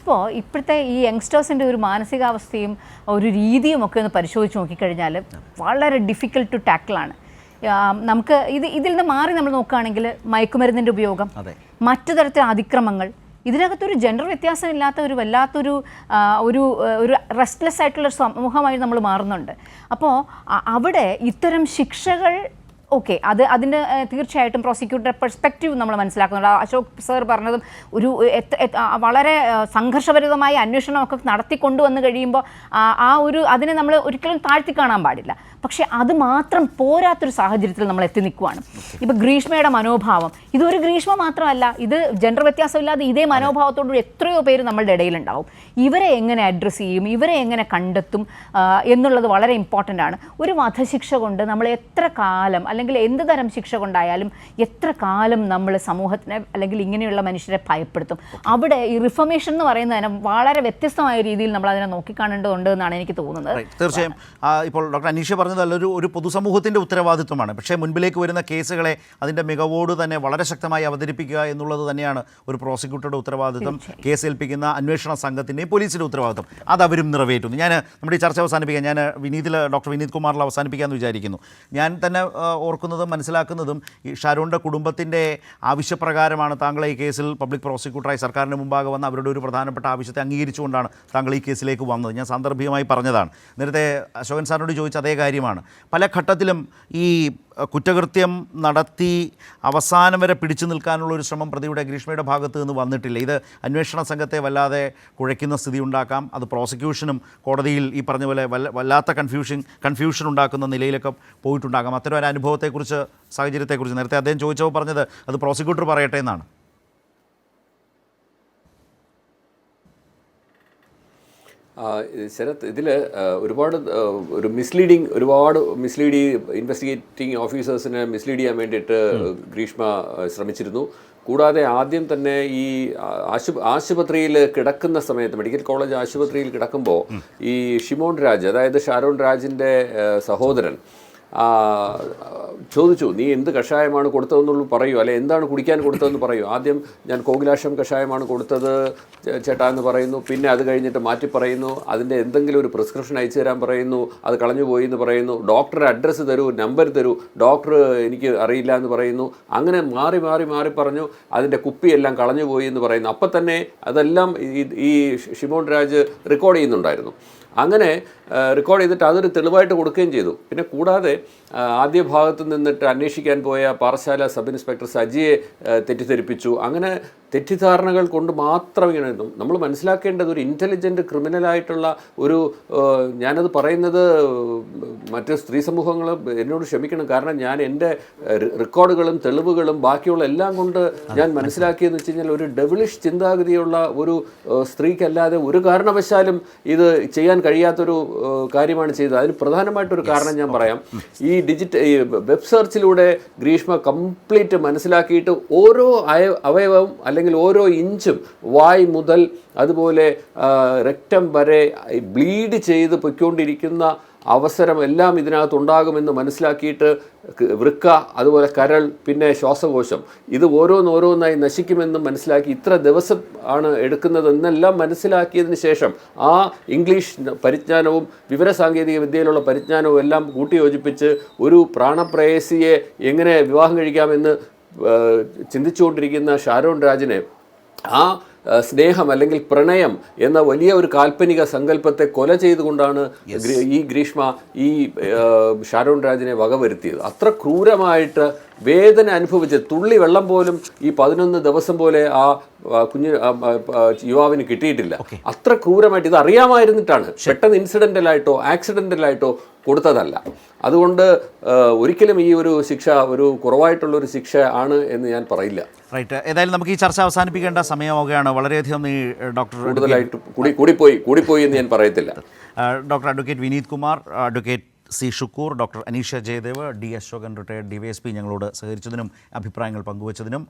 ഇപ്പോഴത്തെ ഈ യങ്സ്റ്റേഴ്സിൻ്റെ ഒരു മാനസികാവസ്ഥയും ഒരു രീതിയും ഒക്കെ ഒന്ന് പരിശോധിച്ച് നോക്കിക്കഴിഞ്ഞാൽ വളരെ ഡിഫിക്കൽട്ട് ടു ടാക്കിളാണ്. നമുക്ക് ഇതിൽ നിന്ന് മാറി നമ്മൾ നോക്കുകയാണെങ്കിൽ മയക്കുമരുന്നിൻ്റെ ഉപയോഗം, മറ്റു തരത്തിലുള്ള അതിക്രമങ്ങൾ, ഇതിനകത്തൊരു ജെൻഡർ വ്യത്യാസമില്ലാത്ത ഒരു വല്ലാത്തൊരു ഒരു റെസ്റ്റ്ലെസ് ആയിട്ടുള്ള സമൂഹമായി നമ്മൾ മാറുന്നുണ്ട്. അപ്പോൾ അവിടെ ഇത്തരം ശിക്ഷകൾ അതിൻ്റെ തീർച്ചയായിട്ടും പ്രോസിക്യൂട്ടറുടെ പെർസ്പെക്റ്റീവ് നമ്മൾ മനസ്സിലാക്കുന്നുണ്ട്. അശോക് സർ പറഞ്ഞതും വളരെ സംഘർഷഭരിതമായ അന്വേഷണമൊക്കെ നടത്തിക്കൊണ്ടുവന്ന് കഴിയുമ്പോൾ അതിനെ നമ്മൾ ഒരിക്കലും താഴ്ത്തി കാണാൻ പാടില്ല. പക്ഷേ അത് മാത്രം പോരാത്തൊരു സാഹചര്യത്തിൽ നമ്മൾ എത്തി നിൽക്കുകയാണ്. ഇപ്പോൾ ഗ്രീഷ്മയുടെ മനോഭാവം, ഇതൊരു ഗ്രീഷ്മ മാത്രമല്ല, ഇത് ജെൻഡർ വ്യത്യാസമില്ലാതെ ഇതേ മനോഭാവത്തോടുകൂടി എത്രയോ പേര് നമ്മളുടെ ഇടയിലുണ്ടാവും. ഇവരെ എങ്ങനെ അഡ്രസ്സ് ചെയ്യും, ഇവരെ എങ്ങനെ കണ്ടെത്തും എന്നുള്ളത് വളരെ ഇമ്പോർട്ടൻ്റ് ആണ്. ഒരു വധശിക്ഷ കൊണ്ട് നമ്മൾ എത്ര കാലം, അല്ലെങ്കിൽ എന്ത് തരം ശിക്ഷ കൊണ്ടായാലും എത്ര കാലം നമ്മൾ സമൂഹത്തിനെ അല്ലെങ്കിൽ ഇങ്ങനെയുള്ള മനുഷ്യരെ ഭയപ്പെടുത്തും. അവിടെ ഈ റിഫർമേഷൻ എന്ന് പറയുന്നതിന് വളരെ വ്യത്യസ്തമായ രീതിയിൽ നമ്മൾ അതിനെ നോക്കിക്കാണേണ്ടതുണ്ട് എന്നാണ് എനിക്ക് തോന്നുന്നത്. തീർച്ചയായും ഇപ്പോൾ ഡോക്ടർ അനീഷ പറഞ്ഞത് ഒരു പൊതുസമൂഹത്തിൻ്റെ ഉത്തരവാദിത്വമാണ്. പക്ഷേ മുൻപിലേക്ക് വരുന്ന കേസുകളെ അതിൻ്റെ മികവോട് തന്നെ വളരെ ശക്തമായി അവതരിപ്പിക്കുക എന്നുള്ളത് തന്നെയാണ് ഒരു പ്രോസിക്യൂട്ടറുടെ ഉത്തരവാദിത്വം, കേസ് ഏൽപ്പിക്കുന്ന അന്വേഷണ സംഘത്തിൻ്റെയും പോലീസിൻ്റെ ഉത്തരവാദിത്വം. അത് അവരും നിറവേറ്റുന്നു. ഞാൻ നമ്മുടെ ഈ ചർച്ച അവസാനിപ്പിക്കാൻ, ഞാൻ ഡോക്ടർ വിനീത് കുമാറിൽ അവസാനിപ്പിക്കാമെന്ന് വിചാരിക്കുന്നു. ഞാൻ തന്നെ ഓർക്കുന്നതും മനസ്സിലാക്കുന്നതും ഈ ഷാരൂണിൻ്റെ കുടുംബത്തിൻ്റെ ആവശ്യപ്രകാരമാണ് താങ്കൾ ഈ കേസിൽ പബ്ലിക് പ്രോസിക്യൂട്ടറായി സർക്കാരിന് മുമ്പാകെ വന്ന് അവരുടെ ഒരു പ്രധാനപ്പെട്ട ആവശ്യത്തെ അംഗീകരിച്ചുകൊണ്ടാണ് താങ്കൾ ഈ കേസിലേക്ക് വന്നത്. ഞാൻ സാന്ദർഭികമായി പറഞ്ഞതാണ്. നേരത്തെ അശോകൻ സാറിനോട് ചോദിച്ച അതേ കാര്യമാണ്. പല ഘട്ടത്തിലും ഈ കുറ്റകൃത്യം നടത്തി അവസാനം വരെ പിടിച്ചു നിൽക്കാനുള്ള ഒരു ശ്രമം പ്രതിയുടെ ഗ്രീഷ്മയുടെ ഭാഗത്ത് നിന്ന് വന്നിട്ടില്ല. ഇത് അന്വേഷണ സംഘത്തെ വല്ലാതെ കുഴയ്ക്കുന്ന സ്ഥിതി ഉണ്ടാക്കാം. അത് പ്രോസിക്യൂഷനും കോടതിയിൽ ഈ പറഞ്ഞ പോലെ വല്ലാത്ത കൺഫ്യൂഷൻ ഉണ്ടാക്കുന്ന നിലയിലൊക്കെ പോയിട്ടുണ്ടാകാം. അത്തരം ഒരു അനുഭവം സംഭവത്തെക്കുറിച്ച്, സാഹചര്യത്തെക്കുറിച്ച് നേരത്തെ അദ്ദേഹം ചോദിച്ചപ്പോൾ പറഞ്ഞത് അത് പ്രോസിക്യൂട്ടർ പറയട്ടെ എന്നാണ്. ശരത്, ഇതിൽ ഒരുപാട് മിസ്ലീഡ് ഇൻവെസ്റ്റിഗേറ്റിംഗ് ഓഫീസേഴ്സിനെ മിസ്ലീഡ് ചെയ്യാൻ വേണ്ടിയിട്ട് ഗ്രീഷ്മ ശ്രമിച്ചിരുന്നു. കൂടാതെ ആദ്യം തന്നെ ഈ ആശുപത്രിയിൽ കിടക്കുന്ന സമയത്ത്, മെഡിക്കൽ കോളേജ് ആശുപത്രിയിൽ കിടക്കുമ്പോൾ ഈ ഷിമോൺ രാജ്, അതായത് ഷാരോൺ രാജിൻ്റെ സഹോദരൻ, ചോദിച്ചു, നീ എന്ത് കഷായമാണ് കൊടുത്തതെന്നുള്ളൂ പറയൂ, അല്ലെ എന്താണ് കുടിക്കാൻ കൊടുത്തതെന്ന് പറയൂ. ആദ്യം ഞാൻ കോകിലാശം കഷായമാണ് കൊടുത്തത് ചേട്ടാ എന്ന് പറയുന്നു. പിന്നെ അത് കഴിഞ്ഞിട്ട് മാറ്റി പറയുന്നു, അതിൻ്റെ എന്തെങ്കിലും ഒരു പ്രിസ്ക്രിപ്ഷൻ അയച്ചു തരാൻ പറയുന്നു, അത് കളഞ്ഞുപോയി എന്ന് പറയുന്നു. ഡോക്ടറുടെ അഡ്രസ്സ് തരൂ, നമ്പർ തരൂ, ഡോക്ടർ എനിക്ക് അറിയില്ല എന്ന് പറയുന്നു. അങ്ങനെ മാറി മാറി മാറി പറഞ്ഞു. അതിൻ്റെ കുപ്പിയെല്ലാം കളഞ്ഞുപോയി എന്ന് പറയുന്നു. അപ്പം തന്നെ അതെല്ലാം ഈ ഷിമോൺ രാജ് റെക്കോർഡ് ചെയ്യുന്നുണ്ടായിരുന്നു. അങ്ങനെ റെക്കോർഡ് ചെയ്തിട്ട് അതൊരു തെളിവായിട്ട് കൊടുക്കുകയും ചെയ്തു. പിന്നെ കൂടാതെ ആദ്യ ഭാഗത്ത് നിന്നിട്ട് അന്വേഷിക്കാൻ പോയ പാറശാല സബ് ഇൻസ്പെക്ടർ സജിയെ തെറ്റിദ്ധരിപ്പിച്ചു. അങ്ങനെ തെറ്റിദ്ധാരണകൾ കൊണ്ട് മാത്രം ഇങ്ങനെ നമ്മൾ മനസ്സിലാക്കേണ്ടത് ഒരു ഇൻ്റലിജൻറ്റ് ക്രിമിനലായിട്ടുള്ള ഒരു, ഞാനത് പറയുന്നത് മറ്റ് സ്ത്രീ സമൂഹങ്ങൾ എന്നോട് ക്ഷമിക്കണം, കാരണം ഞാൻ എൻ്റെ റെക്കോർഡുകളും തെളിവുകളും ബാക്കിയുള്ള എല്ലാം കൊണ്ട് ഞാൻ മനസ്സിലാക്കിയെന്ന് വെച്ച് കഴിഞ്ഞാൽ ഒരു ഡെവിളിഷ് ചിന്താഗതിയുള്ള ഒരു സ്ത്രീക്കല്ലാതെ ഒരു കാരണവശാലും ഇത് ചെയ്യാൻ കഴിയാത്തൊരു കാര്യമാണ് ചെയ്തത്. അതിന് പ്രധാനമായിട്ടൊരു കാരണം ഞാൻ പറയാം. ഈ വെബ് സെർച്ചിലൂടെ ഗ്രീഷ്മ കംപ്ലീറ്റ് മനസ്സിലാക്കിയിട്ട് ഓരോ അവയവവും അല്ലെങ്കിൽ ഓരോ ഇഞ്ചും, വായ് മുതൽ അതുപോലെ രക്തം വരെ ബ്ലീഡ് ചെയ്ത് പൊയ്ക്കൊണ്ടിരിക്കുന്ന അവസരം എല്ലാം ഇതിനകത്തുണ്ടാകുമെന്ന് മനസ്സിലാക്കിയിട്ട് വൃക്ക, അതുപോലെ കരൾ, പിന്നെ ശ്വാസകോശം, ഇത് ഓരോന്നോരോന്നായി നശിക്കുമെന്നും മനസ്സിലാക്കി ഇത്ര ദിവസം ആണ് എടുക്കുന്നതെന്നെല്ലാം മനസ്സിലാക്കിയതിന് ശേഷം ആ ഇംഗ്ലീഷ് പരിജ്ഞാനവും വിവരസാങ്കേതിക വിദ്യയിലുള്ള പരിജ്ഞാനവും എല്ലാം കൂട്ടിയോജിപ്പിച്ച് ഒരു പ്രാണപ്രേയസിയെ എങ്ങനെ വിവാഹം കഴിക്കാമെന്ന് ചിന്തിച്ചുകൊണ്ടിരിക്കുന്ന ഷാരോൺ രാജിനെ ആ സ്നേഹം അല്ലെങ്കിൽ പ്രണയം എന്ന വലിയ ഒരു കാൽപ്പനിക സങ്കല്പത്തെ കൊല ചെയ്തുകൊണ്ടാണ് ഈ ഗ്രീഷ്മ ഈ ഷാരോൺ രാജിനെ വകവരുത്തിയത്. അത്ര ക്രൂരമായിട്ട് വേദന അനുഭവിച്ച് തുള്ളി വെള്ളം പോലും ഈ 11 ദിവസം പോലെ ആ യുവാവിന് കിട്ടിയിട്ടില്ല. അത്ര ക്രൂരമായിട്ട് ഇത് അറിയാമായിരുന്നിട്ടാണ്, പെട്ടെന്ന് ഇൻസിഡൻ്റലായിട്ടോ ആക്സിഡൻ്റലായിട്ടോ കൊടുത്തതല്ല. അതുകൊണ്ട് ഒരിക്കലും ഈ ഒരു ശിക്ഷ ഒരു കുറവായിട്ടുള്ളൊരു ശിക്ഷ ആണ് എന്ന് ഞാൻ പറയില്ല. റൈറ്റ്, ഏതായാലും നമുക്ക് ഈ ചർച്ച അവസാനിപ്പിക്കേണ്ട സമയമാവുകയാണ്. വളരെയധികം ഈ ഡോക്ടർ കൂടുതലായിട്ട് കൂടിപ്പോയി എന്ന് ഞാൻ പറയത്തില്ല. Doctor advocate Vineeth Kumar, advocate C Shukkur, doctor Aneesha Jayadev, D Ashokan retired DYSP ഞങ്ങളോട് സഹകരിച്ചതിനും അഭിപ്രായങ്ങൾ പങ്കുവച്ചതിനും